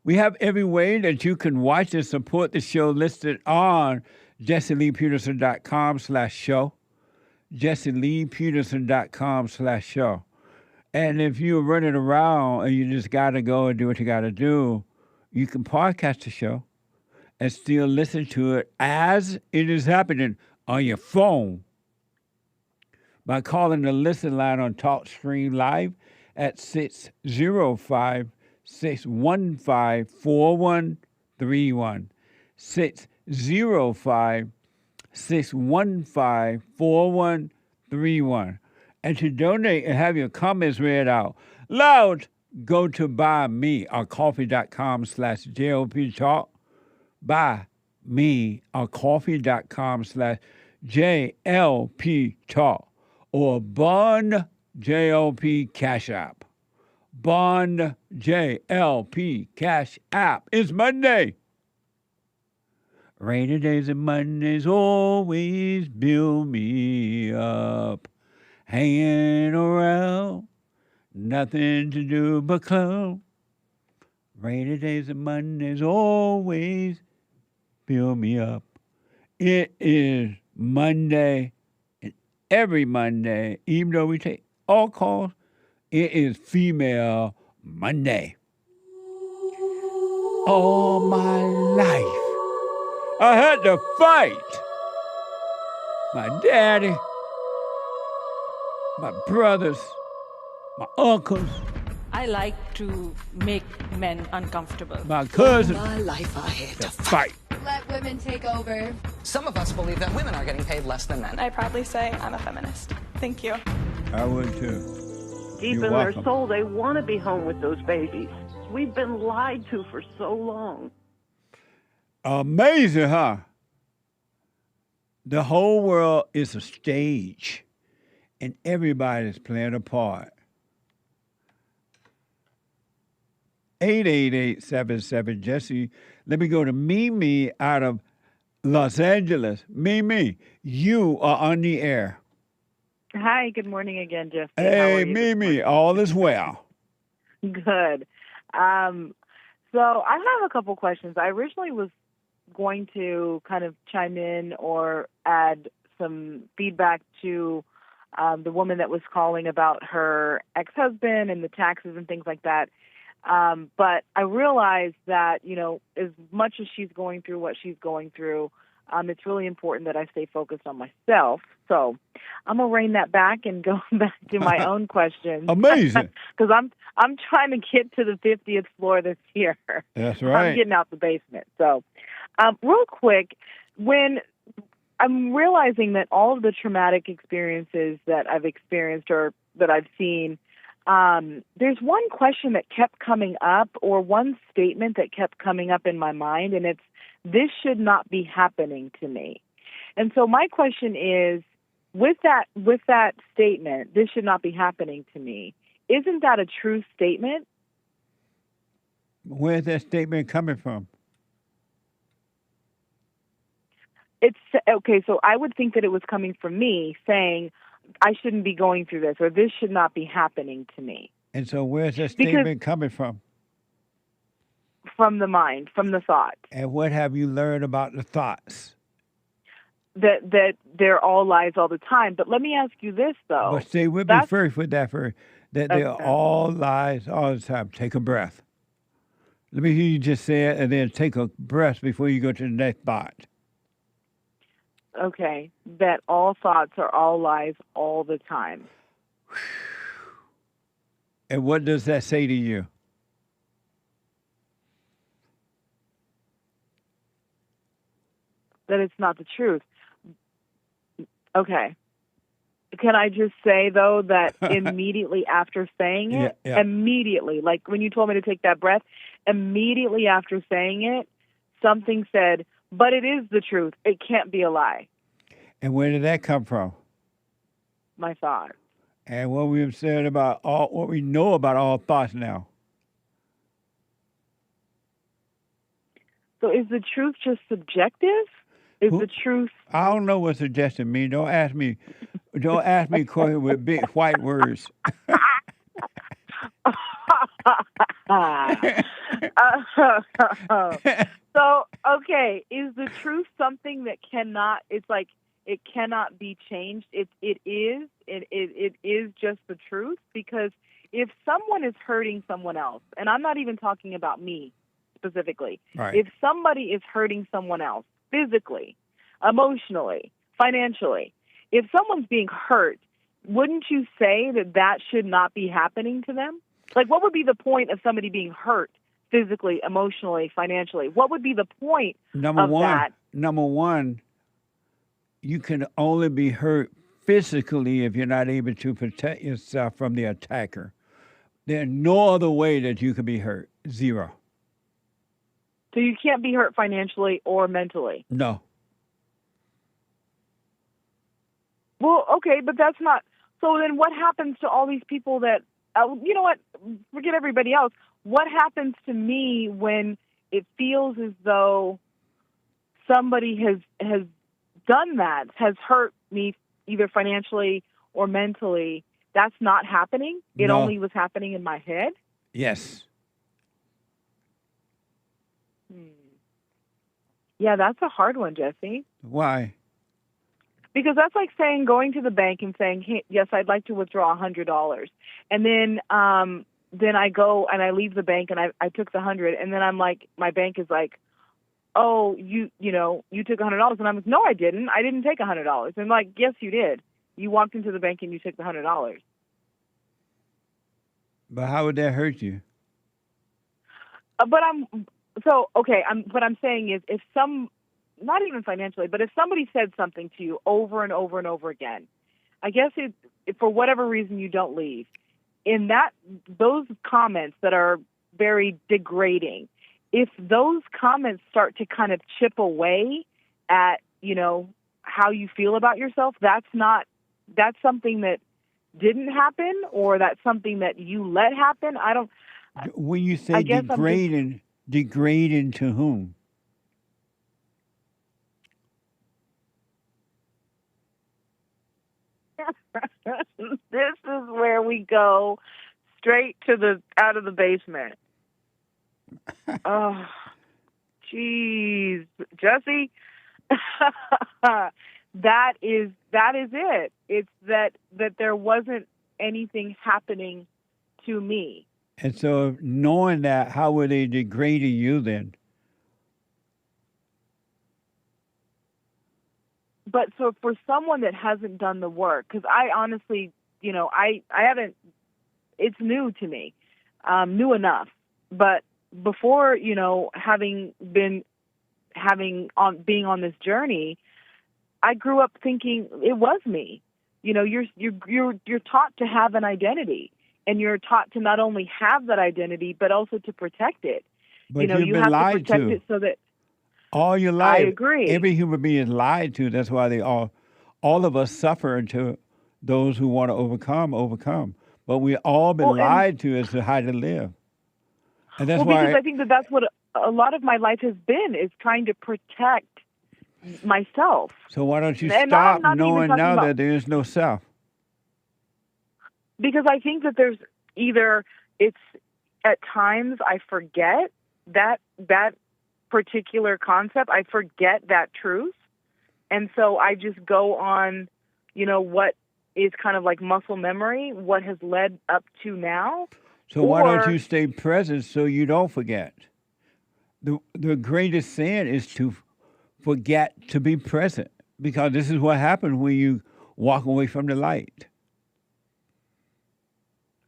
We have every way that you can watch and support the show listed on JesseLeePeterson.com/show. JesseLeePeterson.com/show. And if you're running around and you just got to go and do what you got to do, you can podcast the show and still listen to it as it is happening on your phone by calling the listen line on TalkStream Live at 605-615-4131. 605-615-4131. And to donate and have your comments read out loud, go to buymeacoffee.com/JLP Talk. buymeacoffee.com/JLP Talk. Or Bond JLP Cash App. Bond JLP Cash App. It's Monday. Rainy days and Mondays always build me up. Hanging around, nothing to do but clown. Rainy days and Mondays always build me up. It is Monday, and every Monday, even though we take all calls, it is Female Monday. All my life, I had to fight my daddy, my brothers, my uncles. I like to make men uncomfortable. My cousin. All my life I had to fight. Let women take over. Some of us believe that women are getting paid less than men. I proudly say I'm a feminist. Thank you. I would too. Deep in their soul, they want to be home with those babies. We've been lied to for so long. Amazing, huh? The whole world is a stage, and everybody's playing a part. 888-77-JESSE. Let me go to Mimi out of Los Angeles. Mimi, you are on the air. Hi, good morning again, Jeff. Hey, Mimi, all is well. Good. So I have a couple questions. I originally was going to kind of chime in or add some feedback to the woman that was calling about her ex-husband and the taxes and things like that. But I realized that, as much as she's going through what she's going through, it's really important that I stay focused on myself. So I'm going to rein that back and go back to my own questions. Amazing. Because I'm trying to get to the 50th floor this year. That's right. I'm getting out the basement. So real quick, when I'm realizing that all of the traumatic experiences that I've experienced or that I've seen, there's one question that kept coming up or one statement that kept coming up in my mind, and it's, this should not be happening to me. And so my question is, with that statement, this should not be happening to me, isn't that a true statement? Where's that statement coming from? It's okay, so I would think that it was coming from me saying, I shouldn't be going through this, or this should not be happening to me. And so where's that statement coming from? From the mind, from the thought. And what have you learned about the thoughts? That they're all lies all the time. But let me ask you this, though. But stay with me first with that first. That they're all lies all the time. Take a breath. Let me hear you just say it, and then take a breath before you go to the next thought. Okay, that all thoughts are all lies all the time. And what does that say to you? That it's not the truth. Okay. Can I just say, though, that immediately after saying it, immediately, like when you told me to take that breath, immediately after saying it, something said, but it is the truth. It can't be a lie. And where did that come from? My thought. And what we've said about what we know about all thoughts now. So is the truth just subjective? Is the truth? I don't know what suggestion means. Don't ask me. Don't ask me questions with big white words. So, okay, is the truth something that cannot? It's like it cannot be changed. It is just the truth, because if someone is hurting someone else, and I'm not even talking about me specifically, right. If somebody is hurting someone else physically, emotionally, financially, if someone's being hurt, wouldn't you say that that should not be happening to them? Like, what would be the point of somebody being hurt physically, emotionally, financially? What would be the point of that? Number one, you can only be hurt physically if you're not able to protect yourself from the attacker. There's no other way that you could be hurt. Zero. So you can't be hurt financially or mentally? No. Well, okay, but that's not... So then what happens to all these people that... you know what? Forget everybody else. What happens to me when it feels as though somebody has done that, has hurt me either financially or mentally? That's not happening? It No. only was happening in my head? Yes. Yeah, that's a hard one, Jesse. Why? Because that's like saying, going to the bank and saying, hey, yes, I'd like to withdraw $100. And then I go and I leave the bank and I took the 100, and then I'm like, my bank is like, oh, you took $100. And I'm like, no, I didn't. I didn't take $100. And like, yes, you did. You walked into the bank and you took the $100. But how would that hurt you? What I'm saying is, if not even financially, but if somebody said something to you over and over and over again, I guess if for whatever reason you don't leave, in those comments that are very degrading, if those comments start to kind of chip away at, how you feel about yourself, that's something that didn't happen, or that's something that you let happen. When you say degrading to whom? This is where we go straight to out of the basement. Oh, jeez, Jesse. That is it. It's that there wasn't anything happening to me. And so, knowing that, how were they degrading you then? But so for someone that hasn't done the work, because I honestly, I haven't, it's new to me, new enough. But before, being on this journey, I grew up thinking it was me. You're taught to have an identity, and you're taught to not only have that identity, but also to protect it. But you have to protect it so that. All your life, I agree. Every human being is lied to. That's why all of us suffer until those who want to overcome. But we all been lied to as to how to live. And that's why. Because I think that's what a lot of my life has been, is trying to protect myself. So why don't you stop knowing now that there is no self? Because I think that there's it's at times I forget that particular concept. I forget that truth. And so I just go on, what is kind of like muscle memory, what has led up to now. So why don't you stay present so you don't forget? The greatest sin is to forget to be present, because this is what happens when you walk away from the light.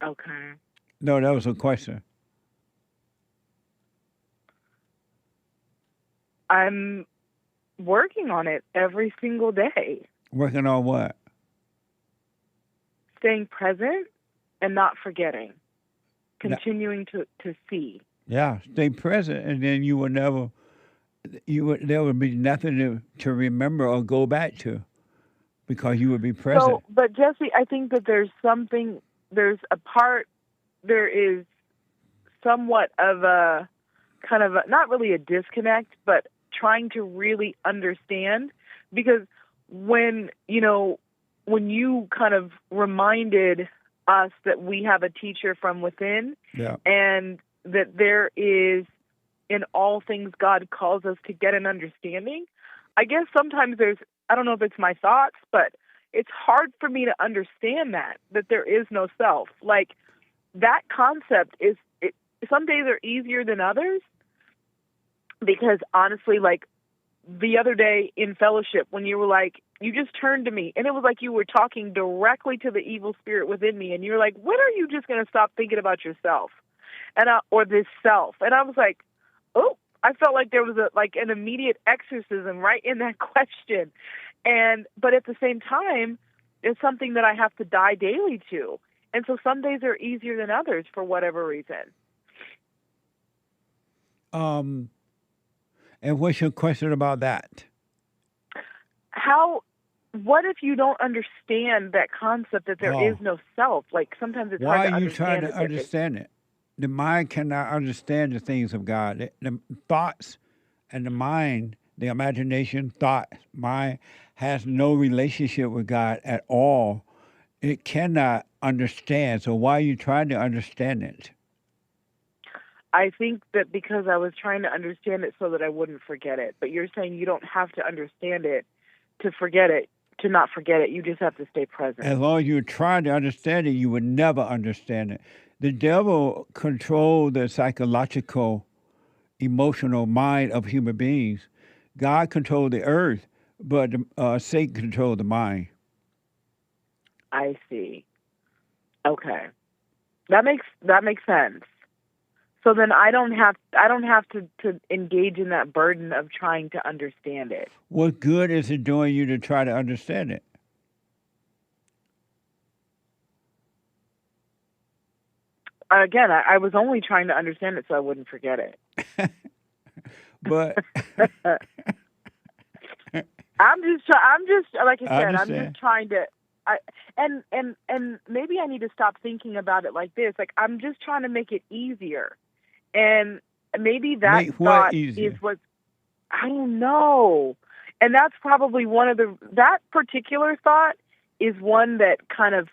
Okay. No, that was a question. I'm working on it every single day. Working on what? Staying present and not forgetting. Continuing to see. Yeah, stay present, and then you will never there would be nothing to remember or go back to because you would be present. So, but Jesse, I think that there is somewhat of a kind of not really a disconnect, but trying to really understand, because when you kind of reminded us that we have a teacher from within, and that there is, in all things, God calls us to get an understanding. I guess sometimes I don't know if it's my thoughts, but it's hard for me to understand that there is no self. Like, that concept some days are easier than others, because honestly, like the other day in fellowship, when you were like, you just turned to me and it was like you were talking directly to the evil spirit within me, and you were like, when are you just going to stop thinking about yourself or this self? And I was like, oh, I felt like there was an immediate exorcism right in that question. But at the same time, it's something that I have to die daily to. And so some days are easier than others for whatever reason. And what's your question about that? What if you don't understand that concept that there is no self? Like, sometimes it's hard to understand. Why are you trying to understand it? The mind cannot understand the things of God. The thoughts and the mind, the imagination, mind has no relationship with God at all. It cannot understand. So why are you trying to understand it? I think that because I was trying to understand it so that I wouldn't forget it. But you're saying you don't have to understand it to forget it, to not forget it. You just have to stay present. As long as you're trying to understand it, you would never understand it. The devil controls the psychological, emotional mind of human beings. God controls the earth, but Satan controls the mind. I see. Okay, that makes sense. So then I don't have to engage in that burden of trying to understand it. What good is it doing you to try to understand it? Again, I was only trying to understand it so I wouldn't forget it. But I'm just like I said, I'm just trying to. And maybe I need to stop thinking about it like this. Like, I'm just trying to make it easier. And maybe that thought is what, I don't know. And that's probably that particular thought is one that kind of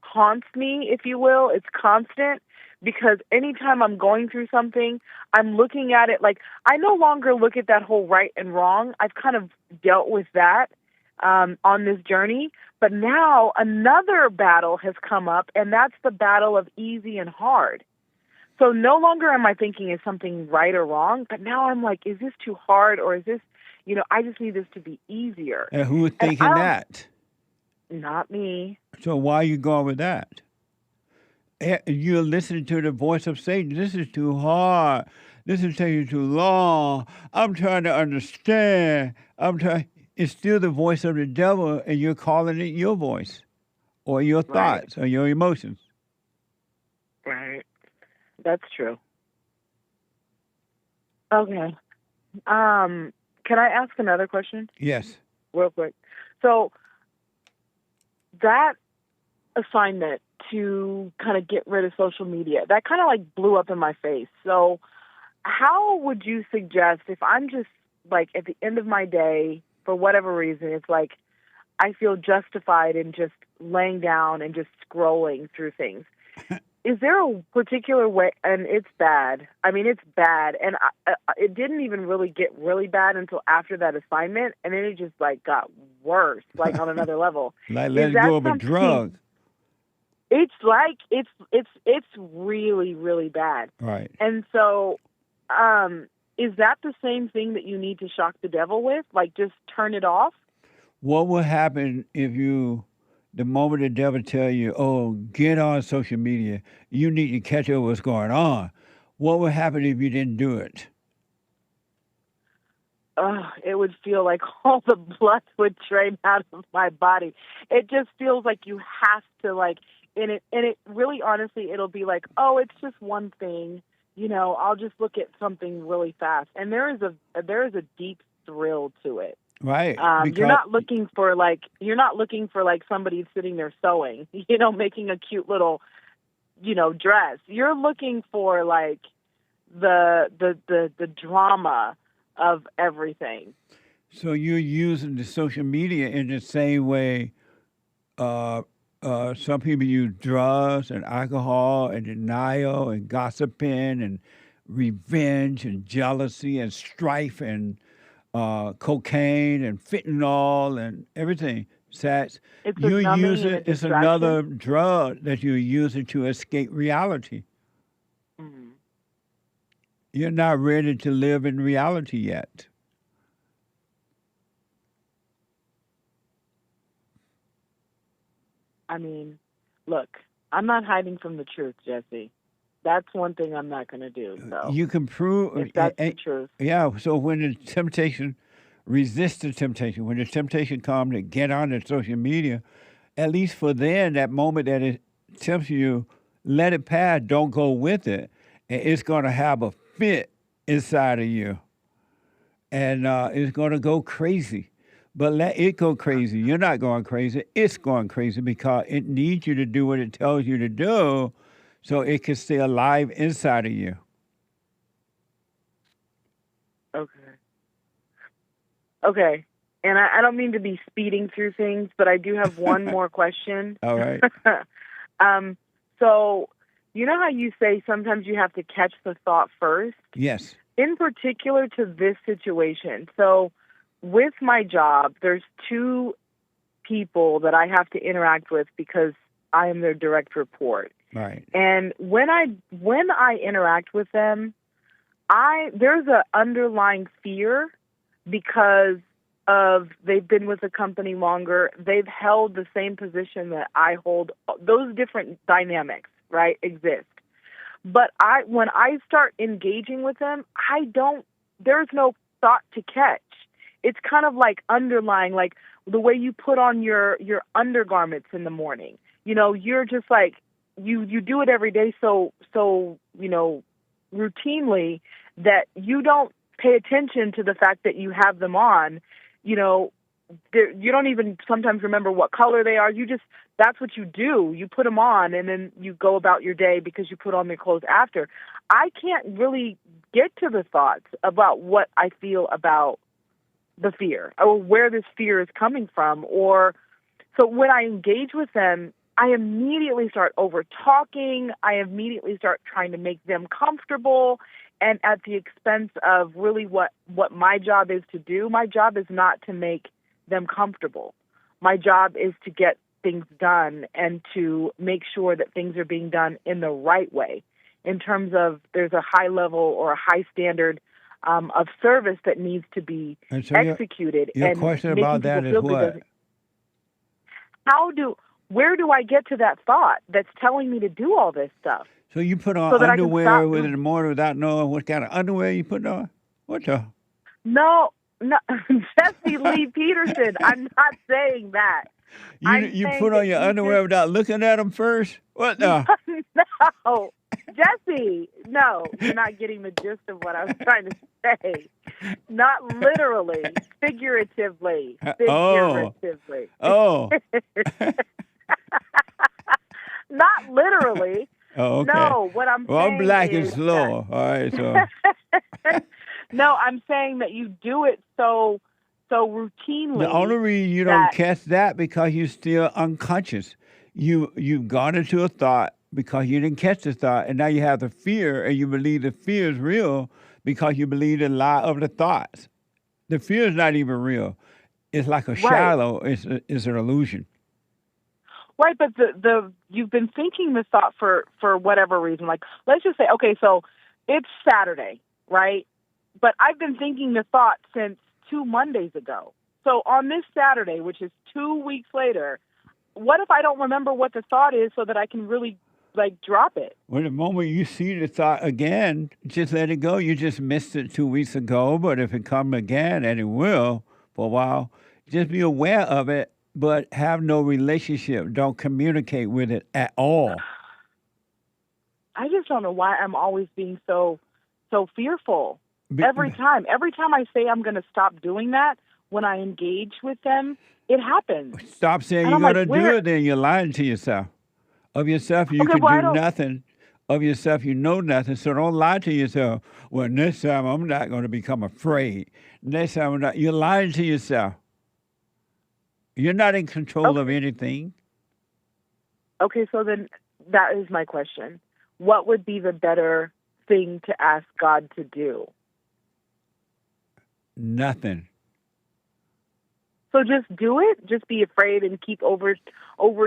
haunts me, if you will. It's constant, because anytime I'm going through something, I'm looking at it like, I no longer look at that whole right and wrong. I've kind of dealt with that on this journey. But now another battle has come up, and that's the battle of easy and hard. So no longer am I thinking, is something right or wrong? But now I'm like, is this too hard, or is this, I just need this to be easier. And who is thinking that? Not me. So why are you going with that? You're listening to the voice of Satan. This is too hard. This is taking too long. I'm trying to understand. It's still the voice of the devil, and you're calling it your voice or your thoughts or your emotions. Right. That's true. Okay. Can I ask another question? Yes. Real quick. So that assignment to kind of get rid of social media, that kind of like blew up in my face. So how would you suggest, if I'm just like at the end of my day, for whatever reason, it's like I feel justified in just laying down and just scrolling through things. Is there a particular way? And it's bad. I mean, it's bad. And it didn't even really get really bad until after that assignment. And then it just like got worse, like on another level. Like let's go of a drug. It's like, it's really, really bad. Right. And so, is that the same thing that you need to shock the devil with? Like, just turn it off? What would happen if the moment the devil tell you, oh, get on social media, you need to catch up what's going on, what would happen if you didn't do it? It would feel like all the blood would drain out of my body. It just feels like you have to, like, and it really, honestly, it'll be like, oh, it's just one thing. I'll just look at something really fast, and there is a deep thrill to it. Right. You're not looking for like somebody sitting there sewing, making a cute little, dress. You're looking for like the drama of everything. So you're using the social media in the same way some people use drugs and alcohol and denial and gossiping and revenge and jealousy and strife and cocaine and fentanyl and everything. Sex. It's You're numbing using and a it's distraction. another drug that you're using to escape reality. Mm-hmm. You're not ready to live in reality yet. I mean, look, I'm not hiding from the truth, Jesse. That's one thing I'm not going to do. So You can prove if that's the truth. Yeah. So when the temptation, resist the temptation. When the temptation comes to get on the social media, at least for then, that moment that it tempts you, let it pass. Don't go with it, and it's going to have a fit inside of you, and it's going to go crazy. But let it go crazy. You're not going crazy. It's going crazy because it needs you to do what it tells you to do so it can stay alive inside of you. Okay. And I don't mean to be speeding through things, but I do have one more question. All right. So, you know how you say sometimes you have to catch the thought first? Yes. In particular to this situation. So, with my job, there's two people that I have to interact with because I am their direct report. Right. And when I interact with them, there's an underlying fear because of they've been with the company longer. They've held the same position that I hold. Those different dynamics, right, exist. But when I start engaging with them, there's no thought to catch. It's kind of like underlying, like the way you put on your undergarments in the morning. You're just like, you do it every day so routinely that you don't pay attention to the fact that you have them on. You don't even sometimes remember what color they are. That's what you do. You put them on and then you go about your day because you put on their clothes after. I can't really get to the thoughts about what I feel about the fear or where this fear is coming from. So when I engage with them, I immediately start over talking. I immediately start trying to make them comfortable, and at the expense of really what my job is to do. My job is not to make them comfortable. My job is to get things done and to make sure that things are being done in the right way in terms of there's a high level or a high standard of service that needs to be executed. Your question about that is what? Where do I get to that thought that's telling me to do all this stuff? So you put on underwear in the morning without knowing what kind of underwear you put on? What the? No, Jesse Lee Peterson. I'm not saying that. You put on your underwear without looking at them first? What the? No, Jesse. No, you're not getting the gist of what I was trying to say. Not literally, figuratively. Figuratively. Oh. Not literally. Oh, okay. No, what I'm saying I'm black is and slow. All right, so. No, I'm saying that you do it so routinely. The only reason you don't catch that because you're still unconscious. You've gone into a thought because you didn't catch the thought, and now you have the fear, and you believe the fear is real because you believe the lie of the thoughts. The fear is not even real. It's like a shadow. It's an illusion. Right, but you've been thinking the thought for whatever reason. Like, let's just say, okay, so it's Saturday, right? But I've been thinking the thought since 2 Mondays ago. So on this Saturday, which is 2 weeks later, what if I don't remember what the thought is so that I can really, drop it? Well, the moment you see the thought again, just let it go. You just missed it 2 weeks ago, but if it comes again, and it will for a while, just be aware of it, but have no relationship. Don't communicate with it at all. I just don't know why I'm always being so fearful. Be- Every time I say I'm going to stop doing that, when I engage with them, it happens. Stop saying And you're I'm going like, to where- do it, then you're lying to yourself. Of yourself, you Okay, can well, I do don't- nothing. Of yourself, you know nothing. So don't lie to yourself. Well, next time I'm not going to become afraid. Next time I'm not. You're lying to yourself. You're not in control of anything. Okay, so then that is my question. What would be the better thing to ask God to do? Nothing. So just do it. Just be afraid and keep over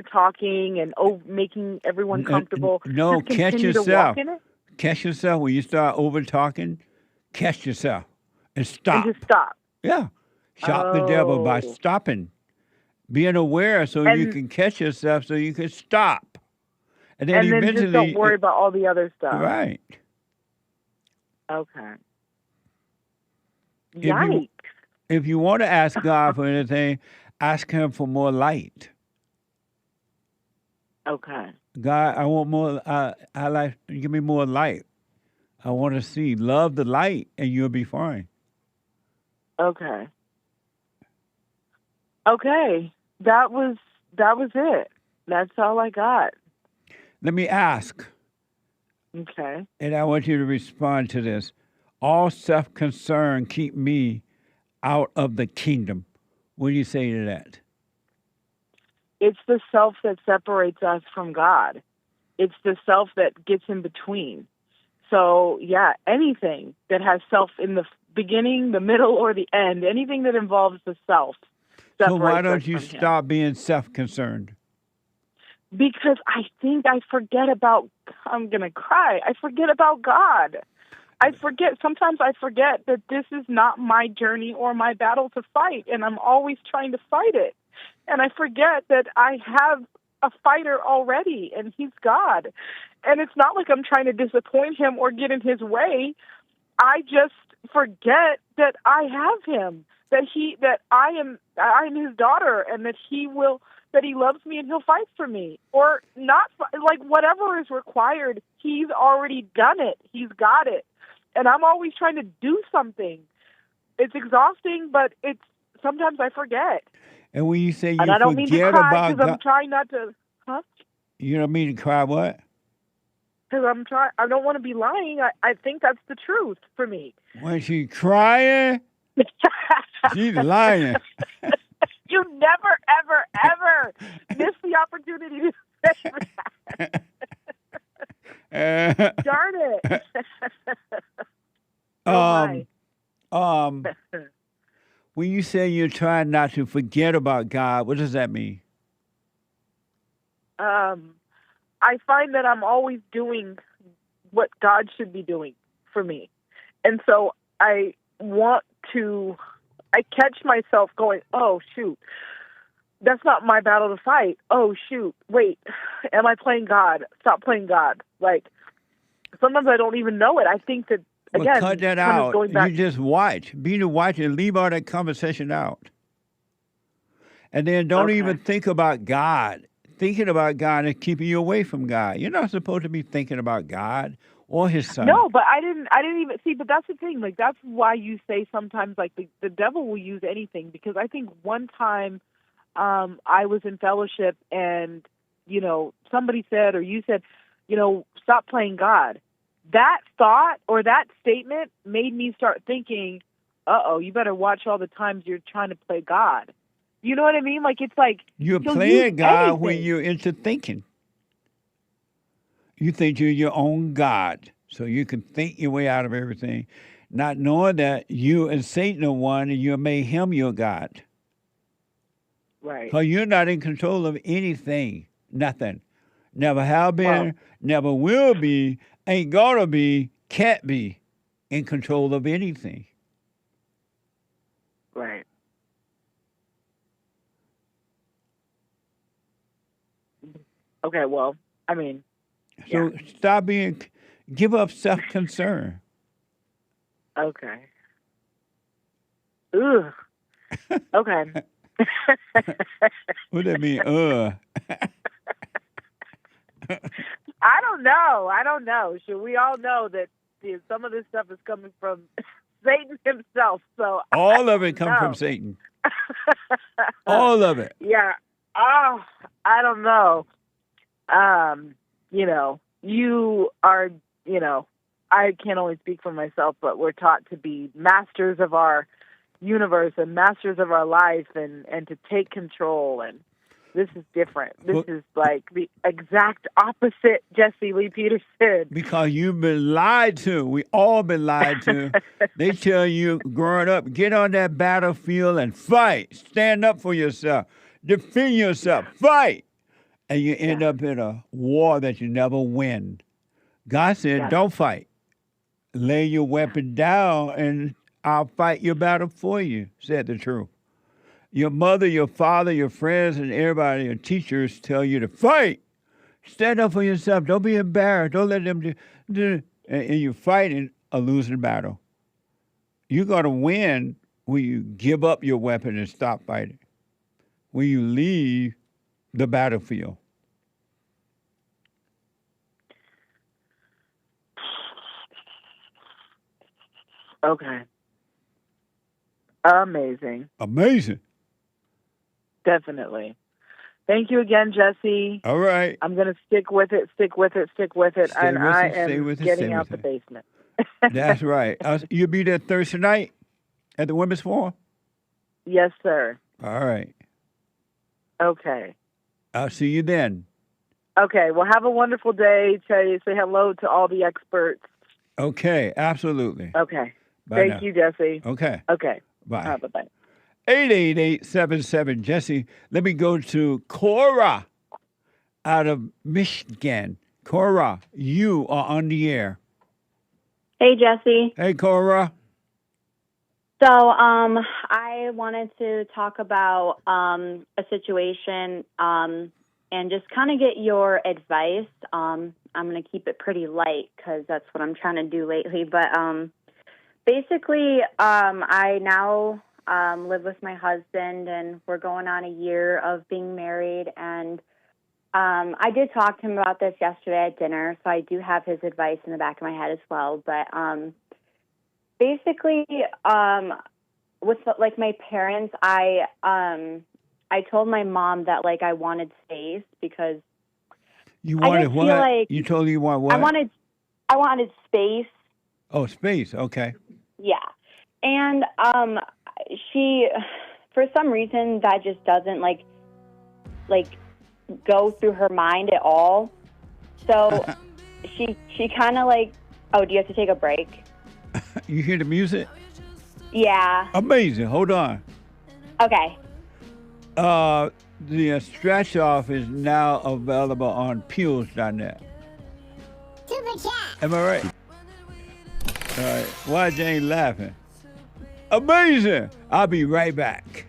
talking and making everyone comfortable. No, just catch continue to yourself. walk in it Catch yourself when you start over talking. Catch yourself and stop. and just stop. Yeah. Shock the devil by Oh. stopping. Being aware so you And- can catch yourself so you can stop. And then And then eventually. just don't worry about all the other stuff. Right. Okay. If Yikes. If you want to ask God for anything, ask Him for more light. Okay. God, I want more. I like. Give me more light. I want to see. Love the light, and you'll be fine. Okay. Okay. That was it. That's all I got. Let me ask, Okay. and I want you to respond to this. All self-concern keep me out of the kingdom. What do you say to that? It's the self that separates us from God. It's the self that gets in between. So, yeah, anything that has self in the beginning, the middle, or the end, anything that involves the self separates So why us don't you from Him. stop being self-concerned? Because I think I forget about, I'm going to cry, I forget about God. Sometimes I forget that this is not my journey or my battle to fight, and I'm always trying to fight it. And I forget that I have a fighter already, and He's God. And it's not like I'm trying to disappoint Him or get in His way. I just forget that I have Him, that I'm His daughter, and that He loves me and He'll fight for me. Or not, like whatever is required, He's already done it. He's got it. And I'm always trying to do something. It's exhausting, but sometimes I forget. And when you say you And I don't mean to forget cry about because I'm God, trying not to, you don't mean to cry what? Because I don't want to be lying. I think that's the truth for me. When she's crying, she's lying. You never, ever, ever miss the opportunity to say that. Darn it. When you say you're trying not to forget about God, what does that mean? I find that I'm always doing what God should be doing for me. And so I catch myself going, oh, shoot, that's not my battle to fight. Oh, shoot, wait, am I playing God? Stop playing God. Like, sometimes I don't even know it. I think that, again, well, cut that kind of out. going back. You just watch. Be the watcher and leave all that conversation out. And then don't even think about God. Thinking about God is keeping you away from God. You're not supposed to be thinking about God or His Son. No, but I didn't even see. But that's the thing. Like, that's why you say sometimes, like, the devil will use anything. Because I think one time I was in fellowship and, somebody said, or you said, stop playing God. That thought or that statement made me start thinking, you better watch all the times you're trying to play God. You know what I mean? Like, it's like you're he'll playing use God anything. when you're into thinking. You think you're your own God, so you can think your way out of everything, not knowing that you and Satan are one, and you made him your God. Right. So you're not in control of anything, nothing. Never have been, never will be, ain't gonna be, can't be in control of anything. Right. Okay, well, I mean. So give up self-concern. Okay. Ugh. Okay. What do that mean, I don't know. I don't know. Should we all know that some of this stuff is coming from Satan himself? So all of it comes from Satan. All of it. Yeah. Oh, I don't know. You are, I can only speak for myself, but we're taught to be masters of our universe and masters of our life and to take control. And this is different. This is like the exact opposite Jesse Lee Peterson. Because you've been lied to. We all been lied to. They tell you growing up, get on that battlefield and fight. Stand up for yourself. Defend yourself. Fight. And you end up in a war that you never win. God said, don't fight. Lay your weapon down and I'll fight your battle for you, said the truth. Your mother, your father, your friends, and everybody, your teachers tell you to fight. Stand up for yourself. Don't be embarrassed. Don't let them do. And you're fighting a losing battle. You're going to win when you give up your weapon and stop fighting. When you leave the battlefield. Okay. Amazing. Amazing. Definitely. Thank you again, Jesse. All right. I'm going to stick with it. And I am getting out the basement. That's right. You'll be there Thursday night at the Women's Forum? Yes, sir. All right. Okay. I'll see you then. Okay. Well, have a wonderful day. Say hello to all the experts. Okay. Absolutely. Okay. Bye Thank you, Jesse. Okay. Okay. Bye. Bye-bye. 888-77 Jesse. Let me go to Cora out of Michigan. Cora, you are on the air. Hey, Jesse. Hey, Cora. So, I wanted to talk about a situation and just kind of get your advice. I'm going to keep it pretty light because that's what I'm trying to do lately. But basically, I now live with my husband, and we're going on a year of being married. And I did talk to him about this yesterday at dinner, so I do have his advice in the back of my head as well. But basically, with like my parents, I told my mom that like I wanted space because you wanted what? Like you told her you want what? I wanted space. Oh, space. Okay. Yeah, and she, for some reason, that just doesn't like go through her mind at all. So she kind of like, oh, do you have to take a break? You hear the music? Yeah. Amazing. Hold on. Okay. The stretch off is now available on peels.net. Super chat. Am I right? All right. Why Jane laughing? Amazing. I'll be right back.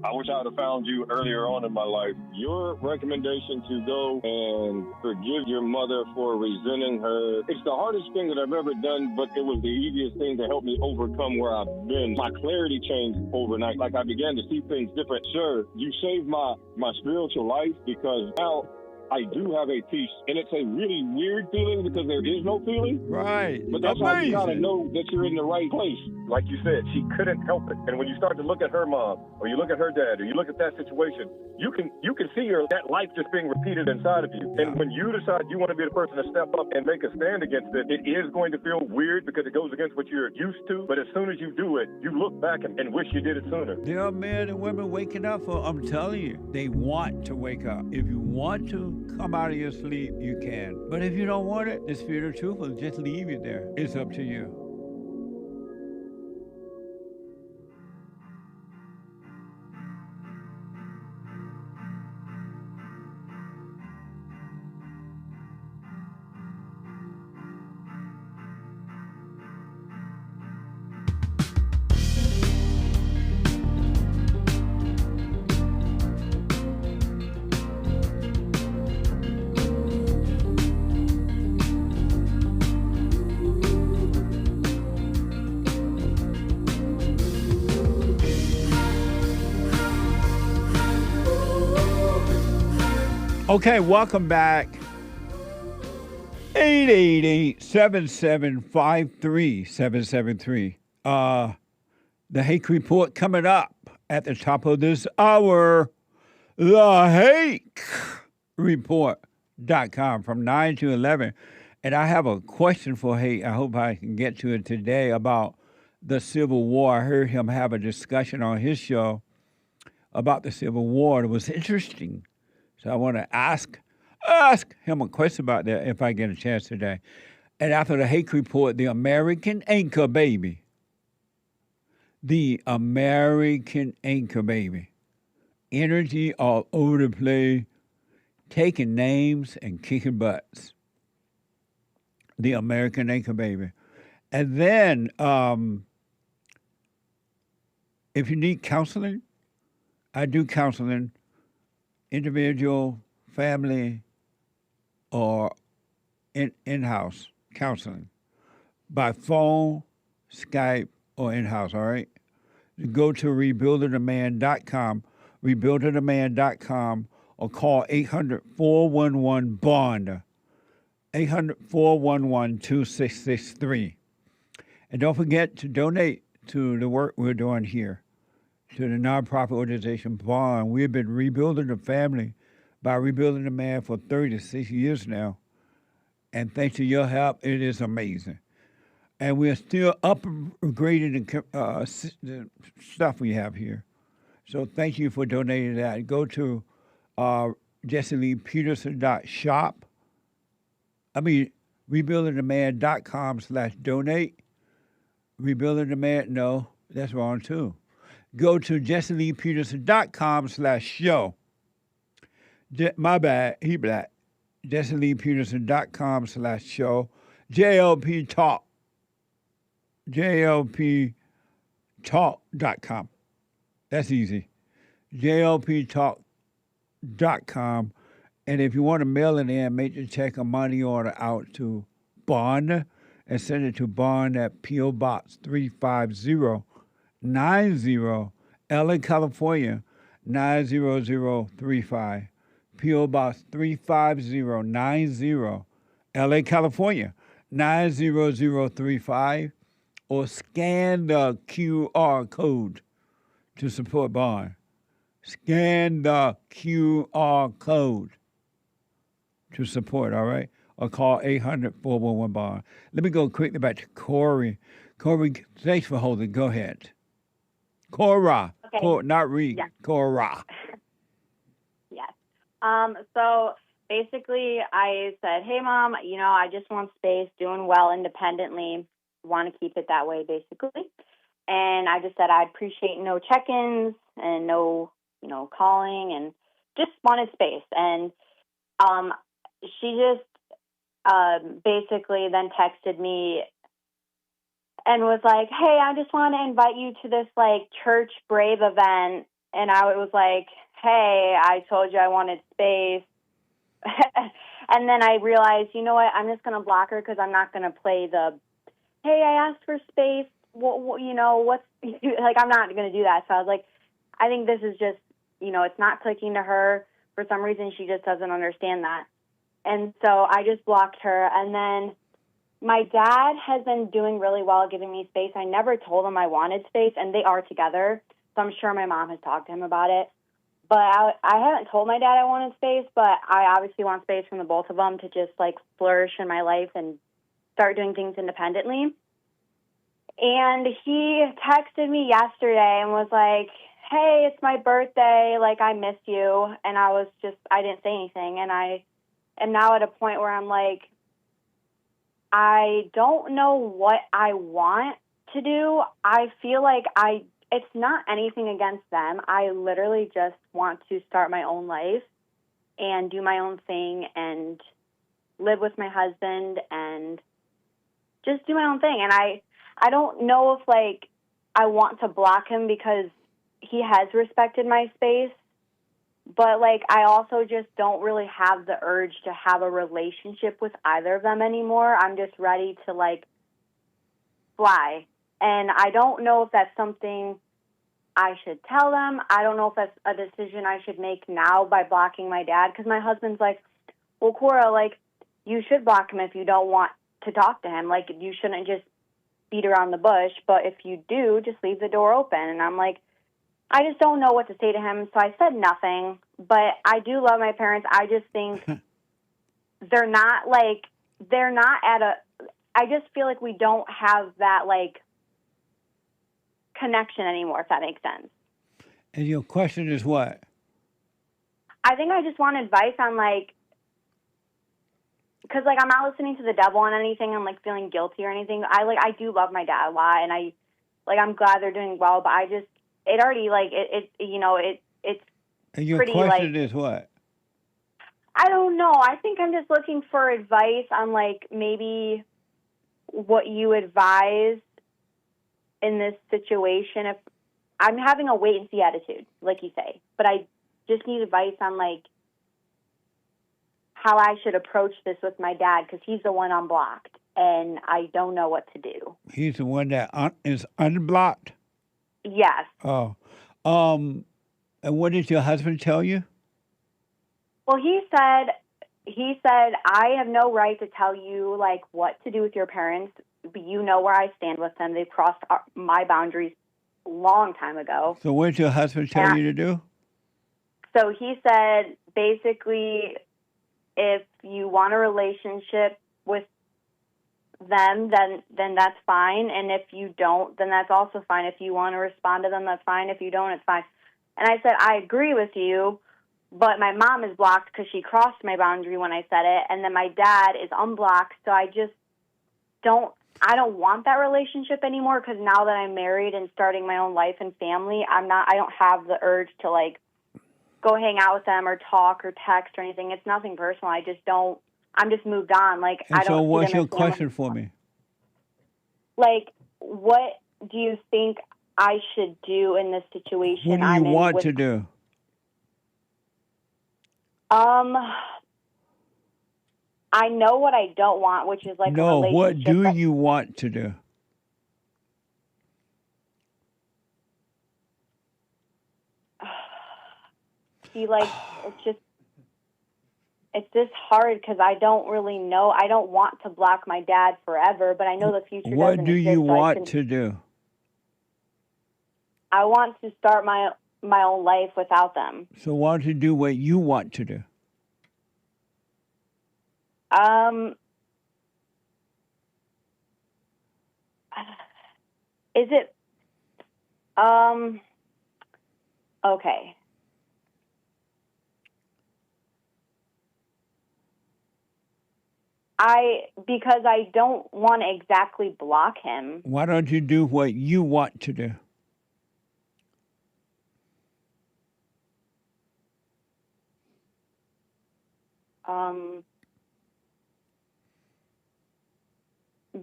I wish I would have found you earlier on in my life. Your recommendation to go and forgive your mother for resenting her, it's the hardest thing that I've ever done, but it was the easiest thing to help me overcome where I've been. My clarity changed overnight. Like I began to see things different. Sure, you saved my spiritual life because now I do have a peace, and it's a really weird feeling because there is no feeling. Right. But that's how you gotta know that you're in the right place. Like you said, she couldn't help it. And when you start to look at her mom, or you look at her dad, or you look at that situation, you can see that life just being repeated inside of you. And when you decide you want to be the person to step up and make a stand against it, it is going to feel weird because it goes against what you're used to. But as soon as you do it, you look back and wish you did it sooner. There are men and women waking up I'm telling you, they want to wake up. If you want to come out of your sleep, you can. But if you don't want it, the Spirit of Truth will just leave you there. It's up to you. Okay, welcome back. 888-7753-773. The Hake Report coming up at the top of this hour. The Hake Report.com from 9 to 11. And I have a question for Hake. I hope I can get to it today about the Civil War. I heard him have a discussion on his show about the Civil War. It was interesting. So I want to ask him a question about that if I get a chance today. And after the Hake Report, the American Anchor Baby. The American Anchor Baby. Energy all over the place, taking names and kicking butts. The American Anchor Baby. And then, if you need counseling, I do counseling, individual, family, or in-house counseling by phone, Skype, or in-house, all right? Go to rebuildingtheman.com, rebuildingtheman.com, or call 800-411-BOND, 800-411-2663. And don't forget to donate to the work we're doing here, to the nonprofit organization Bond. We've been rebuilding the family by rebuilding the man for 36 years now. And thanks to your help, it is amazing. And we're still upgrading the stuff we have here. So thank you for donating that. Go to JessieLeePeterson.shop. rebuildingtheman.com/donate. Rebuilding the Man, no, that's wrong too. Go to JessieLeePeterson.com/show. My bad, he black. JessieLeePeterson.com/show. JLP Talk. JLPTalk.com. That's easy. JLPTalk.com. And if you want to mail it in, make the check or money order out to Bond and send it to Bond at P.O. Box 35090, LA, California, 90035. P.O. Box 35090, LA, California, 90035. Or scan the QR code to support Bond. Scan the QR code to support, all right? Or call 800-411-BOND. Let me go quickly back to Corey. Corey, thanks for holding. Go ahead. Cora. Okay. Not Reed. Yeah. Cora. Yes. So basically I said, hey, Mom, I just want space, doing well independently, want to keep it that way, basically. And I just said I'd appreciate no check-ins and no, calling, and just wanted space. And she just basically then texted me and was like, hey, I just want to invite you to this, Church Brave event. And I was like, hey, I told you I wanted space. And then I realized, you know what, I'm just going to block her because I'm not going to play the, hey, I asked for space. What's, I'm not going to do that. So I was like, I think this is just, it's not clicking to her. For some reason, she just doesn't understand that. And so I just blocked her. And then my dad has been doing really well giving me space. I never told him I wanted space, and they are together. So I'm sure my mom has talked to him about it. But I haven't told my dad I wanted space, but I obviously want space from the both of them to just, flourish in my life and start doing things independently. And he texted me yesterday and was like, hey, it's my birthday, I miss you. And I didn't say anything. And I am now at a point where I'm like, I don't know what I want to do. I feel like it's not anything against them. I literally just want to start my own life and do my own thing and live with my husband and just do my own thing. And I don't know if, I want to block him because he has respected my space, but, I also just don't really have the urge to have a relationship with either of them anymore. I'm just ready to, fly. And I don't know if that's something I should tell them. I don't know if that's a decision I should make now by blocking my dad, because my husband's like, well, Cora, like, you should block him if you don't want to talk to him. Like, you shouldn't just beat around the bush, but if you do, just leave the door open. And I'm like, I just don't know what to say to him, so I said nothing. But I do love my parents. I just think they're not at a, I just feel like we don't have that, like, connection anymore, if that makes sense. And your question is what? I think I just want advice on, like, because, like, I'm not listening to the devil on anything. I'm, like, feeling guilty or anything. I do love my dad a lot, and I'm glad they're doing well, but I just, it already, like, it's And your pretty, question like, is what? I don't know. I think I'm just looking for advice on, like, maybe what you advise in this situation. If I'm having a wait-and-see attitude, like you say, but I just need advice on, like, how I should approach this with my dad, because he's the one unblocked, and I don't know what to do. He's the one that is unblocked? Yes. Oh. And what did your husband tell you? Well, he said, I have no right to tell you, like, what to do with your parents, but you know where I stand with them. They've crossed my boundaries a long time ago. So what did your husband tell you to do? So he said, basically, if you want a relationship with them, then that's fine. And if you don't, then that's also fine. If you want to respond to them, that's fine. If you don't, it's fine. And I said, I agree with you, but my mom is blocked because she crossed my boundary when I said it. And then my dad is unblocked. So I don't want that relationship anymore, because now that I'm married and starting my own life and family, I don't have the urge to, like, go hang out with them or talk or text or anything. It's nothing personal. I'm just moved on. Like, And I don't. so what's see them your as family. question for me? Like, what do you think I should do in this situation? What do you want to do? I know what I don't want, which is, like, a No, relationship. what do you want to do? See, like, it's just hard because I don't really know. I don't want to block my dad forever, but I know the future What doesn't do exist. you so want to do? I want to start my own life without them. So why don't you do what you want to do? Is it, okay. Because I don't want to exactly block him. Why don't you do what you want to do?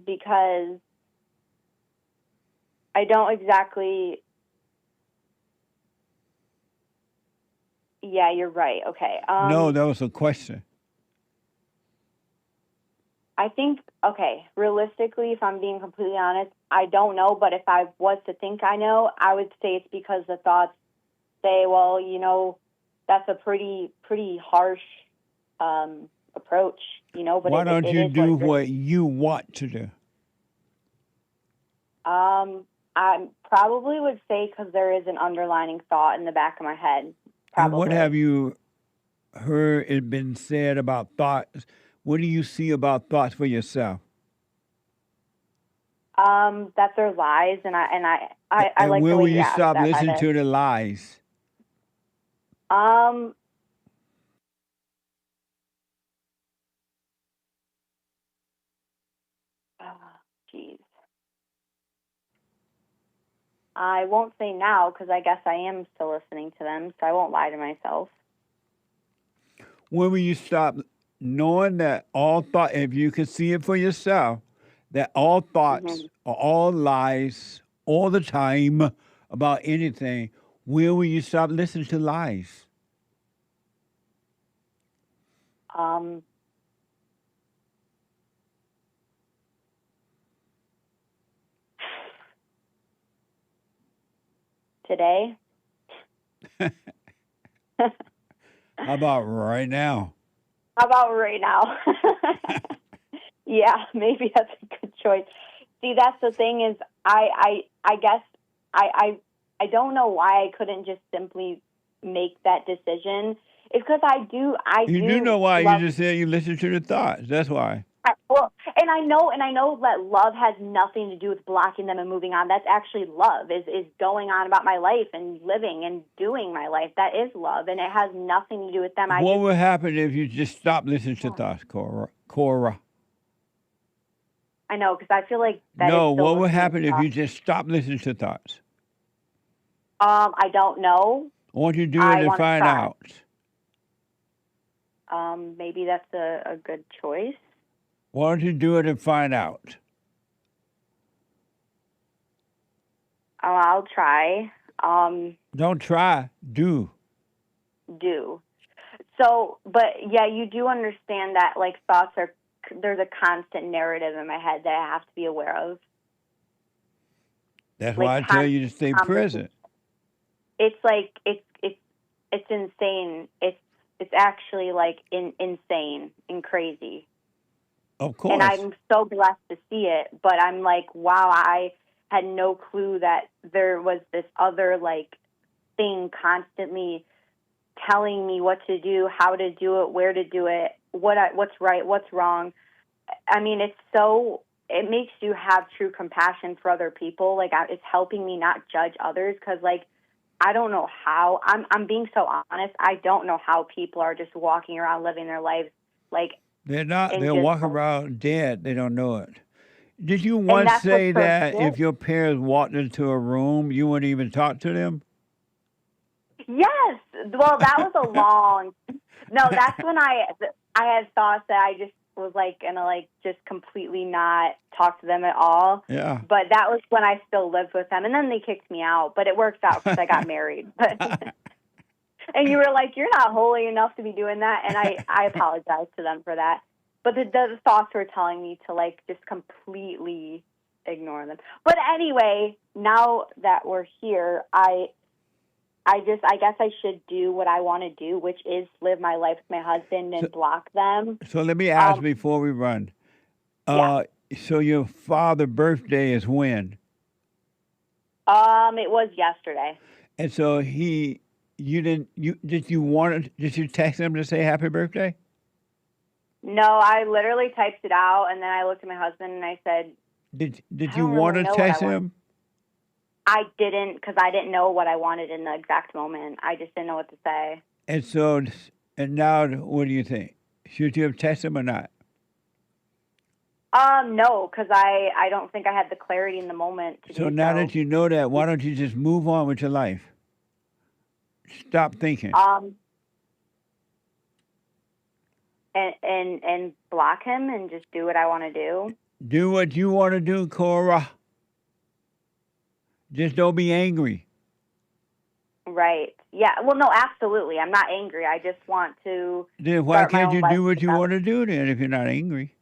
Because I don't exactly. Yeah, you're right. Okay. No, that was a question. I think, okay, realistically, if I'm being completely honest, I don't know, but if I was to think I know, I would say it's because the thoughts say, well, you know, that's a pretty harsh approach, you know. But why don't you do what you want to do? I probably would say because there is an underlining thought in the back of my head. Probably. And what have you heard it been said about thoughts? What do you see about thoughts for yourself? That they're lies, and I like. When the will way you asked stop that, listening to the lies? Jeez. I won't say now because I guess I am still listening to them, so I won't lie to myself. When will you stop knowing that all thought, if you can see it for yourself, that all thoughts are all lies all the time about anything? When will you stop listening to lies? today. How about right now? How about right now? Yeah, maybe that's a good choice. See, that's the thing is, I guess I don't know why I couldn't just simply make that decision. It's because I do You do know why. You just said you listen to the thoughts. That's why. Well, and I know that love has nothing to do with blocking them and moving on. That's actually love, is going on about my life and living and doing my life. That is love, and it has nothing to do with them. What would happen if you just stopped listening to thoughts, Cora? I know, because I feel like that No, is still what would listening happen to if thoughts. you just stopped listening to thoughts? I don't know. Why don't you do it I and wanna find try. out? Maybe that's a good choice. Why don't you do it and find out? Oh, I'll try. Don't try, do. Do. So, but yeah, you do understand that like thoughts there's a constant narrative in my head that I have to be aware of. That's Like why I tell you to stay present. It's like it's insane. It's actually like insane and crazy. Of course. And I'm so blessed to see it, but I'm like, wow, I had no clue that there was this other like thing constantly telling me what to do, how to do it, where to do it, what's right, what's wrong. I mean, it makes you have true compassion for other people. Like it's helping me not judge others, because like I don't know how. I'm being so honest. I don't know how people are just walking around living their lives like. They're not. They'll just walk around dead. They don't know it. Did you And once that's say what's so that good. if your parents walked into a room, you wouldn't even talk to them? Yes. Well, that was a long. No, that's when I had thoughts that I just was like gonna like just completely not talk to them at all. Yeah. But that was when I still lived with them, and then they kicked me out. But it worked out because I got married. But and you were like, you're not holy enough to be doing that, and I apologize to them for that. But the thoughts were telling me to like just completely ignore them. But anyway, now that we're here, I guess I should do what I want to do, which is live my life with my husband and block them. So let me ask before we run. So your father's birthday is when? It was yesterday. And so did you text him to say happy birthday? No, I literally typed it out, and then I looked at my husband and I said, Did I you don't want really to know what text I want. him? I didn't, because I didn't know what I wanted in the exact moment. I just didn't know what to say. And so, and now, what do you think? Should you have texted him or not? No, because I don't think I had the clarity in the moment to So do now so. that you know that, why don't you just move on with your life? Stop thinking. And block him and just do what I want to do. Do what you want to do, Cora. Just don't be angry. Right. Yeah. Well, no, absolutely. I'm not angry. I just want to. Then why start my can't own you life do what you without- want to do then if you're not angry?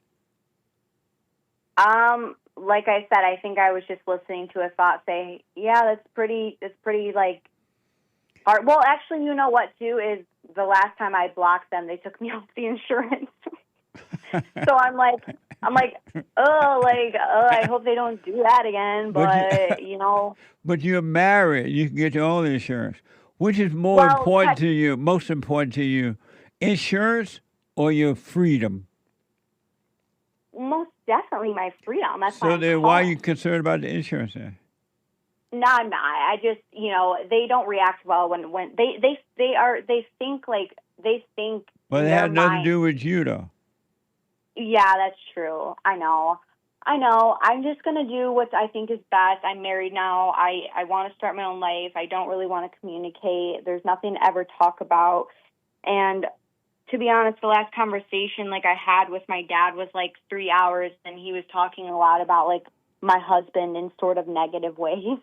Like I said, I think I was just listening to a thought say, yeah, that's pretty like hard. Well, actually, you know what too is the last time I blocked them, they took me off the insurance. So I'm like, I hope they don't do that again. But you know. But you're married. You can get your own insurance. Which is more important to you, most important to you, insurance or your freedom? Most definitely my freedom. That's So then why are you concerned about the insurance then? No, I'm not. I just, they don't react well when they think. Well, it has nothing to do with you, though. Yeah, that's true. I know. I'm just going to do what I think is best. I'm married now. I want to start my own life. I don't really want to communicate. There's nothing to ever talk about. And to be honest, the last conversation I had with my dad was 3 hours, and he was talking a lot about my husband in sort of negative ways.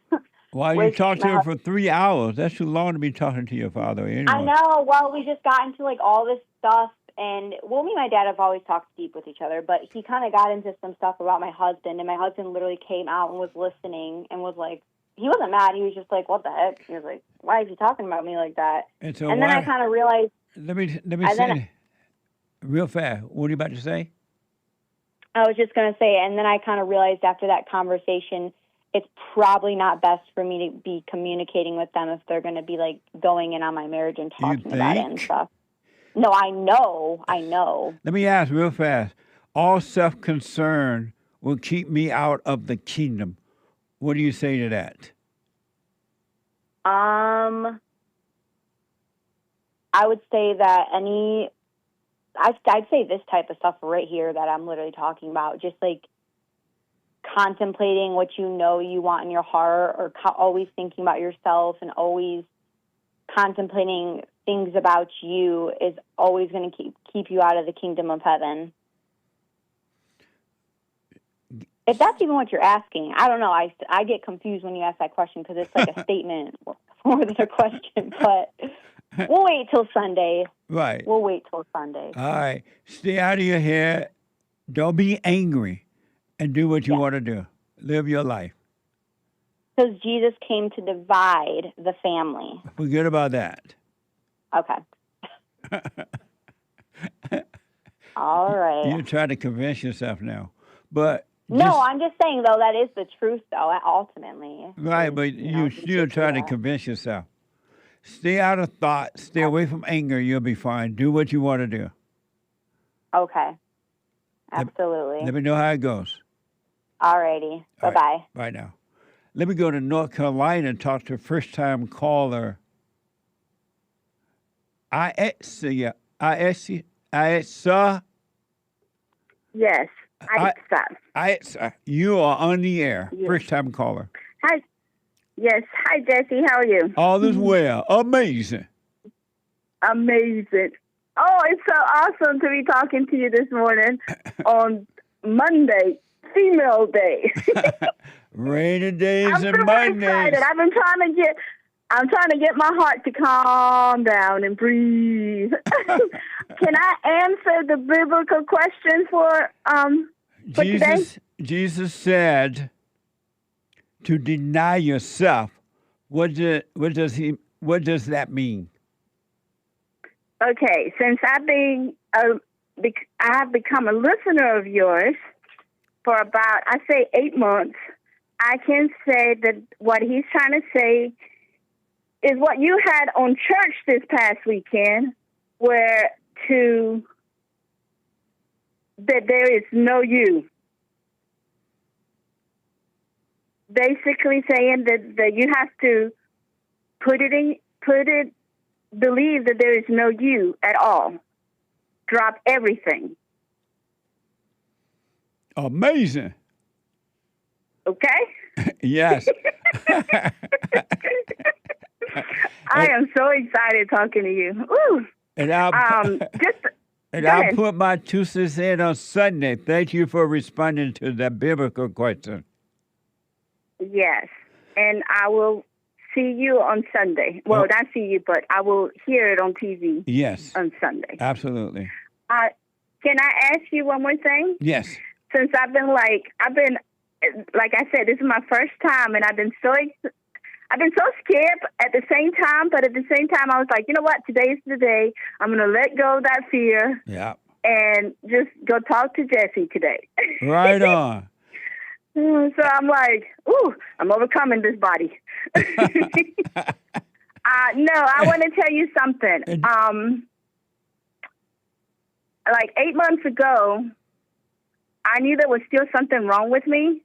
Why you talk to him for 3 hours? That's too long to be talking to your father anyway. I know. Well, we just got into all this stuff, and me and my dad have always talked deep with each other, but he kind of got into some stuff about my husband, and my husband literally came out and was listening and was like, he wasn't mad. He was just like, what the heck? He was like, why is he talking about me like that? And so then I kind of realized. Let me say real fast. What are you about to say? I was just going to say, and then I kind of realized after that conversation, it's probably not best for me to be communicating with them if they're going to be like going in on my marriage and talking about it and stuff. No, I know. Let me ask real fast. All self-concern will keep me out of the kingdom. What do you say to that? I would say that I'd say this type of stuff right here that I'm literally talking about, just like contemplating what you know you want in your heart, or always thinking about yourself and always contemplating things about you is always going to keep you out of the kingdom of heaven. If that's even what you're asking, I don't know. I get confused when you ask that question because it's like a statement more than a question, but we'll wait till Sunday. Right. We'll wait till Sunday. All right. Stay out of your head. Don't be angry and do what you want to do. Live your life. Because Jesus came to divide the family. Forget about that. Okay. All right. You're trying to convince yourself now. But no, I'm just saying, though, that is the truth, though, ultimately. Right, but you're still trying to convince yourself. Stay out of thought. Stay away from anger. You'll be fine. Do what you want to do. Okay. Absolutely. Let me know how it goes. All righty. Bye-bye. Right now. Let me go to North Carolina and talk to a first-time caller. Aixa. Yes. Aixa, you are on the air. Yes. First-time caller. Hi. Yes. Hi, Jesse. How are you? All is well. Amazing. Amazing. Oh, it's so awesome to be talking to you this morning on Monday, Female Day. Rainy days I'm and so Mondays. Excited. I'm trying to get my heart to calm down and breathe. Can I answer the biblical question for today? Jesus said to deny yourself. What does that mean? Okay, since I have become a listener of yours for about, I say 8 months, I can say that what he's trying to say is what you had on church this past weekend, that there is no you. Basically saying that you have to believe that there is no you at all. Drop everything. Amazing. Okay? Yes. I am so excited talking to you. Ooh. And I'll put my 2 cents in on Sunday. Thank you for responding to that biblical question. Yes. And I will see you on Sunday. Well, not see you, but I will hear it on TV. Yes. On Sunday. Absolutely. Can I ask you one more thing? Yes. Since I've been like I said, this is my first time, and I've been so scared at the same time, but at the same time, I was like, you know what? Today's the day. I'm going to let go of that fear. Yeah. And just go talk to Jesse today. Right on. So I'm like, ooh, I'm overcoming this body. No, I want to tell you something. Like 8 months ago, I knew there was still something wrong with me,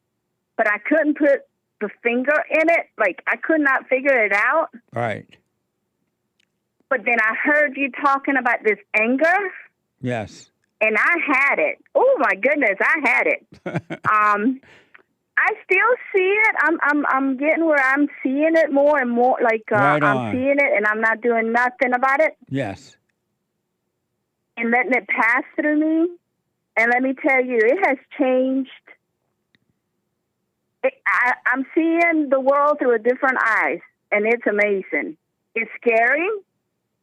but I couldn't put the finger in it. Like, I could not figure it out. Right. But then I heard you talking about this anger. Yes. And I had it. Oh, my goodness, I had it. I still see it. I'm getting where I'm seeing it more and more. Like, I'm seeing it and I'm not doing nothing about it. Yes. And letting it pass through me. And let me tell you, it has changed. I'm seeing the world through a different eyes, and it's amazing. It's scary,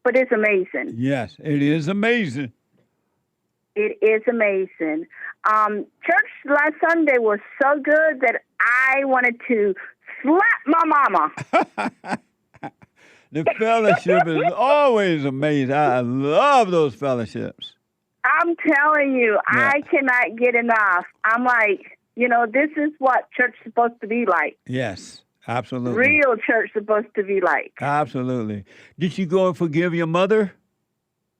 but it's amazing. Yes, it is amazing. It is amazing. Church last Sunday was so good that I wanted to slap my mama. The fellowship is always amazing. I love those fellowships. I'm telling you, Yeah. I cannot get enough. I'm like, this is what church is supposed to be like. Yes, absolutely. Real church supposed to be like. Absolutely. Did you go and forgive your mother?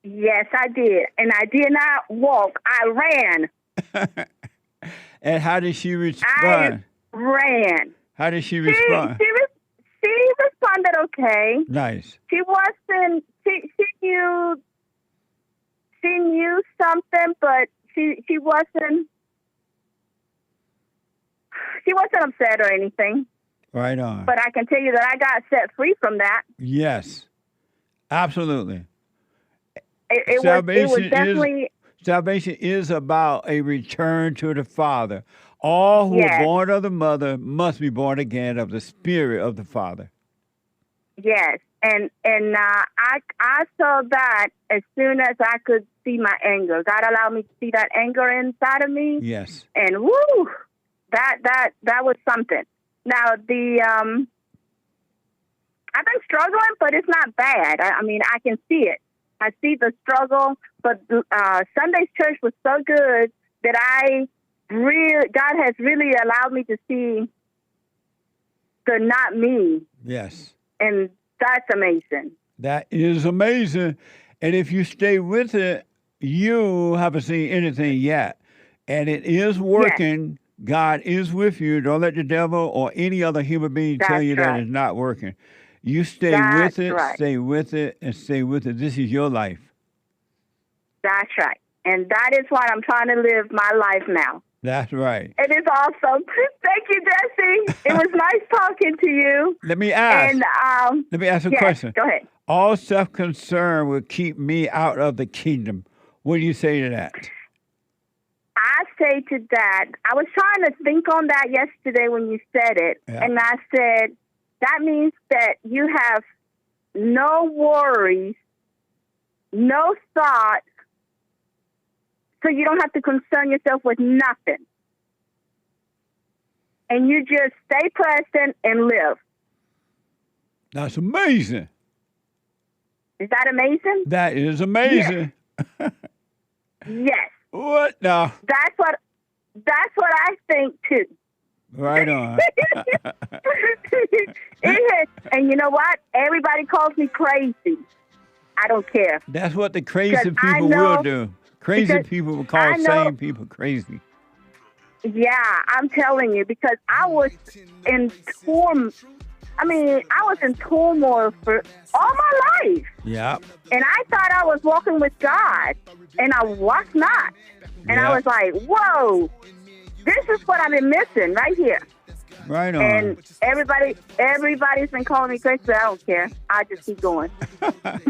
Yes, I did. And I did not walk. I ran. And how did she respond? I ran. How did she respond? She responded okay. Nice. She wasn't. She knew something, but she wasn't. She wasn't upset or anything. Right on. But I can tell you that I got set free from that. Yes, absolutely. It was definitely. Salvation is about a return to the Father. All who are born of the mother must be born again of the Spirit of the Father. Yes, and I saw that as soon as I could see my anger. God allowed me to see that anger inside of me. Yes. And woo, that was something. Now I've been struggling, but it's not bad. I mean, I can see it. I see the struggle, but Sunday's church was so good that God has really allowed me to see the not me. Yes. And that's amazing. That is amazing. And if you stay with it, you haven't seen anything yet. And it is working. Yes. God is with you. Don't let the devil or any other human being tell you that it's not working. You stay with it, stay with it, and stay with it. This is your life. That's right. And that is what I'm trying to live my life now. That's right. It is awesome. Thank you, Jesse. It was nice talking to you. Let me ask. And, let me ask a question. Go ahead. All self-concern will keep me out of the kingdom. What do you say to that? I say to that, I was trying to think on that yesterday when you said it. Yeah. And I said, that means that you have no worries, no thought, so you don't have to concern yourself with nothing. And you just stay present and live. That's amazing. Is that amazing? That is amazing. Yes. Yes. What now? That's what I think too. Right on. It is. And you know what? Everybody calls me crazy. I don't care. That's what the crazy people will do. Crazy people will call sane people crazy. Yeah, I'm telling you, because I was in turmoil for all my life. Yeah. And I thought I was walking with God, and I was not. And I was like, whoa, this is what I've been missing right here. Right on. And everybody's been calling me crazy, but I don't care. I just keep going.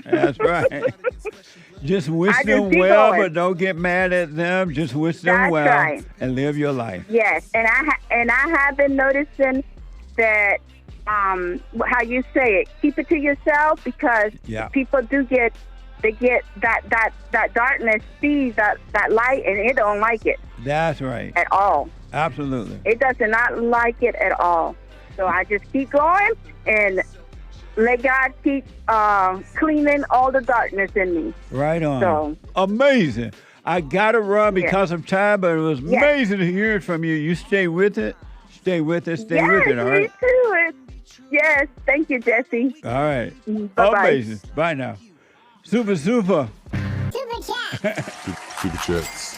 That's right. Just wish them well, but don't get mad at them. Just wish them well and live your life. Yes, and I have been noticing that how you say it, keep it to yourself, because people do get that darkness sees that light and it don't like it. That's right. At all. Absolutely. It does not like it at all. So I just keep going and let God keep cleaning all the darkness in me. Right on. So amazing. I got to run because of time, but it was amazing to hear from you. You stay with it. Stay with it. Stay with it, all right? Me too. Yes. Thank you, Jesse. All right. Bye-bye. Amazing. Bye now. Super. Super chat. Super chats.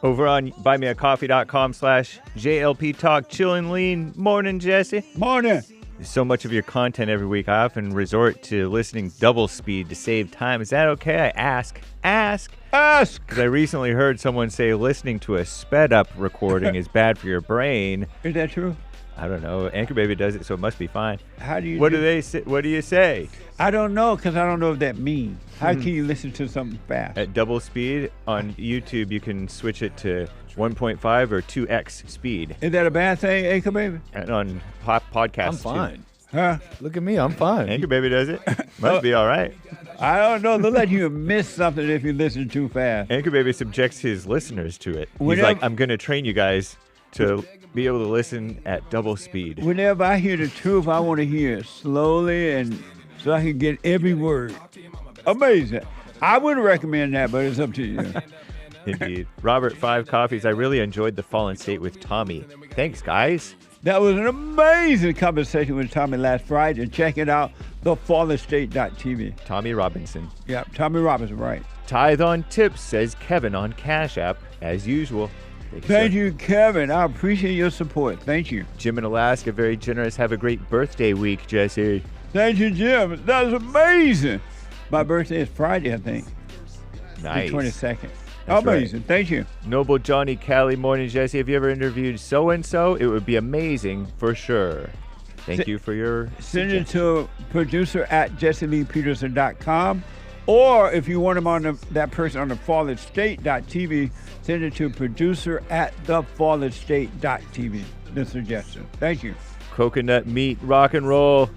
Over on buymeacoffee.com/JLP Talk. Chill and lean. Morning, Jesse. Morning. There's so much of your content every week. I often resort to listening double speed to save time. Is that okay? I ask. Because I recently heard someone say listening to a sped up recording is bad for your brain. Is that true? I don't know. Anchor Baby does it, so it must be fine. How do you? What do they say? What do you say? I don't know, because I don't know what that means. How can you listen to something fast? At double speed on YouTube, you can switch it to 1.5 or 2x speed. Is that a bad thing, Anchor Baby? And on podcasts, I'm fine. too. Huh? Look at me, I'm fine. Anchor Baby does it. Must be all right. I don't know. Look like you miss something if you listen too fast. Anchor Baby subjects his listeners to it. He's like, I'm going to train you guys to be able to listen at double speed. Whenever I hear the truth, I want to hear it slowly and so I can get every word. Amazing. I would recommend that, but it's up to you. Indeed. Robert, 5 coffees. I really enjoyed the Fallen State with Tommy. Thanks, guys. That was an amazing conversation with Tommy last Friday. Check it out, thefallenstate.tv. Tommy Robinson. Yeah, Tommy Robinson, right. Tithe on tips, says Kevin on Cash App, as usual. Thank you, Kevin. I appreciate your support. Thank you. Jim in Alaska, very generous. Have a great birthday week, Jesse. Thank you, Jim. That was amazing. My birthday is Friday, I think. Nice. The 22nd. That's amazing. Right. Thank you. Noble Johnny Callie, morning, Jesse. Have you ever interviewed so-and-so? It would be amazing for sure. Thank you for your send it to producer at jesseleepeterson.com. Or if you want him on that person on the falledstate.tv, send it to producer at thefalledstate.tv. The suggestion. Thank you. Coconut meat, rock and roll.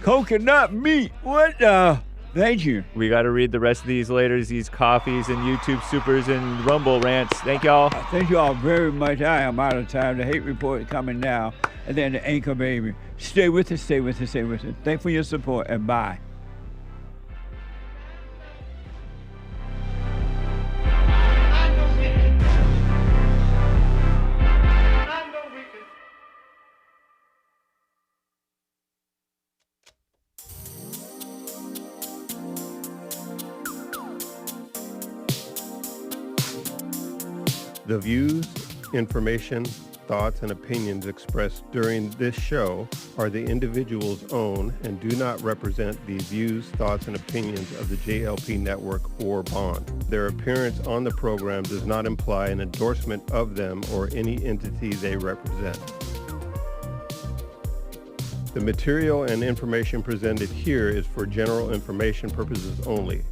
Coconut meat. What the? Thank you. We got to read the rest of these later, these coffees and YouTube supers and Rumble rants. Thank y'all. Thank you all very much. I am out of time. The hate report is coming now. And then the anchor baby. Stay with us, stay with us, stay with us. Thanks for your support and bye. The views, information, thoughts, and opinions expressed during this show are the individual's own and do not represent the views, thoughts, and opinions of the JLP Network or Bond. Their appearance on the program does not imply an endorsement of them or any entity they represent. The material and information presented here is for general information purposes only.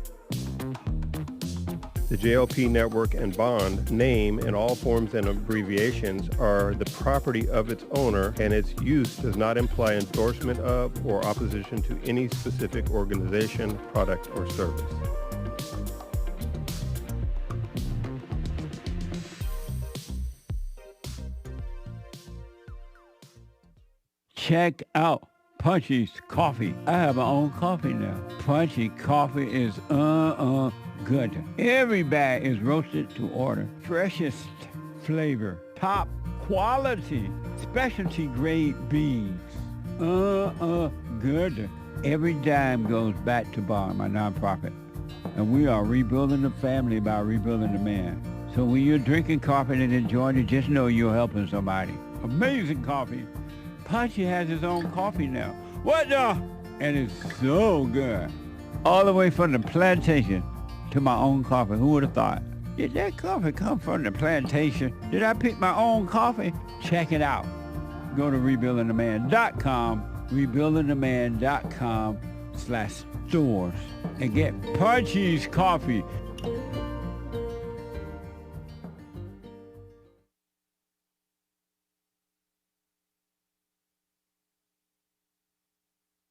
The JLP Network and Bond name in all forms and abbreviations are the property of its owner, and its use does not imply endorsement of or opposition to any specific organization, product, or service. Check out Punchy's Coffee. I have my own coffee now. Punchy Coffee is good. Every bag is roasted to order. Freshest flavor. Top quality. Specialty grade beans. Good. Every dime goes back to Bond, my nonprofit. And we are rebuilding the family by rebuilding the man. So when you're drinking coffee and enjoying it, just know you're helping somebody. Amazing coffee. Punchy has his own coffee now. What the? And it's so good. All the way from the plantation to my own coffee. Who would have thought? Did that coffee come from the plantation? Did I pick my own coffee? Check it out. Go to rebuildingtheman.com, rebuildingtheman.com/stores and get Punchy's Coffee.